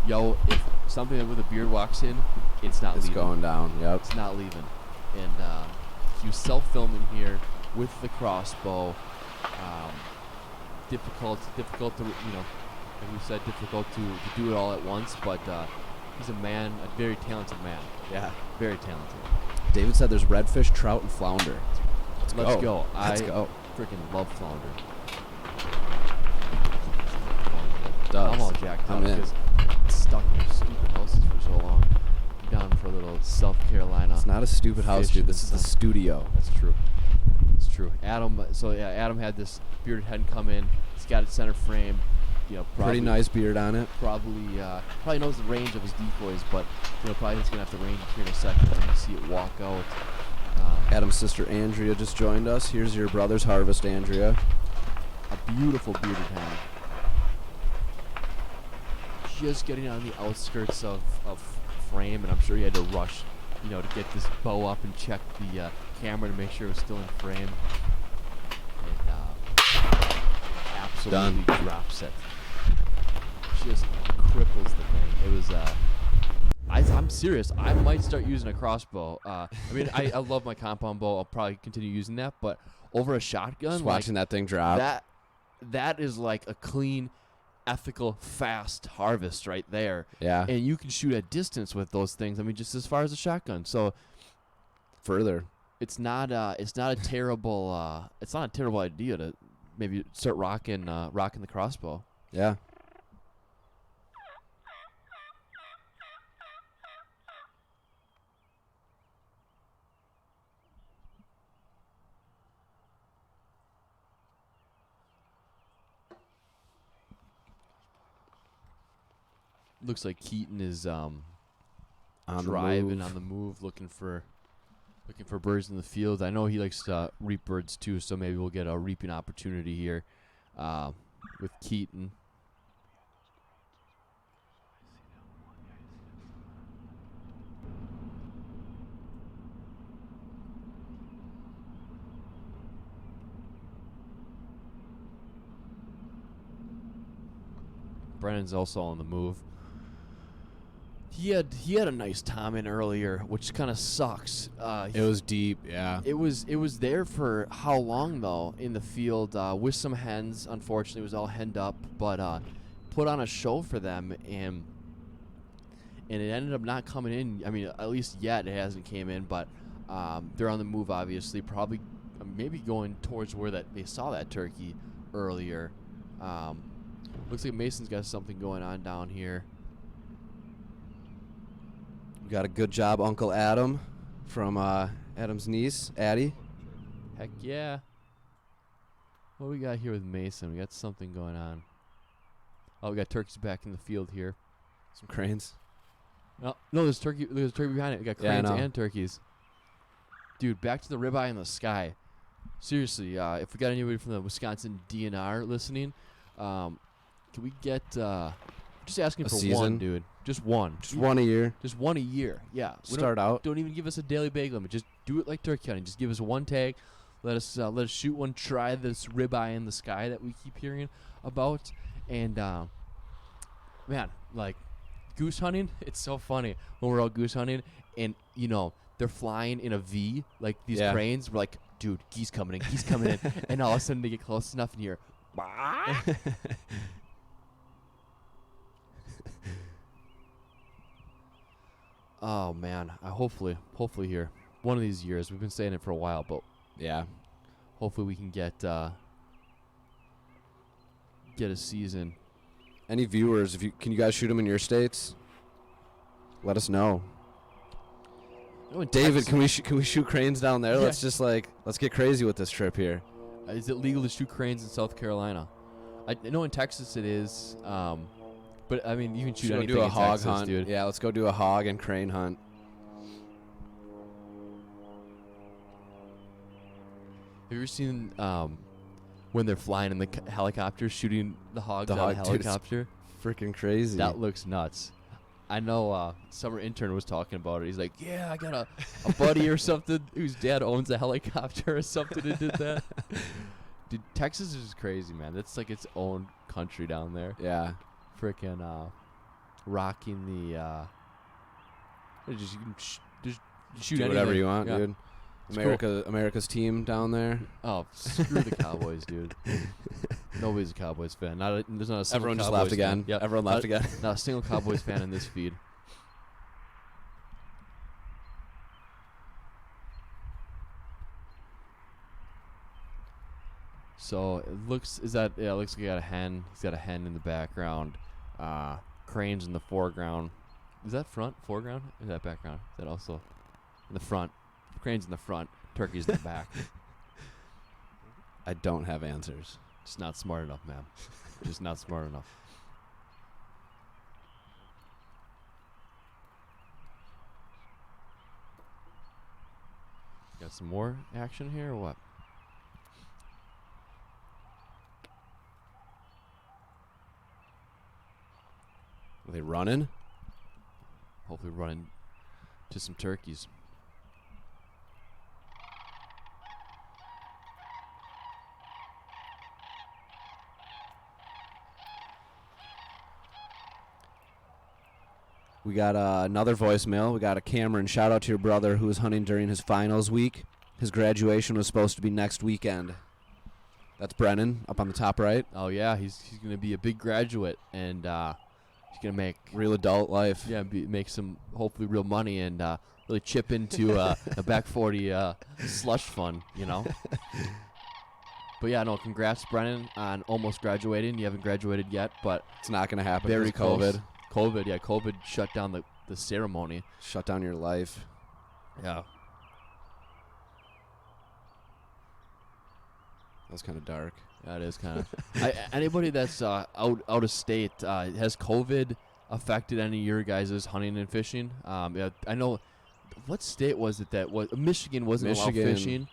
yo, if something with a beard walks in, it's leaving. It's going down, yep. It's not leaving. And he was self-filming here with the crossbow. Difficult to, like we said, difficult to do it all at once, but he's a very talented man. Yeah. Very talented. David said there's redfish, trout, and flounder. Let's go. Let's go. Freaking love flounder. Does. I'm all jacked up I'm in. because it's stuck in these stupid houses for so long. Down for a little South Carolina. It's not a stupid house, dude. This is the studio. That's true. It's true. Adam had this bearded hen come in. He's got it center frame. Pretty nice beard on it. Probably knows the range of his decoys, but probably he's gonna have to range it here in a second when you see it walk out. Adam's sister Andrea just joined us. Here's your brother's harvest, Andrea. A beautiful bearded hen. Just getting on the outskirts of frame, and I'm sure he had to rush, to get this bow up and check the camera to make sure it was still in frame. And absolutely drops it. Just cripples the thing. It was. I'm serious. I might start using a crossbow. I mean, I love my compound bow. I'll probably continue using that, but over a shotgun, Just watching that thing drop. That is like a clean, ethical, fast harvest right there. Yeah. And you can shoot at distance with those things. I mean, just as far as a shotgun. So further, it's not a terrible idea to maybe start rocking the crossbow. Yeah. Looks like Keaton is on driving on the move, looking for birds in the field. I know he likes to reap birds too, so maybe we'll get a reaping opportunity here with Keaton. Brennan's also on the move. He had a nice tom in earlier, which kind of sucks. It was deep, yeah. It was there for how long though in the field with some hens. Unfortunately, it was all henned up, but put on a show for them, and it ended up not coming in. I mean, at least yet it hasn't came in, but they're on the move. Obviously, probably maybe going towards where they saw that turkey earlier. Looks like Mason's got something going on down here. Got a good job, Uncle Adam, from Adam's niece, Addie. Heck yeah. What do we got here with Mason? We got something going on. Oh, we got turkeys back in the field here. Some cranes. No, there's turkey behind it. We got cranes and turkeys. Dude, back to the ribeye in the sky. Seriously, if we got anybody from the Wisconsin DNR listening, can we get just asking for season? one, dude. Just one. Just one a year. Just one a year. Yeah. Start out. Don't even give us a daily bag limit. Just do it like turkey hunting. Just give us one tag. Let us shoot one. Try this ribeye in the sky that we keep hearing about. And man, like goose hunting, it's so funny when we're all goose hunting, and they're flying in a V like these cranes. We're like, dude, geese coming in, and all of a sudden they get close enough and you're. Oh man, hopefully here one of these years. We've been saying it for a while, but yeah, hopefully we can get a season. Any viewers, can you guys shoot them in your states? Let us know. David, can we shoot cranes down there? Yeah. Let's get crazy with this trip here. Is it legal to shoot cranes in South Carolina? I know in Texas it is. But I mean, you can shoot anything do a in hog Texas, hunt, dude. Yeah, let's go do a hog and crane hunt. Have you ever seen when they're flying in the helicopter, shooting the hogs out of the helicopter? Freaking crazy. That looks nuts. I know summer intern was talking about it. He's like, yeah, I got a buddy or something whose dad owns a helicopter or something and did that. Dude, Texas is crazy, man. That's like its own country down there. Yeah. Freaking rocking the you can just shoot do whatever anything. you want, Yeah. dude. America's team down there. Oh, screw the Cowboys, dude. Nobody's a Cowboys fan. There's not a single Everyone just Cowboys laughed again. fan. Yep. Everyone laughed again. Not a single Cowboys fan in this feed. So it looks like he got a hen. He's got a hen in the background. Cranes in the foreground. Is that foreground? Is that background? Is that also in the front? Cranes in the front. Turkeys in the back. I don't have answers. Just not smart enough, man. Just not smart enough. Got some more action here or what? Are they running? hopefully run into some turkeys. We got another voicemail. We got a Cameron. Shout out to your brother who was hunting during his finals week. His graduation was supposed to be next weekend. That's Brennan up on the top right. Oh yeah, he's gonna be a big graduate, and he's gonna make Real adult life. yeah make some hopefully real money and really chip into a back 40 slush fund, you know. But yeah, no, congrats, Brennan, on almost graduating. You haven't graduated yet, but It's not going to happen. very because of close. COVID. COVID shut down the ceremony. Shut down your life. Yeah. That was kind of dark. That is kind of. Anybody that's out of state, has COVID affected any of your guys' hunting and fishing? Yeah, I know. What state was it that was? Michigan wasn't allowed fishing.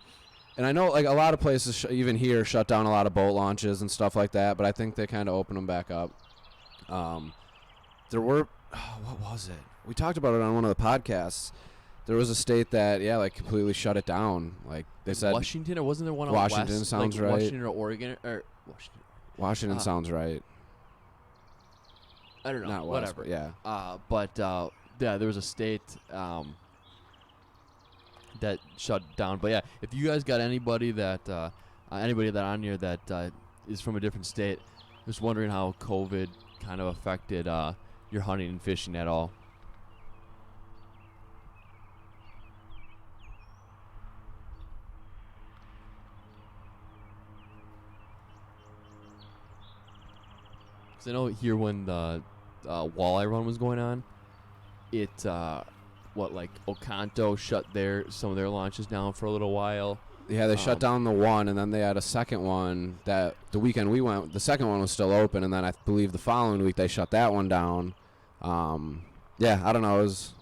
And I know like a lot of places, even here, shut down a lot of boat launches and stuff like that, but I think they kind of opened them back up. There were, what was it? We talked about it on one of the podcasts. There was a state that, yeah, like completely shut it down. Like they said, Washington, or wasn't there one out Washington west? sounds like right. Washington or Oregon or Washington. Washington sounds right. I don't know. Not west, whatever. but yeah. But yeah, there was a state that shut down. But yeah, if you guys got anybody that on here that is from a different state, just wondering how COVID kind of affected your hunting and fishing at all. Because I know here when the walleye run was going on, it like Oconto shut some of their launches down for a little while. Yeah, they shut down the one, and then they had a second one that the weekend we went, the second one was still open, and then I believe the following week they shut that one down. Yeah, I don't know. It was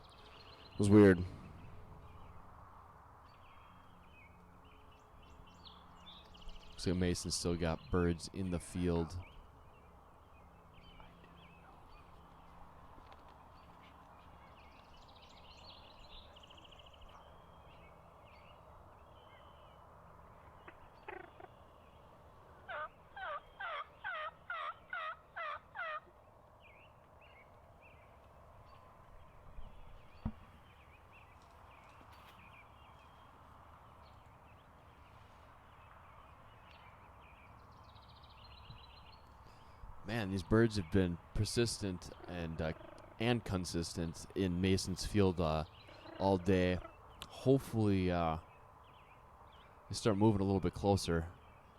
weird. So Mason still got birds in the field. Man, these birds have been persistent and consistent in Mason's field all day. Hopefully, they start moving a little bit closer.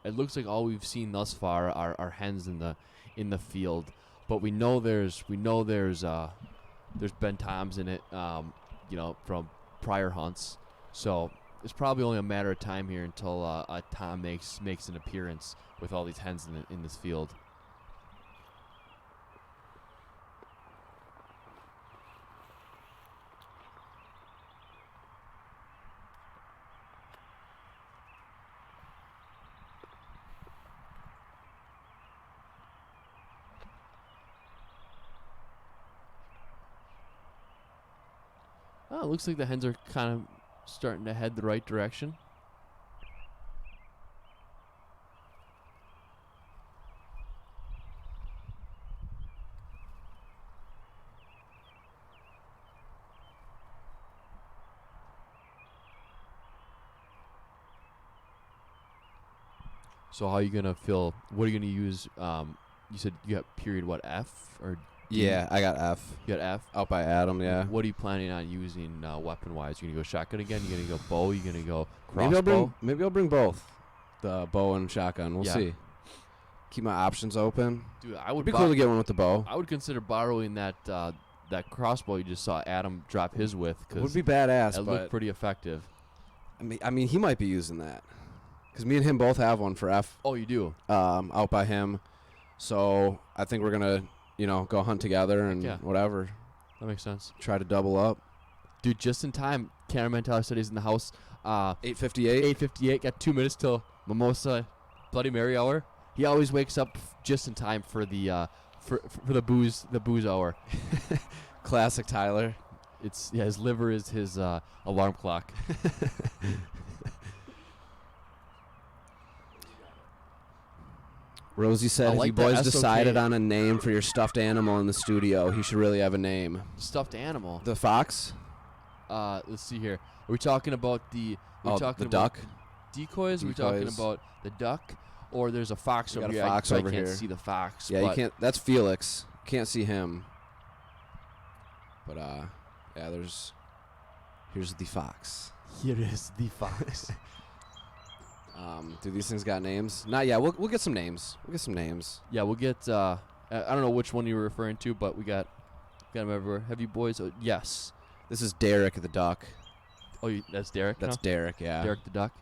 It looks like all we've seen thus far are hens in the field, but we know there's been toms in it, from prior hunts. So it's probably only a matter of time here until a tom makes an appearance with all these hens in this field. Oh, it looks like the hens are kind of starting to head the right direction. So how are you going to fill, what are you going to use? You said you got period, what, F? Or Yeah, I got F. You got F? Out by Adam, yeah. What are you planning on using weapon-wise? You going to go shotgun again? You going to go bow? You going to go crossbow? Maybe I'll bring both. The bow and shotgun. We'll Yeah. see. Keep my options open. Dude, I would It'd be cool to get one with the bow. I would consider borrowing that crossbow you just saw Adam drop his with. It would be badass, it but looked pretty effective. I mean, he might be using that. Because me and him both have one for F. Oh, you do? Out by him. So I think we're going to, go hunt together and whatever. That makes sense. Try to double up. Dude, just in time. Cameraman Tyler said he's in the house. 8:58. 8:58. Got 2 minutes till mimosa Bloody Mary hour. He always wakes up just in time for the for the booze hour. Classic Tyler. his liver is his alarm clock. Rosie said, I if like you the boys SOK. decided on a name for your stuffed animal in the studio, he should really have a name. Stuffed animal. The fox? Let's see here. Are we talking about the? The duck? Decoys? Are we talking Decoys. about the duck? Or there's a fox We over got a here. fox I over can't here. see the fox. Yeah, you but can't. That's Felix. Can't see him. But yeah, here's the fox. Here is the fox. Do these things got names? Not yet. We'll get some names. We'll get some names. Yeah, we'll get. I don't know which one you were referring to, but we got them everywhere. Have you boys? Yes. This is Derek the duck. Oh, that's Derek. That's now? Derek. Yeah. Derek the duck.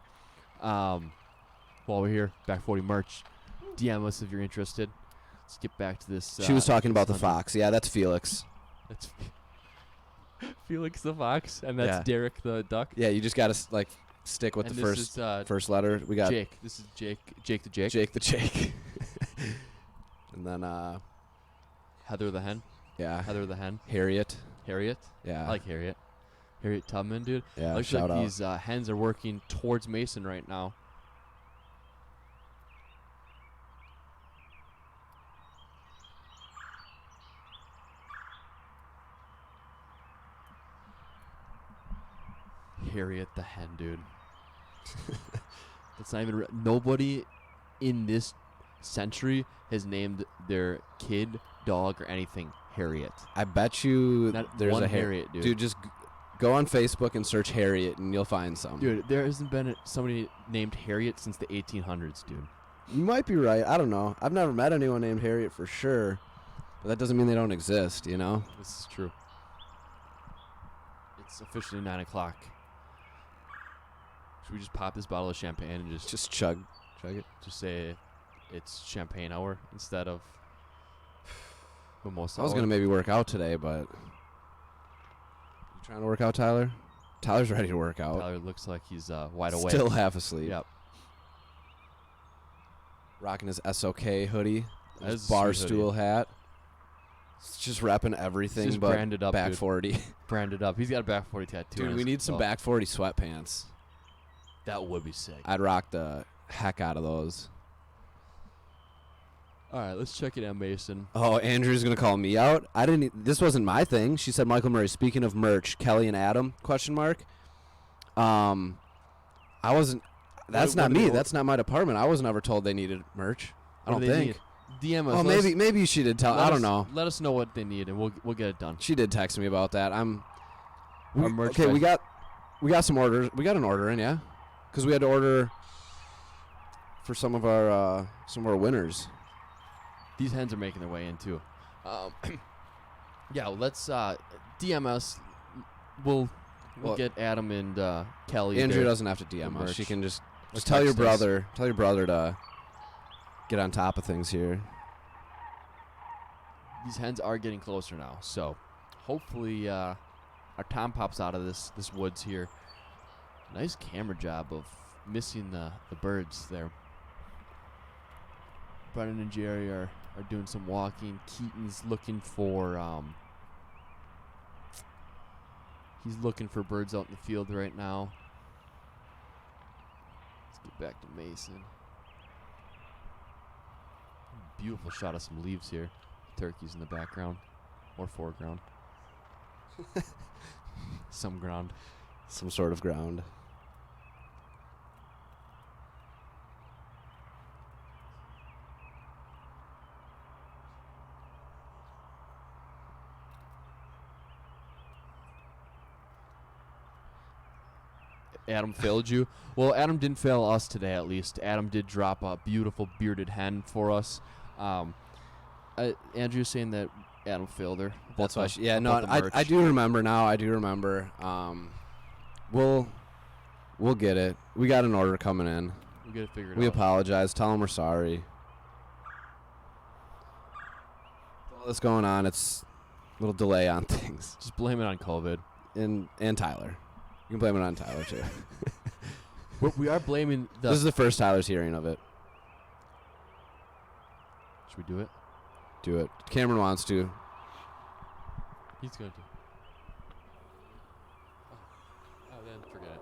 While we're here, Back 40 merch. DM us if you're interested. Let's get back to this. She was talking about the hunting. fox. Yeah, that's Felix. That's Felix the fox, and that's Yeah. Derek the duck. Yeah, you just gotta stick with And the this first letter. We got Jake. This is Jake. Jake the Jake. Jake the Jake. And then Heather the hen. yeah, Heather the hen. Harriet. Harriet. Yeah. I like Harriet. Harriet Tubman, dude. Yeah, Looks shout like out. these hens are working towards Mason right now. Harriet the hen, dude. That's not even. Nobody in this century has named their kid, dog, or anything Harriet. I bet you Not there's one a Harriet, dude. Dude, just go on Facebook and search Harriet, and you'll find some. Dude, there hasn't been somebody named Harriet since the 1800s, dude. You might be right. I don't know. I've never met anyone named Harriet for sure, but that doesn't mean they don't exist. You know. This is true. It's officially 9 o'clock. Should we just pop this bottle of champagne and Just chug it. just say it's champagne hour instead of mimosa I was hour? gonna maybe work out today, but you trying to work out, Tyler? Tyler's ready to work out. Tyler looks like he's wide awake. Still half asleep. Yep. Rocking his SOK hoodie, That is his a bar sweet stool hat. It's just repping everything just but branded up, back dude. 40. Branded up. He's got a back 40 tattoo. Dude, on we his need some belt. back 40 sweatpants. That would be sick. I'd rock the heck out of those. All right, let's check it out, Mason. Oh, Andrew's gonna call me out. I didn't. This wasn't my thing. She said, "Michael Murray." Speaking of merch, Kelly and Adam? Question mark. I wasn't. That's What not do me. they- That's not my department. I wasn't ever told they needed merch. I What don't do they think. need? DM us. Oh, Let us- maybe she did tell. let I don't us- know. Let us know what they need, and we'll get it done. She did text me about that. Our merch Okay, guy- we got some orders. We got an order in, yeah, because we had to order for some of our winners. These hens are making their way in too. Yeah, let's DM us. We'll Well, get Adam and Kelly. Andrew their- doesn't have to DM their us. She merch. can just Or tell your text us. brother. Tell your brother to get on top of things here. These hens are getting closer now, so hopefully our Tom pops out of this woods here. Nice camera job of missing the birds there. Brennan and Jerry are doing some walking. Keaton's looking for he's looking for birds out in the field right now. Let's get back to Mason. Beautiful shot of some leaves here. Turkeys in the background or foreground. Some ground. Some sort of ground. Adam failed you. Well, Adam didn't fail us today, at least. Adam did drop a beautiful bearded hen for us. Andrew's saying that Adam failed her. That's about why. Yeah, no, about the merch. I do remember now. I do remember. We'll get it. We got an order coming in. We gotta figure it We out. apologize. Tell them we're sorry. With all this going on, it's a little delay on things. Just blame it on COVID. And Tyler. You can blame it on Tyler too. We are blaming the. This is the first Tyler's hearing of it. Should we do it? Do it. Cameron wants to. He's going to. Then forget it.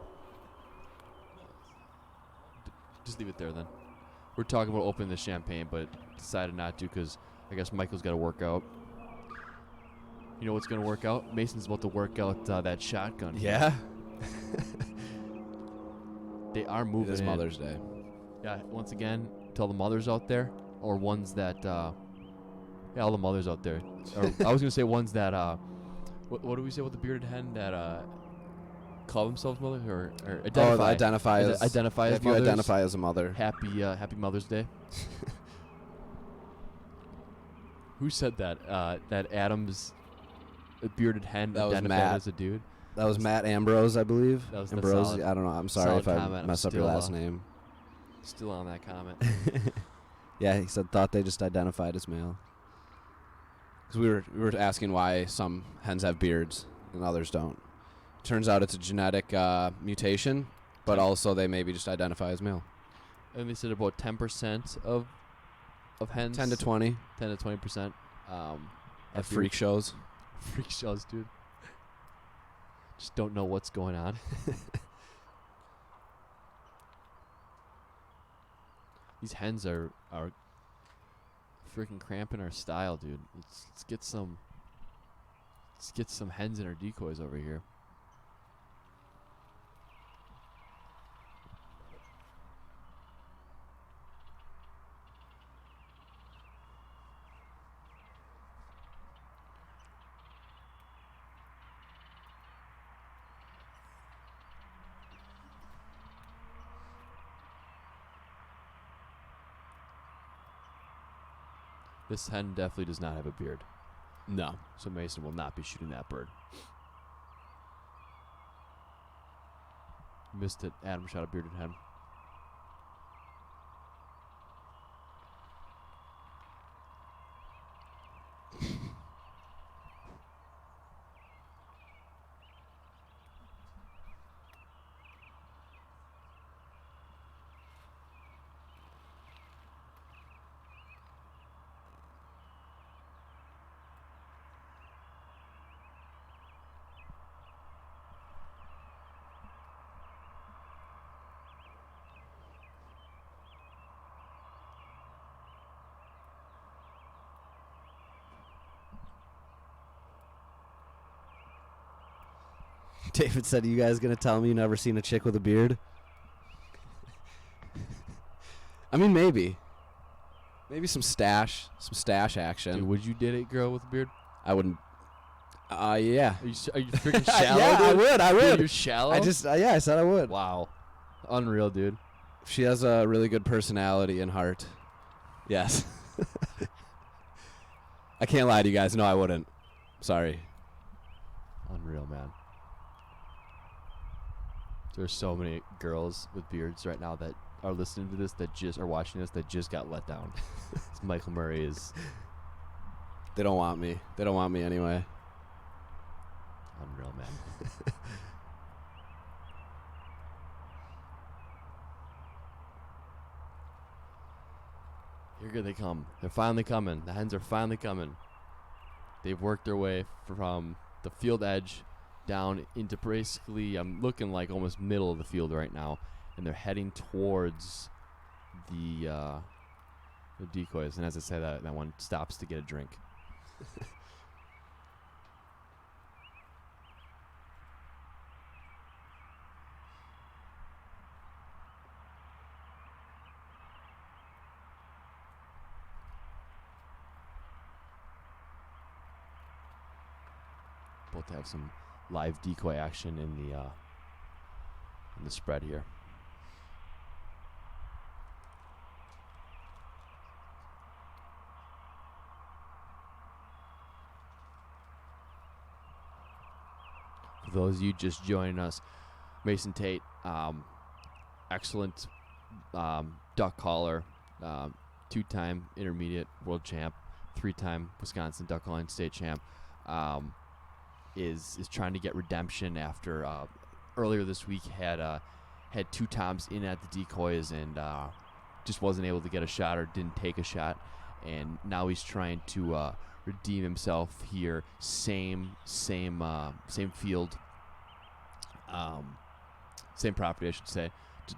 Just leave it there then. We're talking about opening the champagne, but decided not to because I guess Michael's got to work out. You know what's going to work out? Mason's about to work out that shotgun. Yeah. They are moving. It is in. Mother's Day. Yeah. Once again, tell the mothers out there, or ones that, yeah, all the mothers out there. Or I was gonna say ones that, what do we say with the bearded hen that call themselves mothers or identify? Identify as identify as if you mothers. identify as a mother. Happy Mother's Day. Who said that? That Adam's a bearded hen That was identified Matt. as a dude. That was Matt Ambrose, I believe. That was the Ambrose. solid- I don't know. I'm sorry solid if I comment. I'm mess up your still, last name. Still on that comment. Yeah, he thought they just identified as male. Because we were asking why some hens have beards and others don't. Turns out it's a genetic mutation, but also they maybe just identify as male. And they said about 10% of hens. 10 to 20 10 to 20%. at freak shows. Freak shows, dude. Just don't know what's going on. These hens are freaking cramping our style, dude. Let's get some hens in our decoys over here. This hen definitely does not have a beard. No. So Mason will not be shooting that bird. Missed it. Adam shot a bearded hen. David said, "You guys gonna tell me you never seen a chick with a beard?" I mean, maybe some stash action. Dude, would you date a girl with a beard? I wouldn't. Yeah. Are you freaking shallow? Yeah, dude? I would. Dude, you're shallow. I said I would. Wow, unreal, dude. She has a really good personality and heart. Yes. I can't lie to you guys. No, I wouldn't. Sorry. Unreal, man. There's so many girls with beards right now that are listening to this, that just are watching this, that just got let down. Michael Murray is They don't want me. They don't want me anyway. unreal, man. Here they come. They're finally coming. The hens are finally coming. They've worked their way from the field edge down into basically, I'm looking like almost middle of the field right now, and they're heading towards the decoys. And as I say that one stops to get a drink. About to have some live decoy action in the spread here. For those of you just joining us, Mason Tate, excellent duck caller, two-time intermediate world champ, three-time Wisconsin duck calling state champ. Is trying to get redemption after earlier this week had two toms in at the decoys and just wasn't able to get a shot or didn't take a shot, and now he's trying to redeem himself here. Same field. same property, I should say,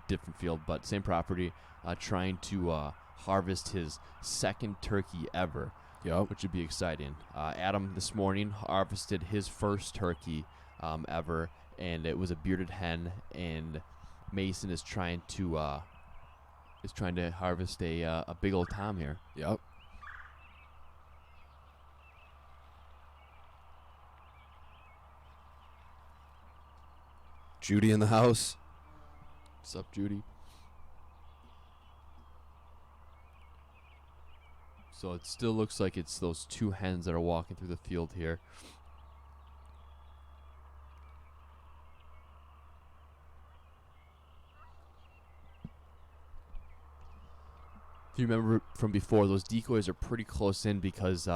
different field, but same property, trying to harvest his second turkey ever, which would be exciting. Adam this morning harvested his first turkey ever, and it was a bearded hen, and Mason is trying to harvest a big old tom here. Yep. Judy in the house. What's up, Judy? So it still looks like it's those two hens that are walking through the field here. If you remember from before, those decoys are pretty close in because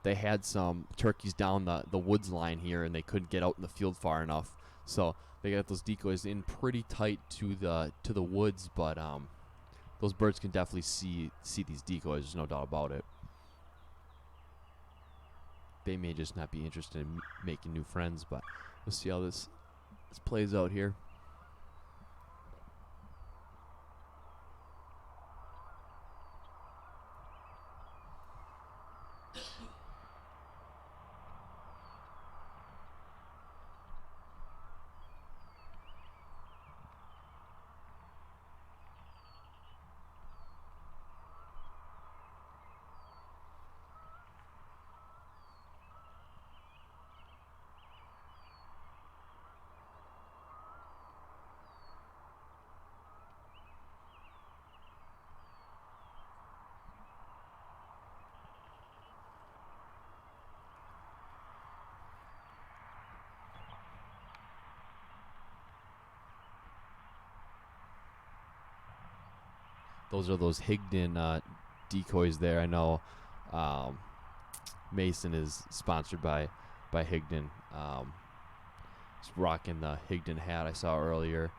they had some turkeys down the woods line here, and they couldn't get out in the field far enough. So they got those decoys in pretty tight to the woods, but those birds can definitely see these decoys. There's no doubt about it. They may just not be interested in making new friends, but we'll see how this plays out here. Those are those Higdon decoys there. I know Mason is sponsored by Higdon. He's rocking the Higdon hat I saw earlier,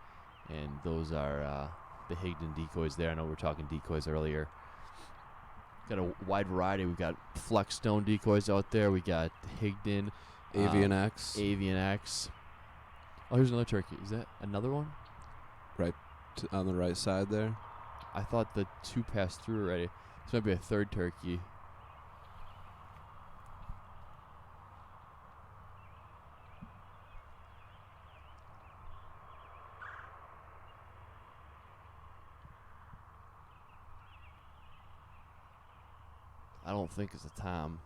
and those are the Higdon decoys there. I know we were talking decoys earlier. Got a wide variety. We've got Flexstone decoys out there. We got Higdon, Avian X. Avian X. Oh, here's another turkey. Is that another one? Right on the right side there. I thought the two passed through already. This might be a third turkey. I don't think it's a tom.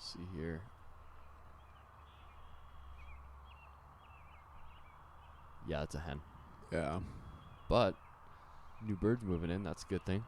See here. Yeah, it's a hen. Yeah. But new birds moving in. That's a good thing.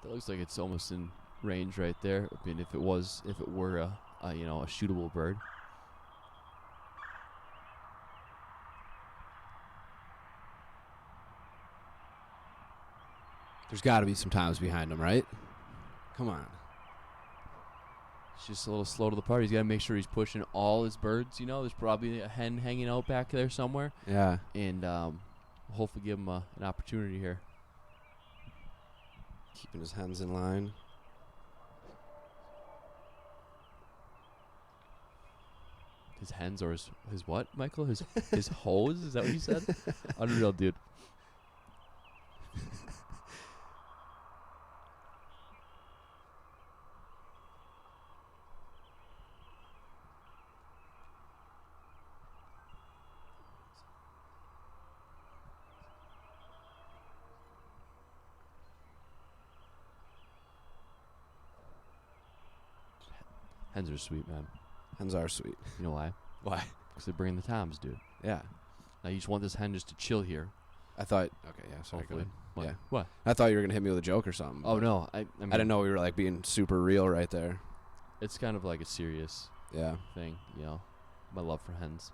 That looks like it's almost in range right there. I mean, if it were a shootable bird. There's got to be some times behind him, right? Come on. He's just a little slow to the party. He's got to make sure he's pushing all his birds. You know, there's probably a hen hanging out back there somewhere. Yeah. And hopefully give him an opportunity here. Keeping his hens in line. His hens or his what, Michael? His hose? Is that what you said? Unreal, dude. Hens are sweet, man. Hens are sweet. You know why? Why? Because they're bringing the toms, dude. Yeah. Now you just want this hen just to chill here. I thought. Okay, yeah. Sorry. Go Hopefully. ahead. What? Yeah. What? I thought you were gonna hit me with a joke or something. Oh but no, I mean, I didn't know we were like being super real right there. It's kind of like a serious Yeah. thing, you know. My love for hens.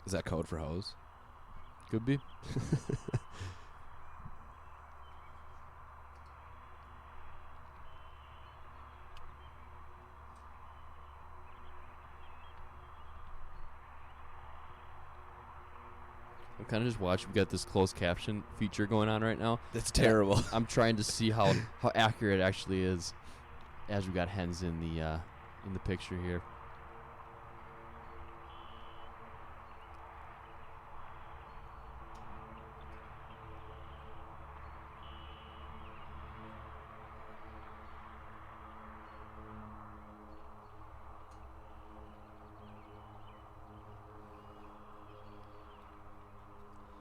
Is that code for hose? Could be. I'm kind of just watching. We got this closed caption feature going on right now. That's terrible. I'm trying to see how accurate it actually is, as we got hens in the picture here.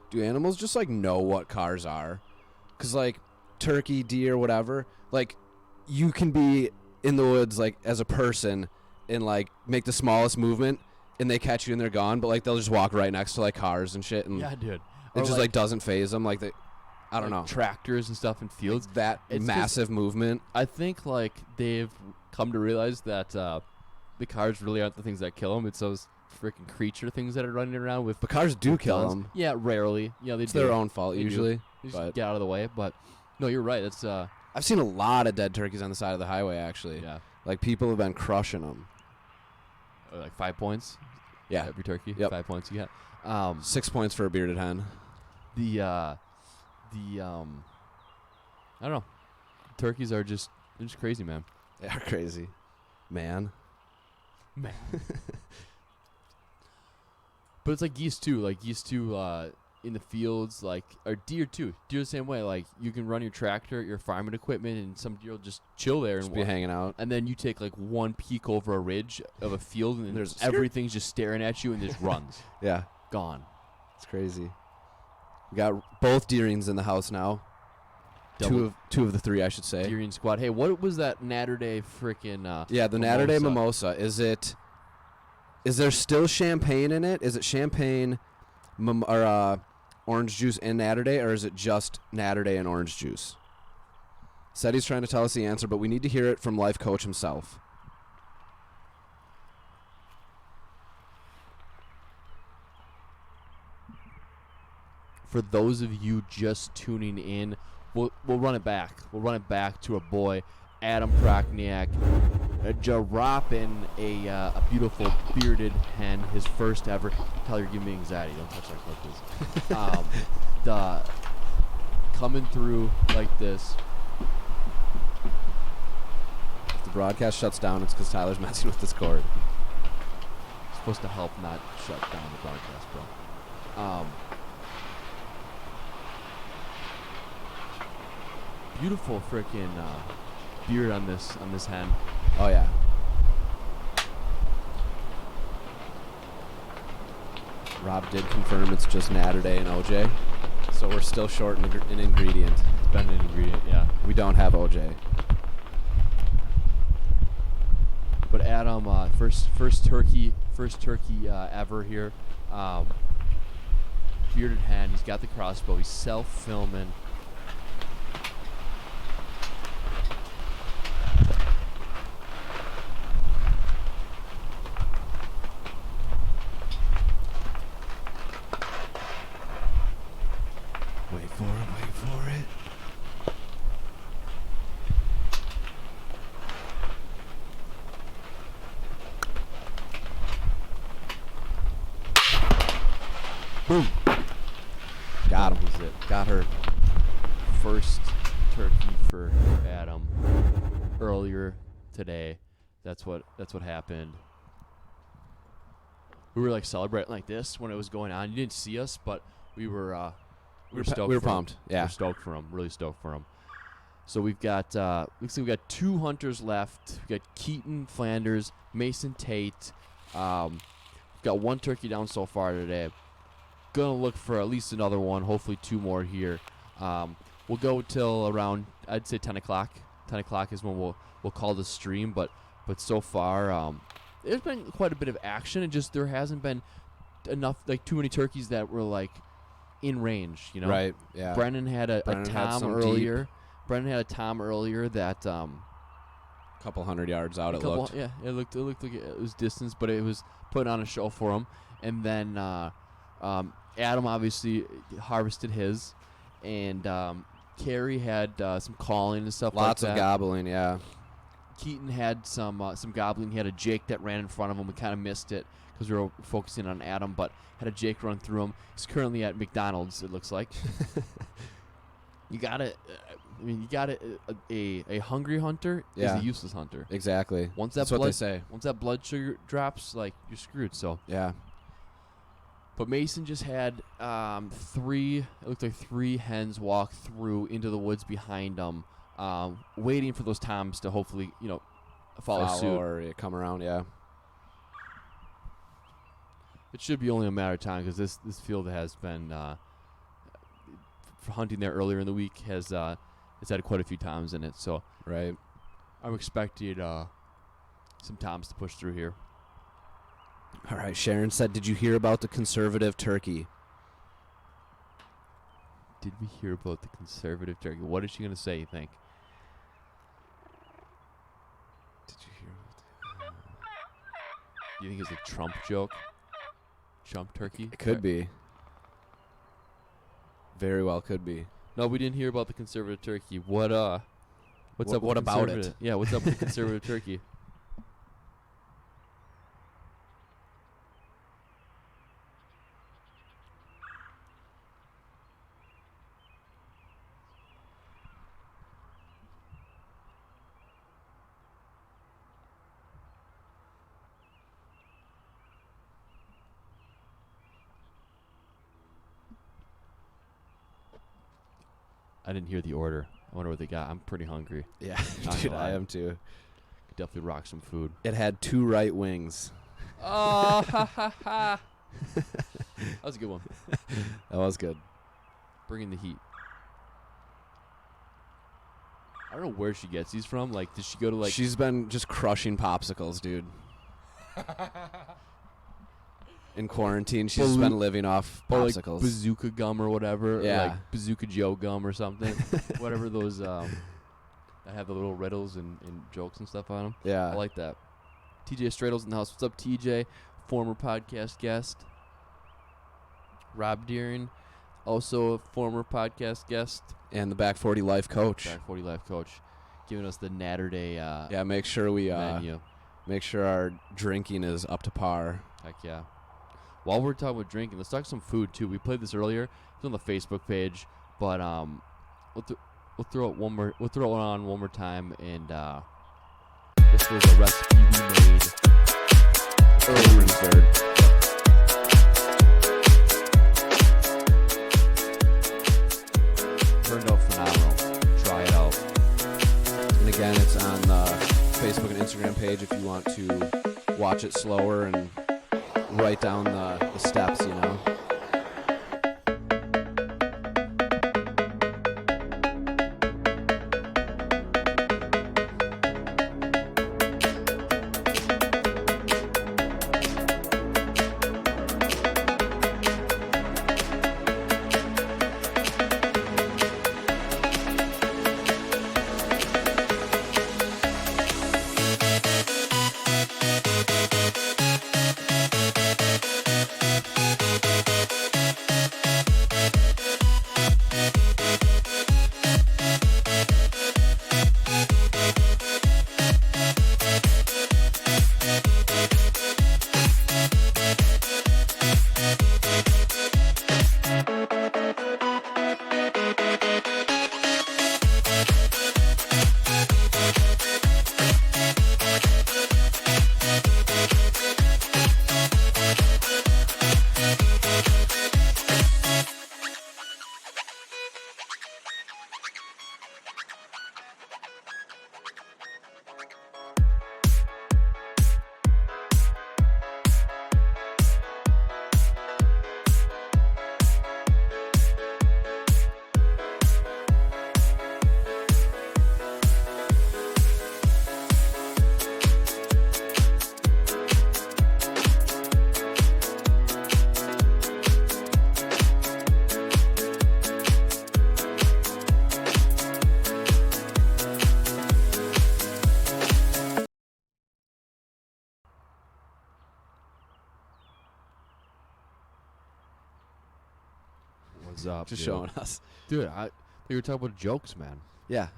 Do animals just like know what cars are? Cause like turkey, deer, whatever, like you can be in the woods like as a person and like make the smallest movement and they catch you and they're gone, but like they'll just walk right next to like cars and shit and Yeah, dude. it Or just like doesn't phase them. Like I don't know. Tractors and stuff in fields. Like that It's just- massive movement. I think like they've come to realize that the cars really aren't the things that kill them. It's those freaking creature things that are running around with. But cars do kill guns. them. Yeah, rarely. Yeah, they It's do. their own fault They do. usually. They just But get out of the way. But no, you're right. It's I've seen a lot of dead turkeys on the side of the highway actually. yeah, Like people have been crushing them. like 5 points. Yeah. Every turkey. Yep. 5 points you get. 6 points for a bearded hen. I don't know. Turkeys are just crazy, man. They are crazy. Man. But it's like geese too. Like geese too in the fields, like or deer too. Deer the same way. Like you can run your tractor, your farming equipment, and some deer will just chill there Just and be hanging out. And then you take like one peek over a ridge of a field, and There's everything's just staring at you, and just runs. Yeah. Gone. It's crazy. We got both deerings in the house now. Double Two of the three, I should say. deering squad. Hey, what was that Natterday freaking? Yeah, the Natterday mimosa. Is there still champagne in it? Is it champagne or orange juice in Natterday, or is it just Natterday and orange juice? Said he's trying to tell us the answer, but we need to hear it from life coach himself. For those of you just tuning in, we'll run it back. We'll run it back to a boy, Adam Prochniak, dropping a beautiful bearded hen, his first ever. Tyler, you're giving me anxiety. Don't touch that clip, please. Coming through like this. If the broadcast shuts down, it's because Tyler's messing with this cord. It's supposed to help not shut down the broadcast, bro. Beautiful freaking beard on this hen. Oh, yeah. Rob did confirm it's just Natterday and OJ, so we're still short an ingredient. It's been an ingredient, yeah. We don't have OJ. But Adam, first turkey ever here. Bearded hen. He's got the crossbow. He's self-filming. Wait for it. Boom. Got him. Was it Got her. first turkey for Adam earlier today? That's what happened. We were like celebrating like this when it was going on. You didn't see us, but we were stoked. We were for him. pumped. Yeah. We were stoked for him. Really stoked for him. So we've got looks like we got 2 hunters left. We got Keaton Flanders, Mason Tate. We've got 1 turkey down so far today. Gonna look for at least another one. Hopefully 2 more here. We'll go till around, I'd say 10 o'clock. 10 o'clock is when we'll call the stream. But so far, there's been quite a bit of action, and just there hasn't been enough, like too many turkeys that were like in range. You know, Right. Yeah. Brennan had a Brennan had tom some earlier. deep. Brennan had a tom earlier that Couple 100 yards out. a It couple, looked. yeah, it looked like it was distance, but it was putting on a show for him. And then Adam obviously harvested his, and Carrie had some calling and stuff Lots like of that. gobbling. Yeah. Keaton had some gobbling. He had a Jake that ran in front of him. We kind of missed it because we were focusing on Adam, but had a Jake run through him. He's currently at McDonald's, it looks like. You got to, a hungry hunter Yeah. is a useless hunter. Exactly. Once that That's what blood they say. Once that blood sugar drops, like you're screwed. So, Yeah. but Mason just had three. It looked like 3 hens walk through into the woods behind them, waiting for those toms to hopefully, follow suit. Or yeah, come around. Yeah. It should be only a matter of time because this field has been for hunting there earlier in the week has it's had quite a few toms in it. So Right. I'm expecting some toms to push through here. All right. Sharon said, "Did you hear about the conservative turkey?" Did we hear about the conservative turkey? What is she going to say, you think? Did you hear? You think it's a Trump joke? Trump turkey? It could be. Very well could be. No, we didn't hear about the conservative turkey. What's up with What the about it? conservative- Yeah, what's up with the conservative turkey? I didn't hear the order. I wonder what they got. I'm pretty hungry. Yeah, Not dude, gonna I lie. am too. Could definitely rock some food. It had 2 right wings. Oh, ha, ha, ha. That was a good one. That was good. Bringing the heat. I don't know where she gets these from. Like, does she go to, like... She's been just crushing popsicles, dude. In quarantine, she's Balu- been living off or, like, popsicles. Bazooka gum or whatever. Or, Yeah. like, Bazooka Joe gum or something. Whatever those... that have the little riddles and jokes and stuff on them. Yeah. I like that. TJ Stradle's in the house. What's up, TJ? Former podcast guest. Rob Deering, also a former podcast guest. And the Back 40 Life coach. Back 40 Life coach. Giving us the Natterday Yeah, make sure we menu. make sure our drinking is up to par. Heck yeah. While we're talking about drinking, let's talk some food too. We played this earlier. It's on the Facebook page, but we'll throw it on one more time. And this was a recipe we made earlier in the third. Turned out phenomenal. Try it out. And again, it's on the Facebook and Instagram page if you want to watch it slower and write down the steps, you know. Heads up, Just dude. showing us. Dude, you were talking about jokes, man. Yeah.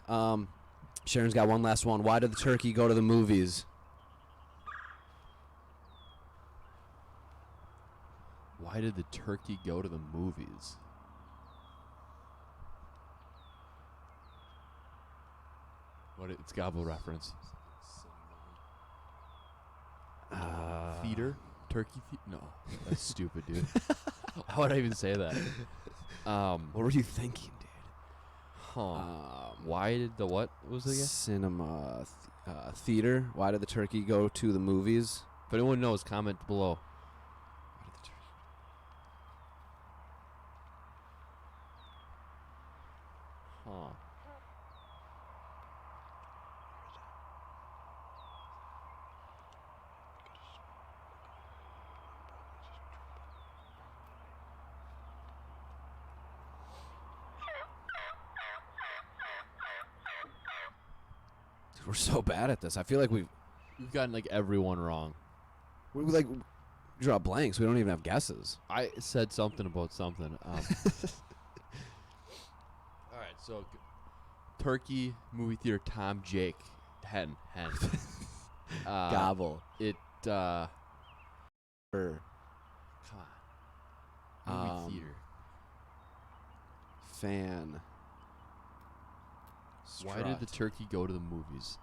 Sharon's got one last one. Why did the turkey go to the movies? Why did the turkey go to the movies? It's Gobble reference. Theater? Turkey No, that's stupid, dude. How would I even say that? What were you thinking, dude? Why did the what was it again? Cinema, theater. Why did the turkey go to the movies? If anyone knows, comment below. Why did the turkey? Huh. Dude, we're so bad at this. I feel like We've gotten like everyone wrong. we like draw blanks. We don't even have guesses. I said something about something. All right, so turkey, movie theater, Tom, Jake, hen. Gobble. It. Come on. Movie theater. Fan. Why did the Strut. turkey go to the movies?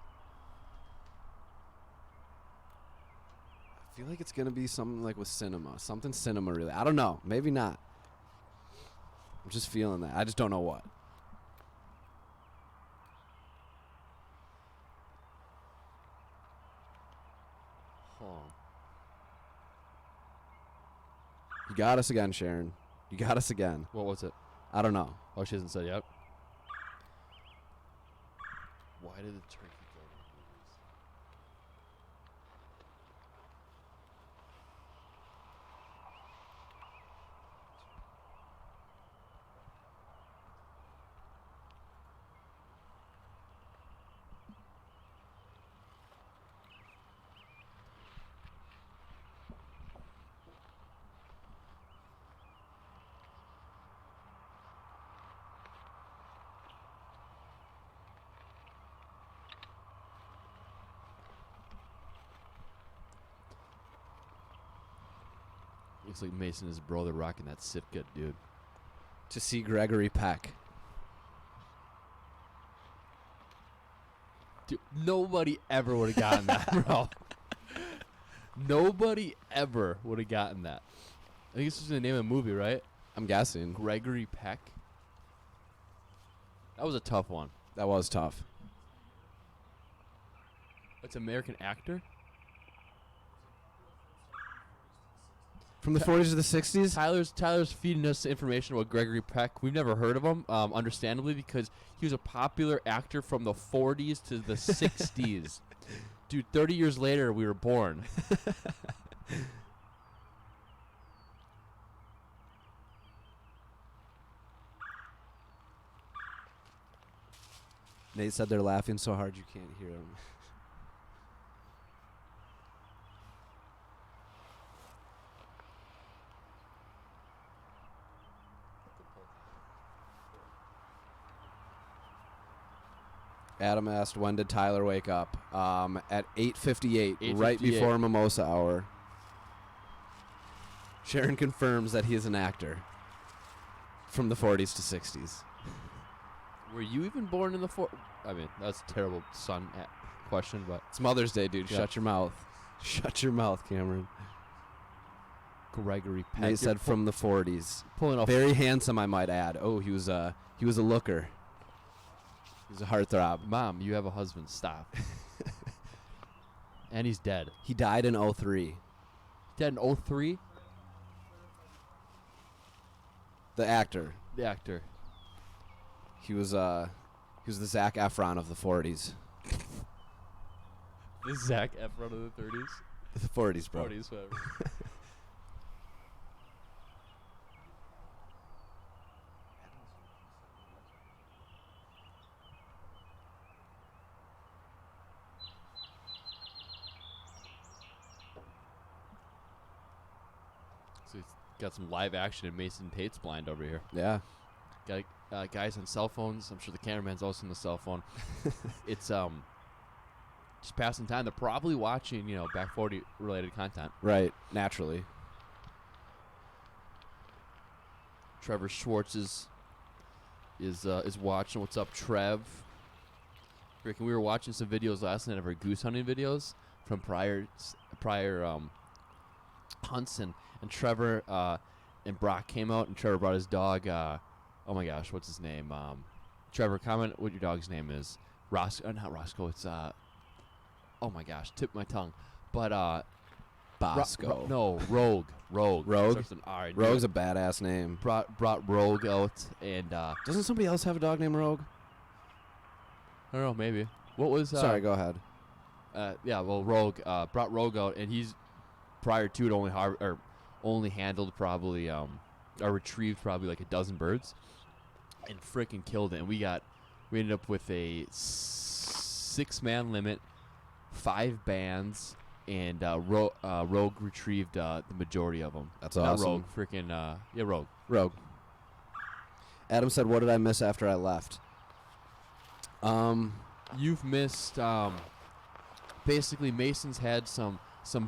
I feel like it's gonna be something like with cinema. Something cinema, really. I don't know. Maybe not. I'm just feeling that. I just don't know what. You got us again, Sharon. You got us again. What was it? I don't know. Oh, she hasn't said yet. Why did the turkey go to the movies? Looks like Mason and his brother rocking that Sitka, dude. To see Gregory Peck. Dude, nobody ever would have gotten that, bro. Nobody ever would have gotten that. I think this is the name of the movie, right? I'm guessing. Gregory Peck. That was a tough one. That was tough. It's an American actor? From the 40s to the 60s? Tyler's feeding us information about Gregory Peck. We've never heard of him, understandably, because he was a popular actor from the 40s to the 60s. Dude, 30 years later, we were born. Nate said they're laughing so hard you can't hear them. Adam asked, when did Tyler wake up? At 8:58, right 8:58. before mimosa hour. Sharon confirms that he is an actor from the 40s to 60s. Were you even born in the I mean, that's a terrible question, but It's Mother's Day, dude. Yeah. Shut your mouth. Shut your mouth, Cameron. Gregory Peck. Nate You're said from the 40s. pulling off. Very handsome, I might add. Oh, he was a looker. He was a heartthrob. Mom, you have a husband. Stop. And he's dead. He died in 03. Dead in 03? The actor. The actor. He was the Zac Efron of the 40s. The Zac Efron of the 30s? The 40s, bro. 40s, whatever. So got some live action in Mason Tate's blind over here. Yeah. Got guys on cell phones. I'm sure the cameraman's also on the cell phone. It's just passing time. They're probably watching, back 40 related content. Right. Naturally. Trevor Schwartz is watching. What's up, Trev? We were watching some videos last night of our goose hunting videos from prior hunts, and Trevor and Brock came out, and Trevor brought his dog. Oh my gosh, what's his name? Trevor, comment what your dog's name is. Not Roscoe. It's oh my gosh, tip my tongue. But Bosco. No, Rogue. Rogue. Rogue? Starts with an R. Rogue's a badass name. Brought Rogue out, and Doesn't somebody else have a dog named Rogue? I don't know, maybe. What was? Sorry, go ahead. Yeah, well, Rogue brought Rogue out, and he's prior to it only handled probably or retrieved probably like a dozen birds, and freaking killed it. And we ended up with a 6-man limit, 5 bands, and Rogue retrieved the majority of them. That's Not awesome. Rogue, freaking Rogue. Rogue. Adam said, "What did I miss after I left?" You've missed. Basically, Mason's had some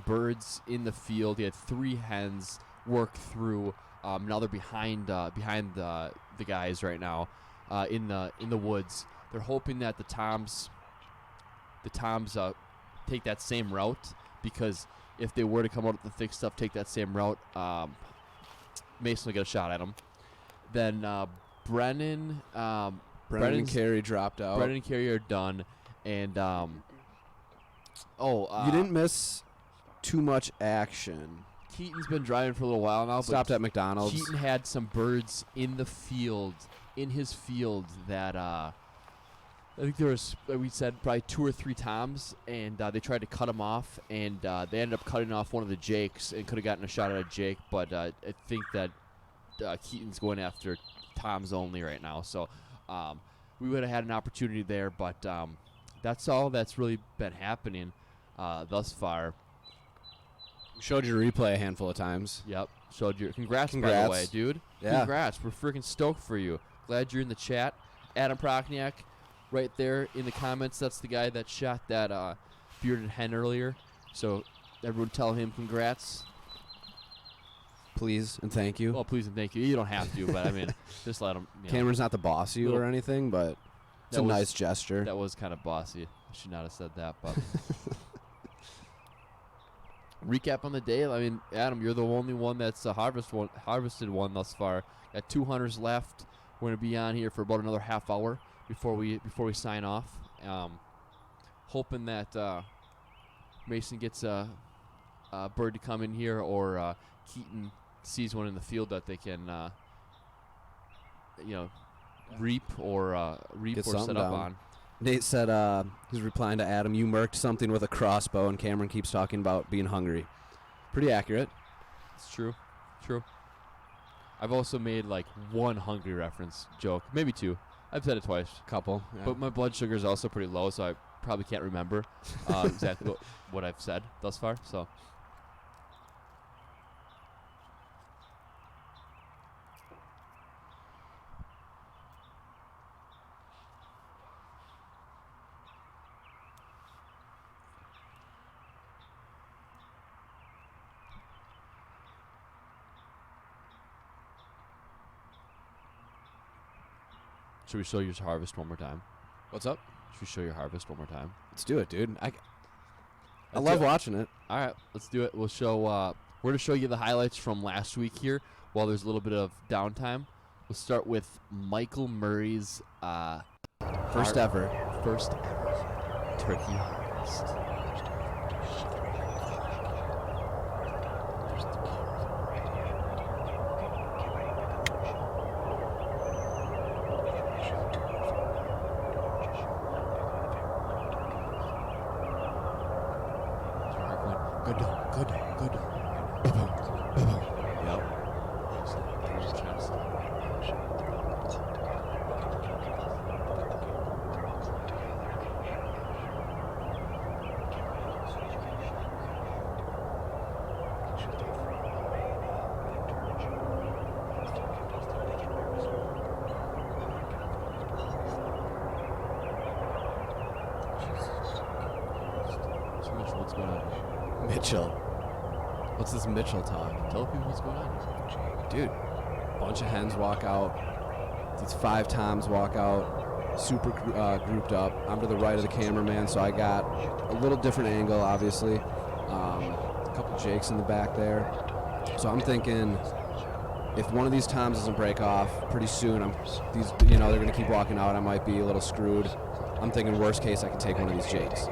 birds in the field. He had 3 hens work through. Now they're behind the guys right now in the woods. They're hoping that the toms take that same route, because if they were to come out with the thick stuff, take that same route, Mason will get a shot at them. Then Brennan Brennan and Carey dropped out. Brennan and Carey are done, and you didn't miss too much action. Keaton's been driving for a little while now. Stopped but at McDonald's. Keaton had some birds in his field that I think there was, we said, probably 2 or 3 toms, and they tried to cut him off, and they ended up cutting off one of the jakes and could have gotten a shot at a jake, but I think that Keaton's going after toms only right now, so we would have had an opportunity there, but that's all that's really been happening thus far. Showed your replay a handful of times. Yep, showed you. Congrats, by the way, dude. Yeah. Congrats. We're freaking stoked for you. Glad you're in the chat. Adam Prochniak, right there in the comments. That's the guy that shot that bearded hen earlier. So everyone tell him congrats. Please and thank you. Well, please and thank you. You don't have to, but I mean, just let him. Cameron's not the boss of you or anything, but it's a nice gesture. That was kind of bossy. I should not have said that, but. Recap on the day. I mean, Adam, you're the only one that's harvested one thus far. Got 2 hunters left. We're gonna be on here for about another half hour before we sign off. Hoping that Mason gets a bird to come in here, or Keaton sees one in the field that they can, reap or set up on. Nate said he's replying to Adam, "You murked something with a crossbow," and Cameron keeps talking about being hungry. Pretty accurate. It's true. True. I've also made like 1 hungry reference joke, maybe 2. I've said it twice. Couple. Yeah. But my blood sugar is also pretty low, so I probably can't remember exactly what I've said thus far. So. Should we show your harvest one more time? What's up? Should we show your harvest one more time? Let's do it, dude. I love watching it. All right, let's do it. We'll show. We're gonna show you the highlights from last week here, while there's a little bit of downtime. We'll start with Michael Murray's first ever turkey harvest. Good. Yep. Through his chest. Mitchell. What's this Mitchell talk? Tell people what's going on. Dude, bunch of hens walk out. These 5 toms walk out, super grouped up. I'm to the right of the cameraman, so I got a little different angle, obviously. A couple jakes in the back there. So I'm thinking, if one of these toms doesn't break off pretty soon, they're gonna keep walking out. I might be a little screwed. I'm thinking worst case, I could take one of these jakes.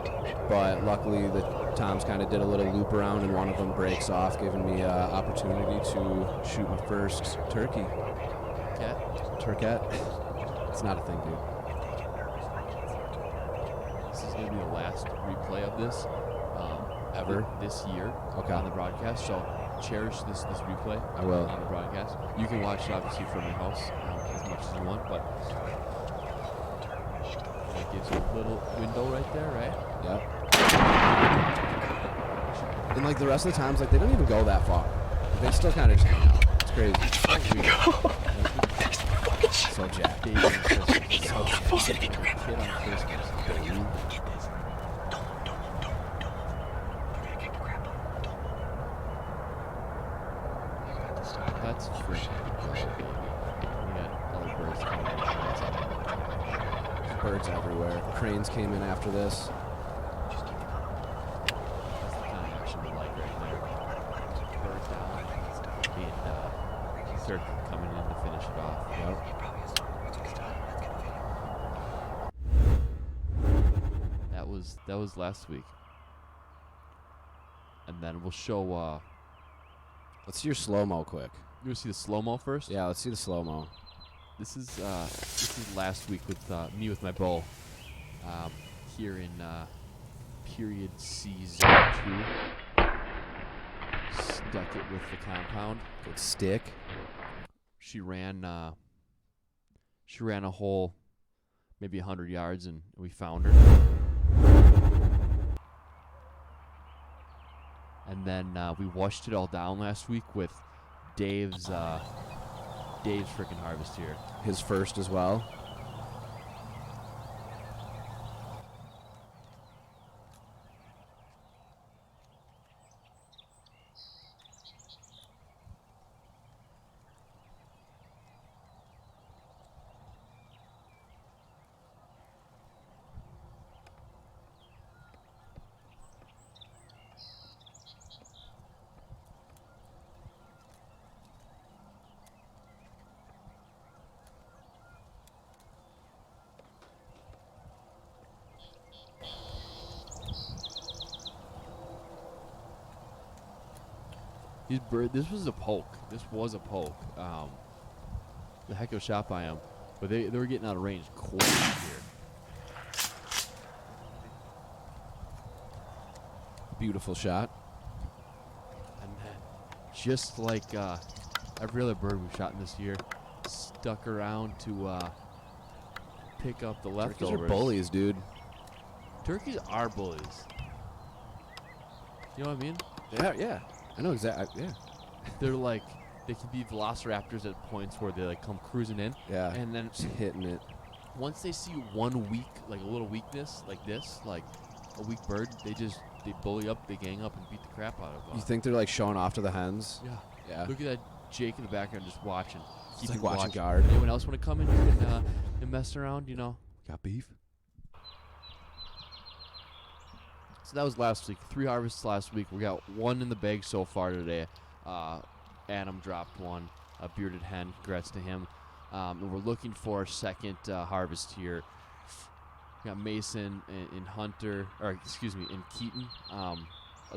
But luckily, the toms kind of did a little loop around, and one of them breaks off, giving me an opportunity to shoot my first turkey. Cat? Turkette? It's not a thing, dude. This is going to be the last replay of this Ever? this year Okay. on the broadcast. So cherish this replay. I will. On the broadcast. You can watch it obviously from your house as much as you want, but that gives you a little window right there, right? Yep. And like the rest of the times, like they don't even go that far. They still kind of just hang out. It's crazy. Fucking go. So jacked. Kid on Christmas. That's freaking cool, baby. We got other birds coming in. That's Birds everywhere. Cranes came in after this. the kind of action we like right there. Bird down and Turk coming in to finish it off. Yep. That was last week. And then we'll show Let's see your slow-mo quick. you want to see the slow-mo first? Yeah, let's see the slow-mo. This is last week with me with my bow here in period C02. Stuck it with the compound. Good stick. She ran a hole maybe 100 yards and we found her. And then we washed it all down last week with Dave's freaking harvest here. His first as well. This was a poke. This was a poke. The heck of a shot by him. But they were getting out of range quick here. Beautiful shot. And then, just like every other bird we've shot in this year, stuck around to pick up the leftovers. Turkeys are bullies, dude. Turkeys are bullies. You know what I mean? Yeah. I know exactly. Yeah. They're like, they can be velociraptors at points where they like come cruising in. Yeah. And then Just hitting it. once they see one weak, like a little weakness like this, like a weak bird, they bully up, they gang up and beat the crap out of them. You think they're like showing off to the hens? Yeah. Yeah. Look at that Jake in the background just watching. It's Keeping like watching watch. guard. Anyone else want to come in and mess around? You know, got beef. So that was last week. 3 harvests last week. We got 1 in the bag so far today. Adam dropped 1, a bearded hen. Congrats to him. And we're looking for a second harvest here. We got Mason and Hunter, or excuse me, and Keaton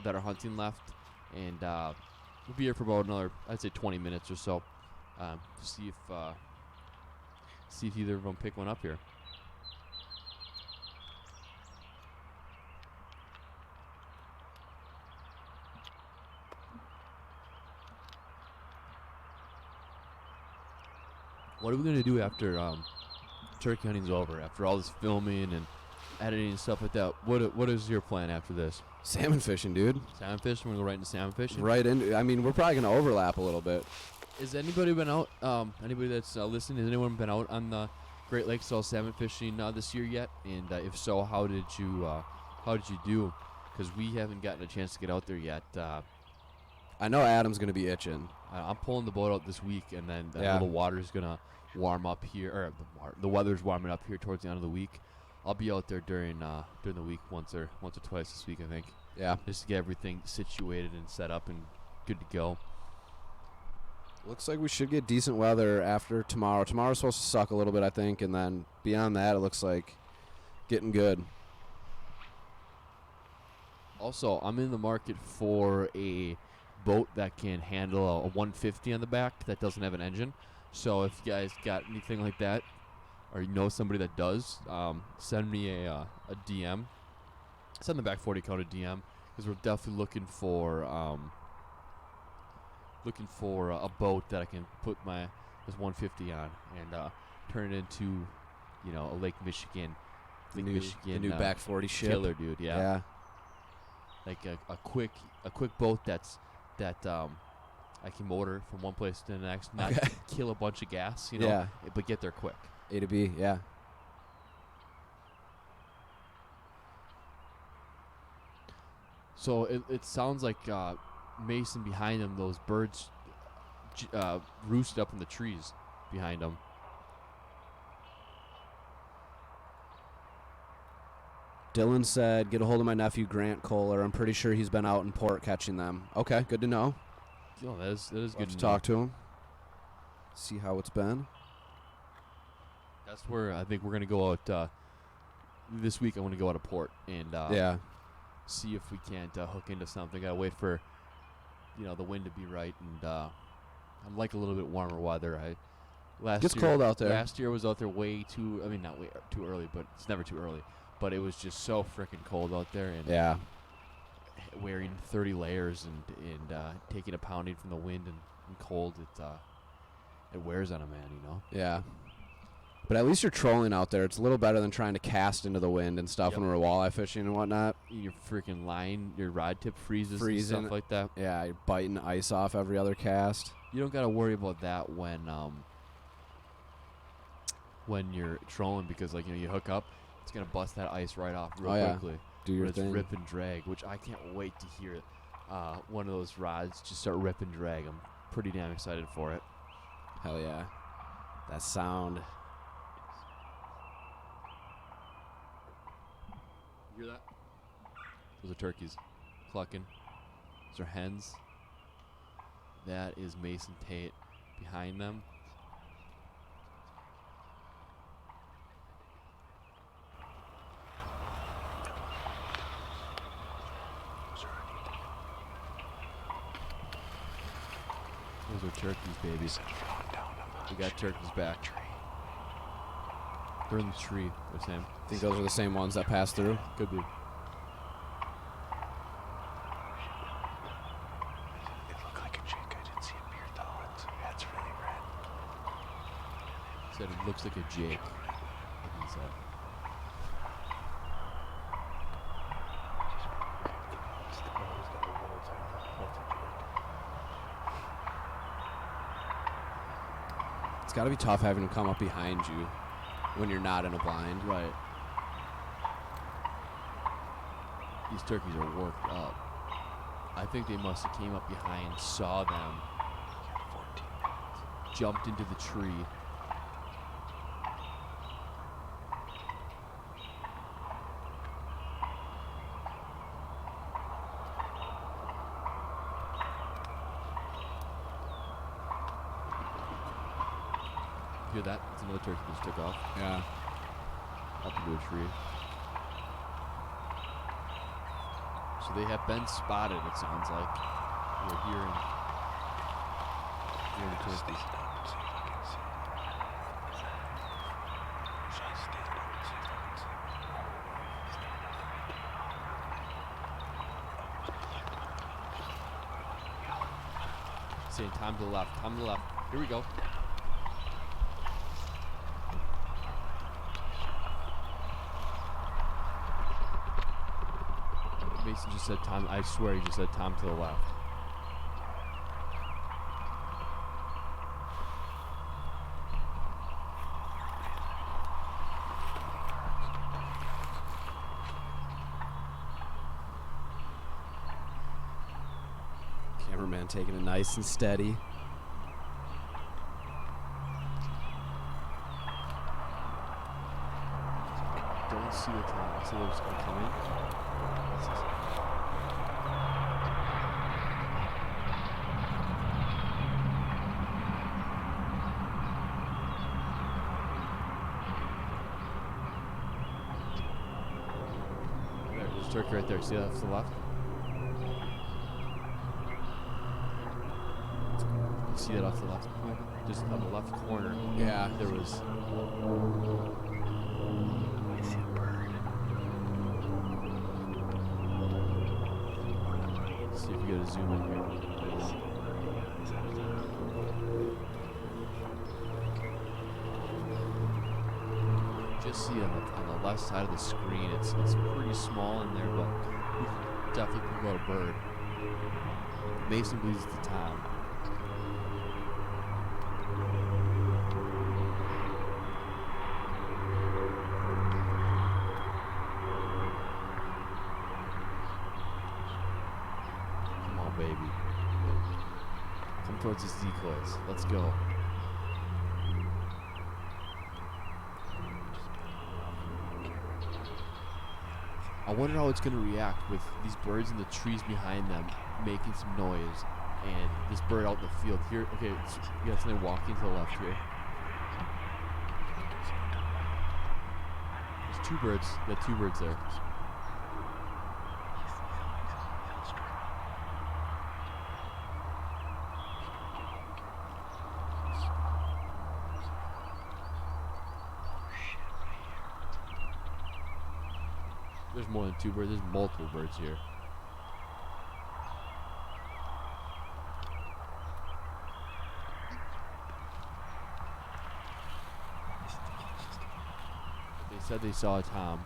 that are hunting left, and we'll be here for about another, I'd say, 20 minutes or so. See if either of them pick one up here. What are we gonna do after turkey hunting's over? After all this filming and editing and stuff like that, what is your plan after this? Salmon fishing, dude. Salmon fishing. We're gonna go right into salmon fishing. Right into. I mean, we're probably gonna overlap a little bit. Has anybody been out? Anybody that's listening? Has anyone been out on the Great Lakes all salmon fishing this year yet? And if so, how did you do? because we haven't gotten a chance to get out there yet. I know Adam's going to be itching. I'm pulling the boat out this week, and then Yeah. the water's gonna warm up here, or the weather's warming up here towards the end of the week. I'll be out there during the week once or twice this week, I think. Yeah. Just to get everything situated and set up and good to go. Looks like we should get decent weather after tomorrow. Tomorrow's supposed to suck a little bit, I think, and then beyond that, it looks like getting good. Also, I'm in the market for a boat that can handle a 150 on the back that doesn't have an engine. So if you guys got anything like that, or you know somebody that does, send me a DM. Send the back 40 code a DM, because we're definitely looking for a boat that I can put this 150 on and turn it into, a Lake Michigan, The new back 40 ship. killer, dude. Yeah. Like a quick boat that I can motor from one place to the next, not kill a bunch of gas, Yeah. but get there quick. A to B, yeah. So it sounds like Mason behind him, those birds roosted up in the trees behind him. Dylan said, get a hold of my nephew, Grant Kohler. I'm pretty sure he's been out in port catching them. Okay, good to know. Yo, that is We'll good have to to talk to him. See how it's been. That's where I think we're going to go out this week. I want to go out of port and Yeah. see if we can't hook into something. Got to wait for, the wind to be right. And I like a little bit warmer weather. Gets cold out there. Last year I was out there not way too early, but it's never too early. But it was just so freaking cold out there. And Yeah. wearing 30 layers and taking a pounding from the wind and cold, it wears on a man, Yeah. But at least you're trolling out there. It's a little better than trying to cast into the wind and stuff Yep. when we're walleye fishing and whatnot. Your freaking line, your rod tip freezes Freezing. and stuff like that. Yeah, you're biting ice off every other cast. You don't got to worry about that when you're trolling, because you hook up, it's gonna bust that ice right off real quickly. Do your It's thing. rip and drag, which I can't wait to hear one of those rods just start rip and drag. I'm pretty damn excited for it. Hell yeah. That sound. You hear that? Those are turkeys clucking. Those are hens. That is Mason Tate behind them. Those are turkeys, babies. We got turkeys back. They're in the tree, they're saying. Think those are the same ones that passed through? Could be. It looked like a jig. I didn't see a beard though. It's really red. Said it looks like a jig. He said. It's got to be tough having them come up behind you when you're not in a blind. Right. These turkeys are worked up. I think they must have came up behind, saw them, jumped into the tree. Hear that? It's another turkey that just took off. Yeah. Up into a tree. So they have been spotted, it sounds like. We're hearing the turkeys. Saying time to the left, time to the left. Here we go. Mason just said time. I swear he just said time to the left. Cameraman taking it nice and steady. Don't see the time. So they're just gonna come in. There's a turkey right there. See that off to the left? You see that off to the left? Just on the left corner. Yeah. There was. I see a bird. See if you get a zoom in here. He's out of town. Just see on the left side of the screen, it's pretty small in there, but we can definitely pick out a bird. Mason believes it's the Tom. Come on, baby. Come towards his decoys. Let's go. I wonder how it's going to react with these birds in the trees behind them making some noise and this bird out in the field here. Okay, you got something walking to the left here. There's two birds. You got two birds there. There's more than two birds. There's multiple birds here. They said they saw a Tom.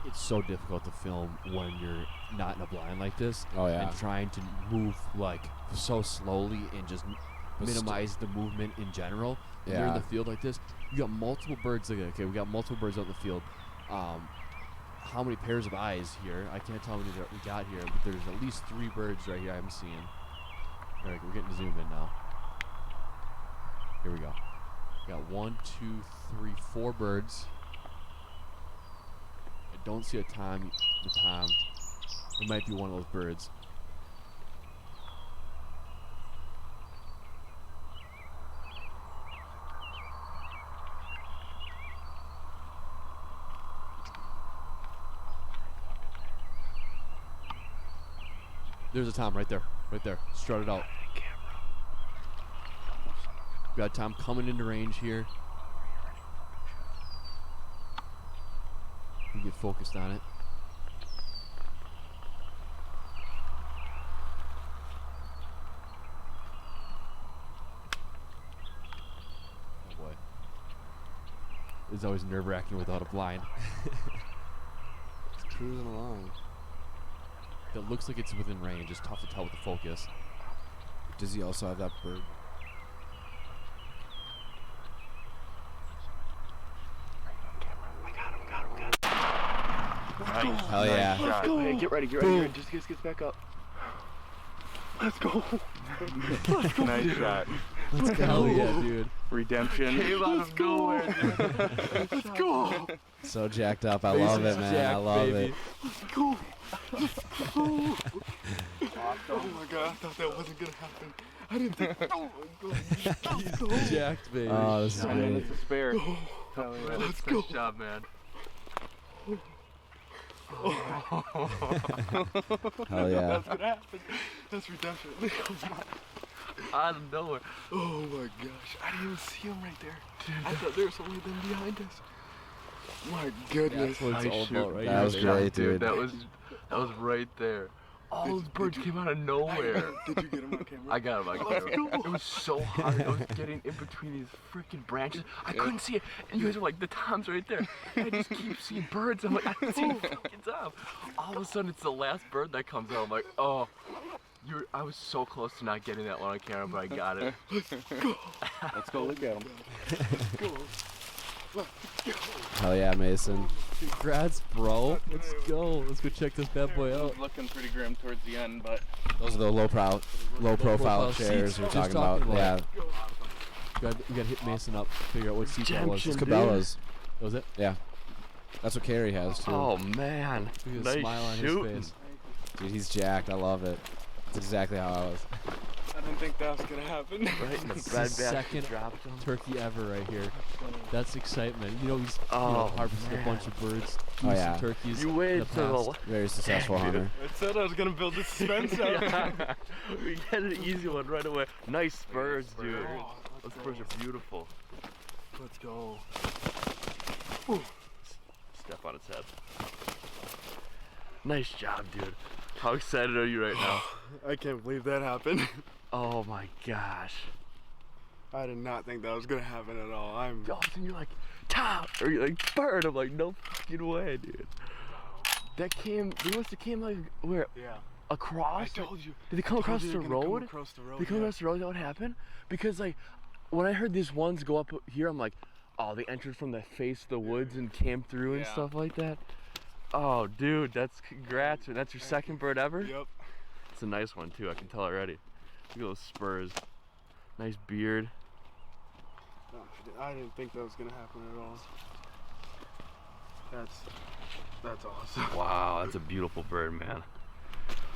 It's so difficult to film when you're not in a blind like this. Oh, yeah. And trying to move like so slowly and just minimize the movement in general. When you're in Yeah. the field like this, you got multiple birds. Okay, we got multiple birds out in the field. How many pairs of eyes here? I can't tell how many that we got here, but there's at least 3 birds right here I'm seeing. All right, we're getting to zoom in now. Here we go. We got 1, 2, 3, 4 birds. I don't see a Tom. The Tom. It might be one of those birds. There's a Tom right there. Right there. Strutted out. We got Tom coming into range here. You get focused on it. Oh boy. It's always nerve-wracking without a blind. It's cruising along. That looks like it's within range. It's tough to tell with the focus. Does he also have that bird? Nice. Hell yeah. Shot. Hey, get ready. Just gets back up. Let's go. Nice shot. Let's go. Hell yeah, dude. Redemption. Came out of nowhere, dude. Let's go. So jacked up. I love it, man. I love it. Let's go. Oh my god, I thought that wasn't gonna happen. I didn't think. Oh my god. He's jacked, baby. Oh, this is Oh, man, great. it's a spare. Hell yeah. Let's go. Nice job, man. Hell yeah. That's gonna happen. That's redemption. Out of nowhere. Oh my gosh, I didn't even see him right there. I thought there was somebody then behind us. My goodness. That's what it's all shoot. about right That here, was baby. great, dude. That was right there. All those birds came out of nowhere. Did you get him on camera? I got him on camera. It was so hard. I was getting in between these freaking branches. I couldn't see it. And you guys were like, the Tom's right there. And I just keep seeing birds. I'm like, I don't see the fucking Tom. All of a sudden, it's the last bird that comes out. I'm like, oh. I was so close to not getting that one on camera, but I got it. Let's go look at him. Go. Hell yeah, Mason. Congrats, bro. Let's go. Let's go check this bad boy out. Looking pretty grim towards the end, but Those are the low profile chairs seats. we were Just talking about. talking Yeah. about. We gotta hit Mason up, figure out what seat that was. It's Cabela's. Was it? Yeah. That's what Carrie has too. Oh man, Look at the nice smile on shooting. his face. Dude, he's jacked. I love it. That's exactly how I was. I don't think that was gonna happen. Right in the This is bed his second dropped him. turkey ever right here. That's excitement. You know, he's Oh, harvested a man. bunch of birds, Oh, some yeah. turkeys. You in waited the till past. Very successful hunter. I said I was gonna build the suspense up. Yeah. We get an easy one right away. Nice spurs, dude. Those spurs are beautiful. Let's go. Step on its head. Nice job, dude. How excited are you right now? I can't believe that happened. Oh my gosh. I did not think that was gonna happen at all. All of a sudden you're like, Tom! Or you're like, bird! I'm like, no fucking way, dude. That came, they must have came like, where? Yeah. Across? I told you. Did they come across the road? Across the road. They come across the road, is that what happened? Because like, when I heard these ones go up here, I'm like, oh, they entered from the face of the woods and came through and stuff like that. Oh, dude, that's congrats. That's your second bird ever? Yep. It's a nice one too, I can tell already. Look at those spurs. Nice beard. No, I didn't think that was gonna happen at all. That's awesome. Wow, that's a beautiful bird, man.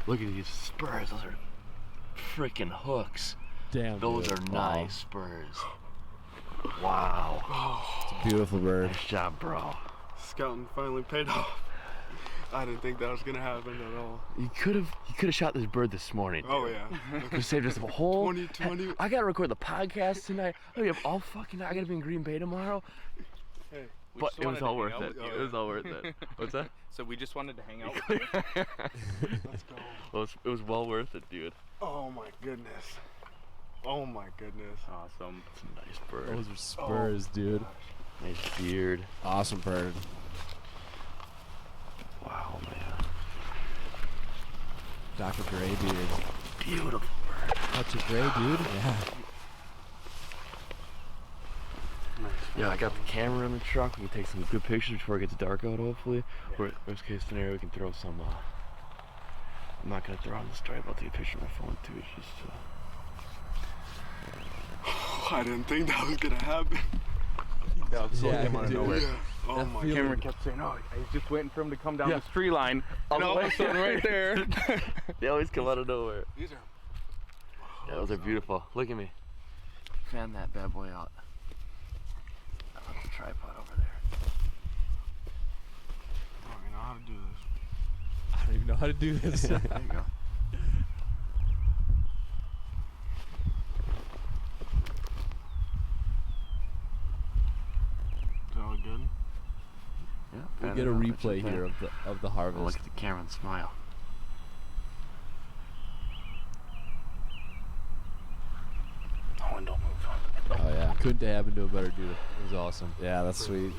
Look at these spurs. Those are freaking hooks. Damn, Those dude. are nice spurs. Wow. It's a beautiful bird. Nice job, bro. Scouting finally paid off. I didn't think that was gonna happen at all. You could have shot this bird this morning. Oh yeah. Could have saved us a whole 2020. I gotta record the podcast tonight. I have all fucking night. I gotta be in Green Bay tomorrow. Hey, But it was all worth it. It was all worth it. What's that? So we just wanted to hang out with you. Let's go. Well, it was well worth it, dude. Oh my goodness. Oh my goodness. Awesome. It's a nice bird. Those are spurs, dude. Nice beard. Awesome bird. Wow, man. Dr. Graybeard. Beautiful bird. That's a gray, dude. Yeah. Yeah, I got the camera in the truck. We can take some good pictures before it gets dark out, hopefully. Worst case scenario, we can throw some, I'm not gonna throw on the story, but I'll take a picture of my phone too. It's just, I didn't think that was gonna happen. Yeah, so Yeah, came out of dude. nowhere. Yeah. Oh That my feeling- Camera kept saying, "Oh, I was just waiting for him to come down Yeah. the tree line." And all of a sudden, right there. they always come out of nowhere. These are. Yeah, those are beautiful. Look at me. Fan that bad boy out. I love the tripod over there. I don't even know how to do this. I don't even know how to do this. There you go. Is that all good? Yeah, We'll fan get it a out. That's replay okay. here of the Oh, look harvest. at the camera and smile. No one don't move. Oh yeah. Couldn't have happened to a better dude. It was awesome. Yeah, that's sweet.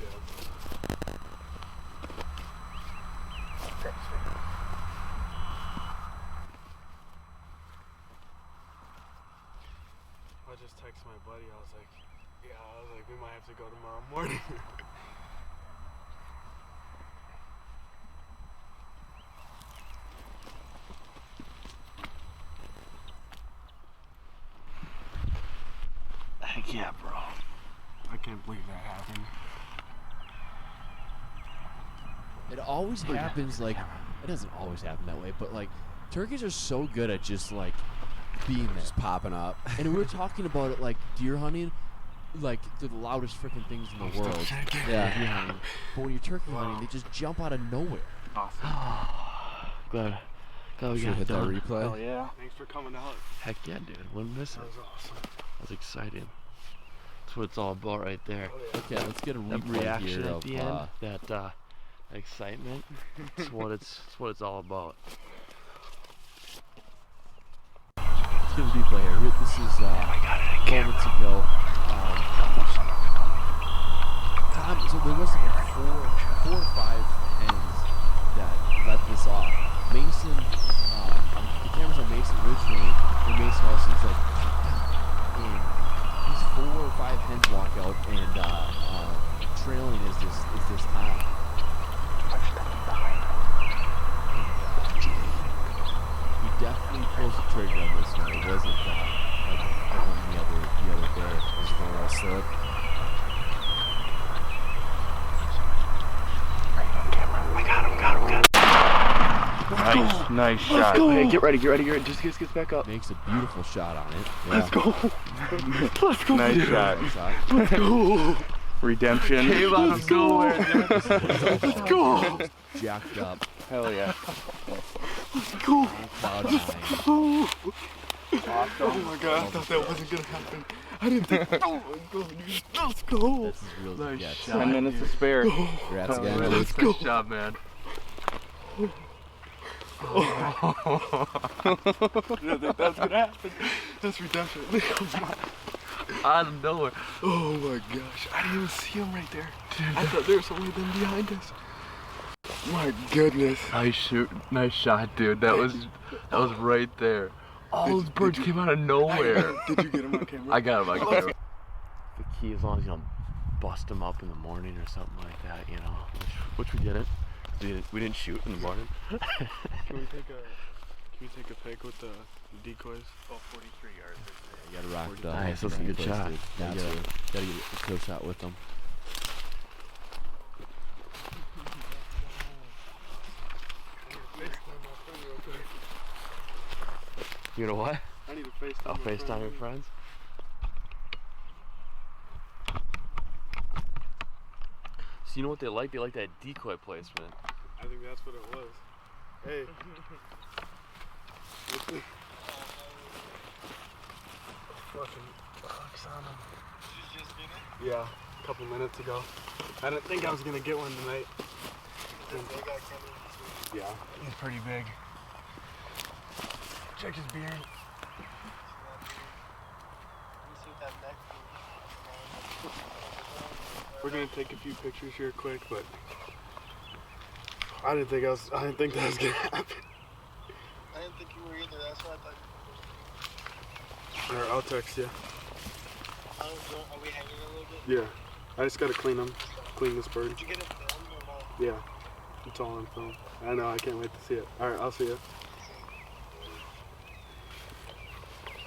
I just texted my buddy. I was like, we might have to go tomorrow morning. Heck yeah, bro. I can't believe that happened. It always happens like, it doesn't always happen that way, but like, turkeys are so good at just like being there. Just popping up. And we were talking about it like deer hunting, like they're the loudest freaking things in the world. Yeah. Deer hunting. But when you're turkey hunting, they just jump out of nowhere. Glad we Should got hit it that done. replay. Yeah. Thanks for coming out. Heck yeah, dude. Wouldn't miss it. That was awesome. That's exciting. That's what it's all about right there. Okay, let's get a That replay reaction here at of the end, that excitement. It's what it's what it's all about. let's get a replay here. This is moments ago. Tom, so there must have been four or five hens that let this off. Mason, the camera's on Mason originally, and Mason all seems like, and these 4 or 5 hens walk out, and Trey wasn't like the one the other day. It was going to slip. Nice shot. Hey, get ready. Just get back up. Makes a beautiful shot on it. Let's go. Let's go. Nice shot. Let's go. Redemption. Came out of nowhere. Let's go. Jacked up. Hell yeah. Let's go. Cloud nine. Oh my god, I thought that wasn't gonna happen. I didn't think. Oh my god, let's go. This is really Nice good. shot. 10 minutes to spare. Congrats again. Let's go. Good job, man. I didn't think that was gonna happen. That's redemption. Out of nowhere. Oh my gosh, I didn't even see him right there. I thought there was somebody then behind us. My goodness. Nice shoot. Nice shot, dude. That was right there. All those birds came out of nowhere. Did you get him on camera? I got him on camera. The key, as long as you don't bust them up in the morning or something like that, you know, which we didn't. We didn't shoot in the morning. Can we take a pic with the decoys? Oh, 43 yards. You gotta rock it up. Nice, that's a good shot. Gotta get a kill shot with them. You know what? I need to FaceTime. I'll FaceTime your friends. So you know what they like? They like that decoy placement. I think that's what it was. Hey. Fucking bucks on him. Did you just get it? Yeah, a couple minutes ago. I didn't think I was gonna get one tonight. Yeah, he's pretty big. Check his beard. We're gonna take a few pictures here quick, but I didn't think that was gonna happen. I didn't think you were either. That's why I thought you were. Alright, I'll text you. Are we hanging a little bit? Yeah, I just gotta clean this bird. Did you get it filmed or no? Yeah, it's all on film. I know, I can't wait to see it. Alright, I'll see you.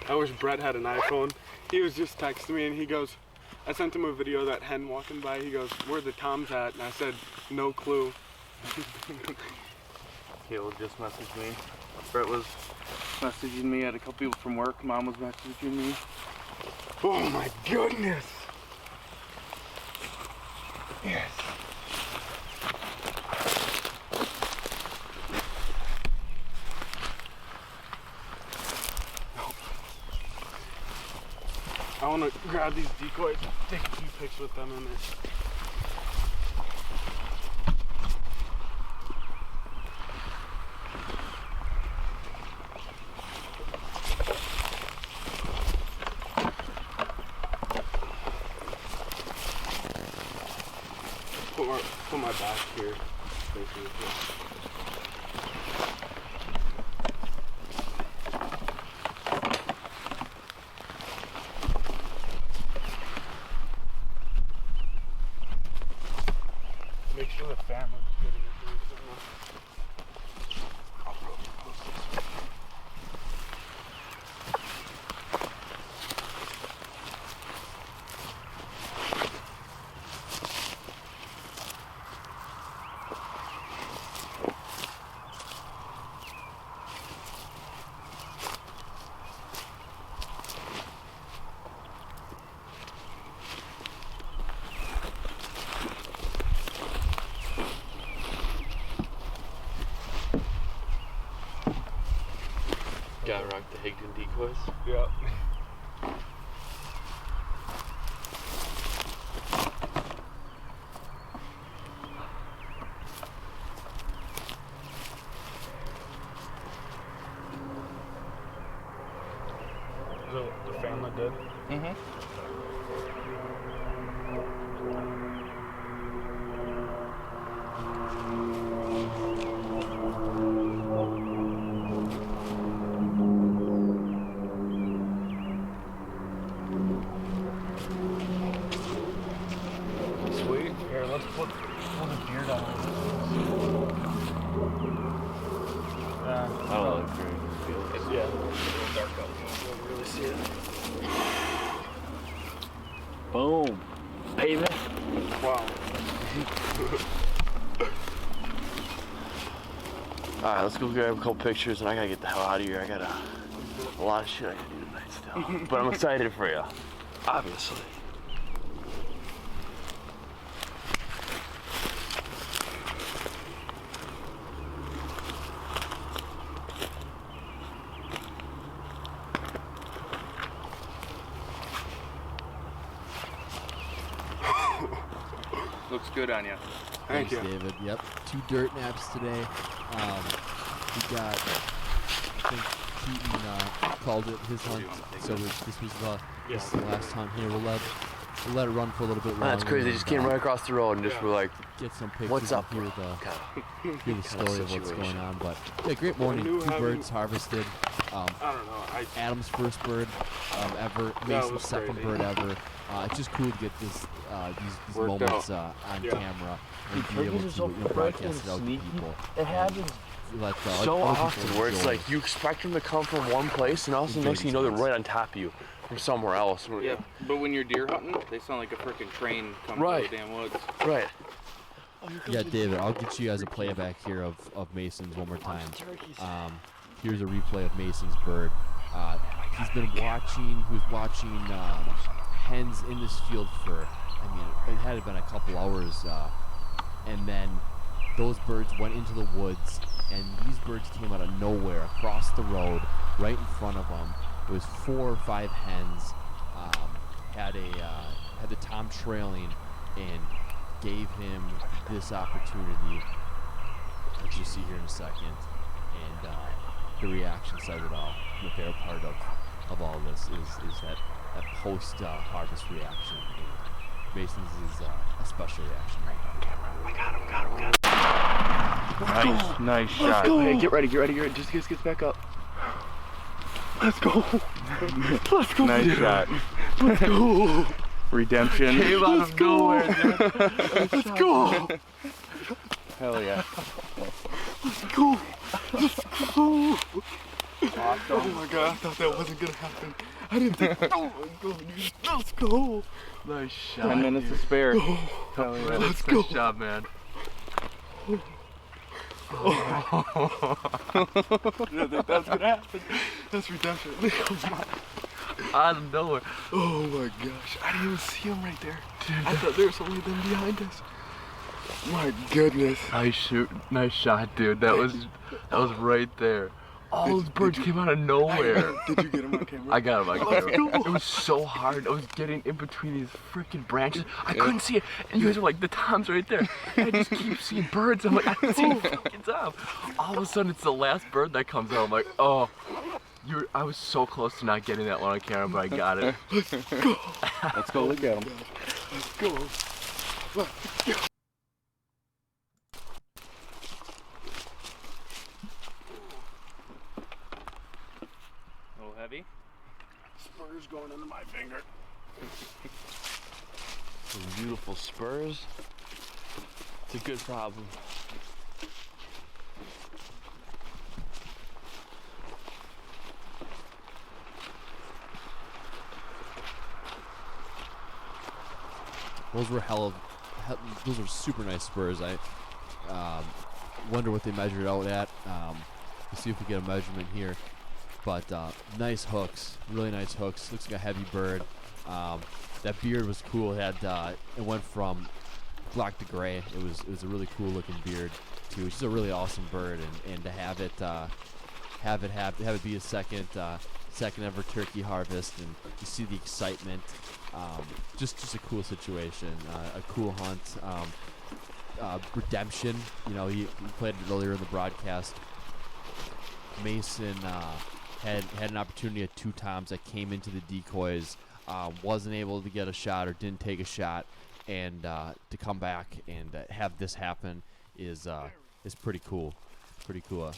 I wish Brett had an iPhone. He was just texting me and he goes, I sent him a video of that hen walking by. He goes, where the toms at? And I said, no clue. Caleb just messaged me. Brett was messaging me. I had a couple people from work. Mom was messaging me. Oh my goodness! Yes. I want to grab these decoys, take a few pics with them in it. Put my back here, facing it. Make sure the camera's good in the I'll probably post this one. Gotta rock the Higdon decoys. Yeah. The family did? Mm-hmm. Sweet. Here, let's pull the beard on. I don't look great. Yeah. Dark out. You don't really see it. Boom. Pavement. Wow. Alright, let's go grab a couple pictures and I gotta get the hell out of here. I got a lot of shit I gotta do tonight still. But I'm excited for you. Obviously. Looks good on you. Thanks, David. Yep, 2 dirt naps today. We got, I think Keaton called it his hunt, so this was the last hunt here. We'll let it run for a little bit longer. That's crazy. They just came right across the road and just were like, get some pictures. what's up? Hear the story of what's going on. But yeah, great morning. 2 birds harvested. I don't know. Adam's first bird ever. Mason's second bird ever. It's just cool to get these moments on camera and be able to broadcast it out to people. It happens so often where it's like you expect them to come from one place and also next thing you know they're right on top of you from somewhere else. Yeah, but when you're deer hunting, they sound like a freaking train coming through the damn woods. Right. Yeah, David, I'll get you guys a playback here of Mason's one more time. Here's a replay of Mason's bird. He was watching hens in this field for, I mean, it had been a couple hours, and then those birds went into the woods, and these birds came out of nowhere across the road, right in front of him. It was 4 or 5 hens, had the tom trailing, and gave him this opportunity, which you'll see here in a second, and the reaction says it all. The favorite part of all this is that post-harvest reaction. And Mason's is a special reaction right now. I got him. Nice shot. Hey, get ready. Just get back up. Let's go. Nice shot. Let's go. Redemption. Came out of nowhere, dude. Let's go. Hell yeah. Let's go. Awesome. Oh my god, I thought that wasn't gonna happen. I didn't think. Oh my god, dude. Let's go. Nice shot. 10 minutes to spare. Hell yeah. Let's go. Good job, man. I didn't think that was gonna happen. That's redemption. Out of nowhere. Oh my gosh. I didn't even see him right there. Dude, I thought there was only them behind us. My goodness. Nice shot, dude. That was right there. All those birds came out of nowhere. Did you get him on camera? I got him on camera. It was so hard. I was getting in between these freaking branches. I couldn't see it. And you guys were like, the tom's right there. And I just keep seeing birds. I'm like, I don't see the fucking tom. All of a sudden, it's the last bird that comes out. I'm like, oh. I was so close to not getting that one on camera, but I got it. Let's go. Let's go look at him. Let's go. Let's go. A little heavy. Spurs going into my finger. Some beautiful spurs. It's a good problem. Those were those were super nice spurs. I wonder what they measured out at. Let's see if we get a measurement here. But nice hooks, really nice hooks. Looks like a heavy bird. That beard was cool. It went from black to gray. It was a really cool looking beard too. It's just a really awesome bird, and to have it be a second ever turkey harvest, and you see the excitement. Just a cool situation, a cool hunt. Redemption, he played it earlier in the broadcast. Mason had an opportunity at 2 toms that came into the decoys, wasn't able to get a shot or didn't take a shot, and to come back and have this happen is pretty cool. Pretty cool.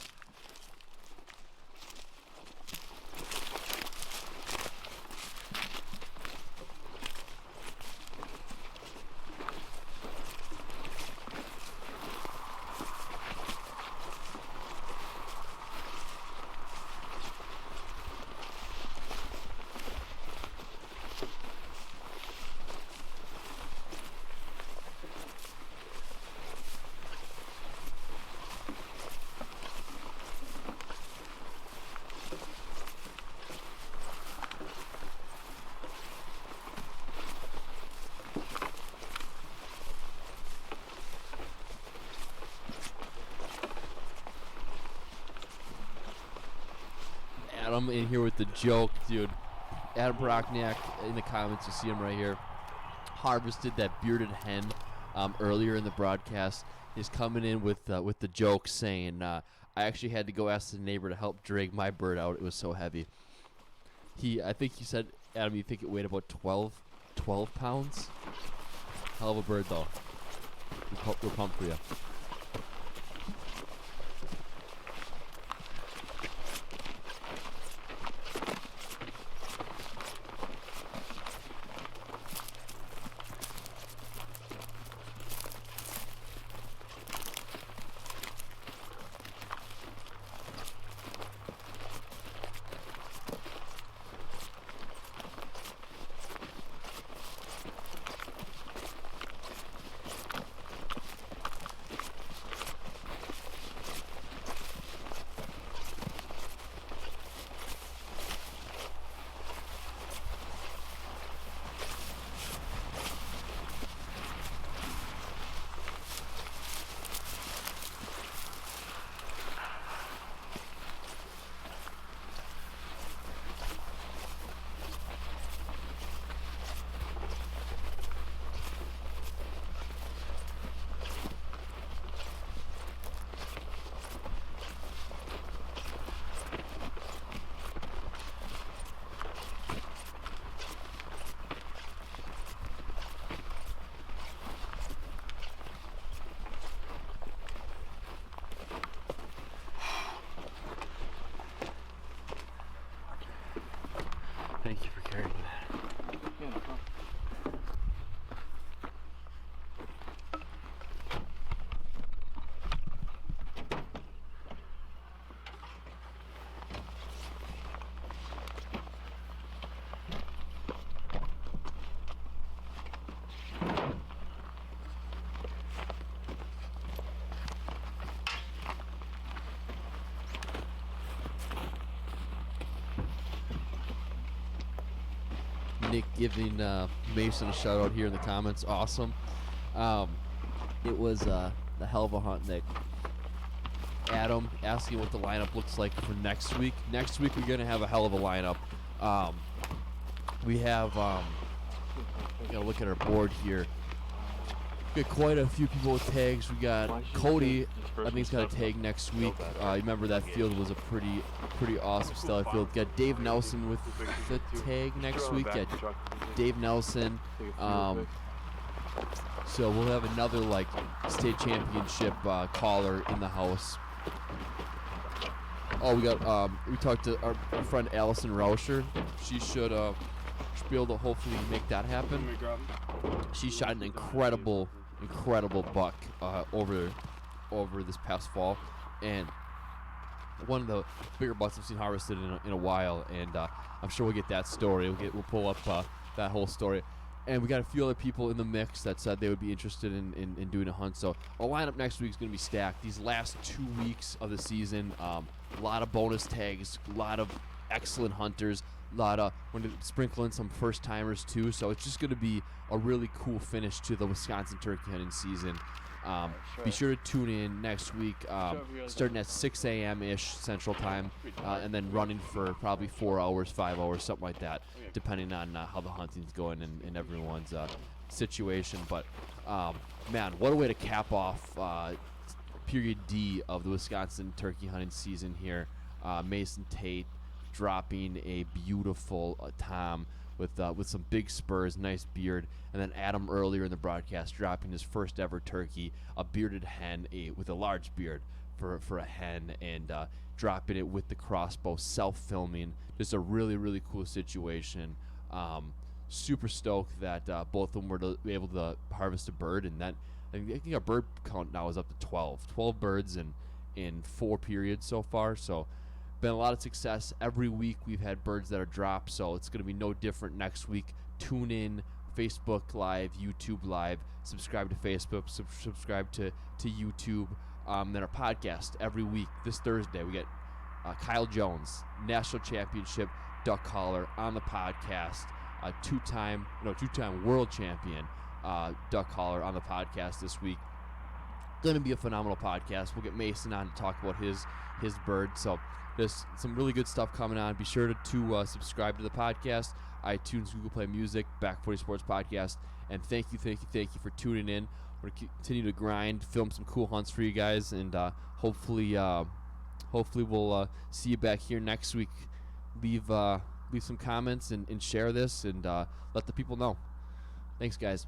Adam in here with the joke, dude. Adam Brockniak in the comments, you see him right here. Harvested that bearded hen earlier in the broadcast. He's coming in with the joke saying, I actually had to go ask the neighbor to help drag my bird out. It was so heavy. I think you said, Adam, you think it weighed about 12 pounds? Hell of a bird, though. We're pumped for you. Thank you for carrying that. Yeah, no problem. Nick giving Mason a shout out here in the comments. Awesome. It was a hell of a hunt, Nick. Adam asking what the lineup looks like for next week. Next week we're gonna have a hell of a lineup. We have gotta look at our board here. We got quite a few people with tags. We got Cody. I think he's got a tag next week. You remember that field was a pretty awesome stellar field. Got Dave Nelson with the tag next week. Got Dave Nelson. So we'll have another like state championship caller in the house. Oh, we talked to our friend Allison Rauscher. She should be able to hopefully make that happen. She shot an incredible buck over this past fall, and one of the bigger bucks I've seen harvested in a while. And I'm sure we'll get that story. We'll pull up that whole story. And we got a few other people in the mix that said they would be interested in doing a hunt. So our lineup next week is going to be stacked. These last 2 weeks of the season, a lot of bonus tags, a lot of excellent hunters, a lot of we're going to sprinkle in some first timers too. So it's just going to be a really cool finish to the Wisconsin turkey hunting season. Be sure to tune in next week, starting at 6 a.m. ish Central Time, and then running for probably 4 hours, 5 hours, something like that, depending on how the hunting's going and everyone's situation. But man, what a way to cap off period D of the Wisconsin turkey hunting season here. Mason Tate dropping a beautiful tom with some big spurs, nice beard, and then Adam earlier in the broadcast dropping his first ever turkey, a bearded hen, with a large beard for a hen, and dropping it with the crossbow, self-filming. Just a really cool situation. Super stoked that both of them were able to harvest a bird, and that I think our bird count now is up to 12 birds in 4 periods so far. So been a lot of success. Every week we've had birds that are dropped, so it's going to be no different next week. Tune in, Facebook Live, YouTube Live, subscribe to Facebook, subscribe to YouTube, then our podcast every week. This Thursday we get Kyle Jones, national championship duck caller, on the podcast, two-time world champion duck caller on the podcast this week. going to be a phenomenal podcast. We'll get Mason on to talk about his bird. So there's some really good stuff coming on. Be sure to subscribe to the podcast, iTunes, Google Play Music, Back 40 Sports Podcast. And thank you for tuning in. We're going to continue to grind, film some cool hunts for you guys, and hopefully we'll see you back here next week. Leave some comments and share this, and let the people know. Thanks, guys.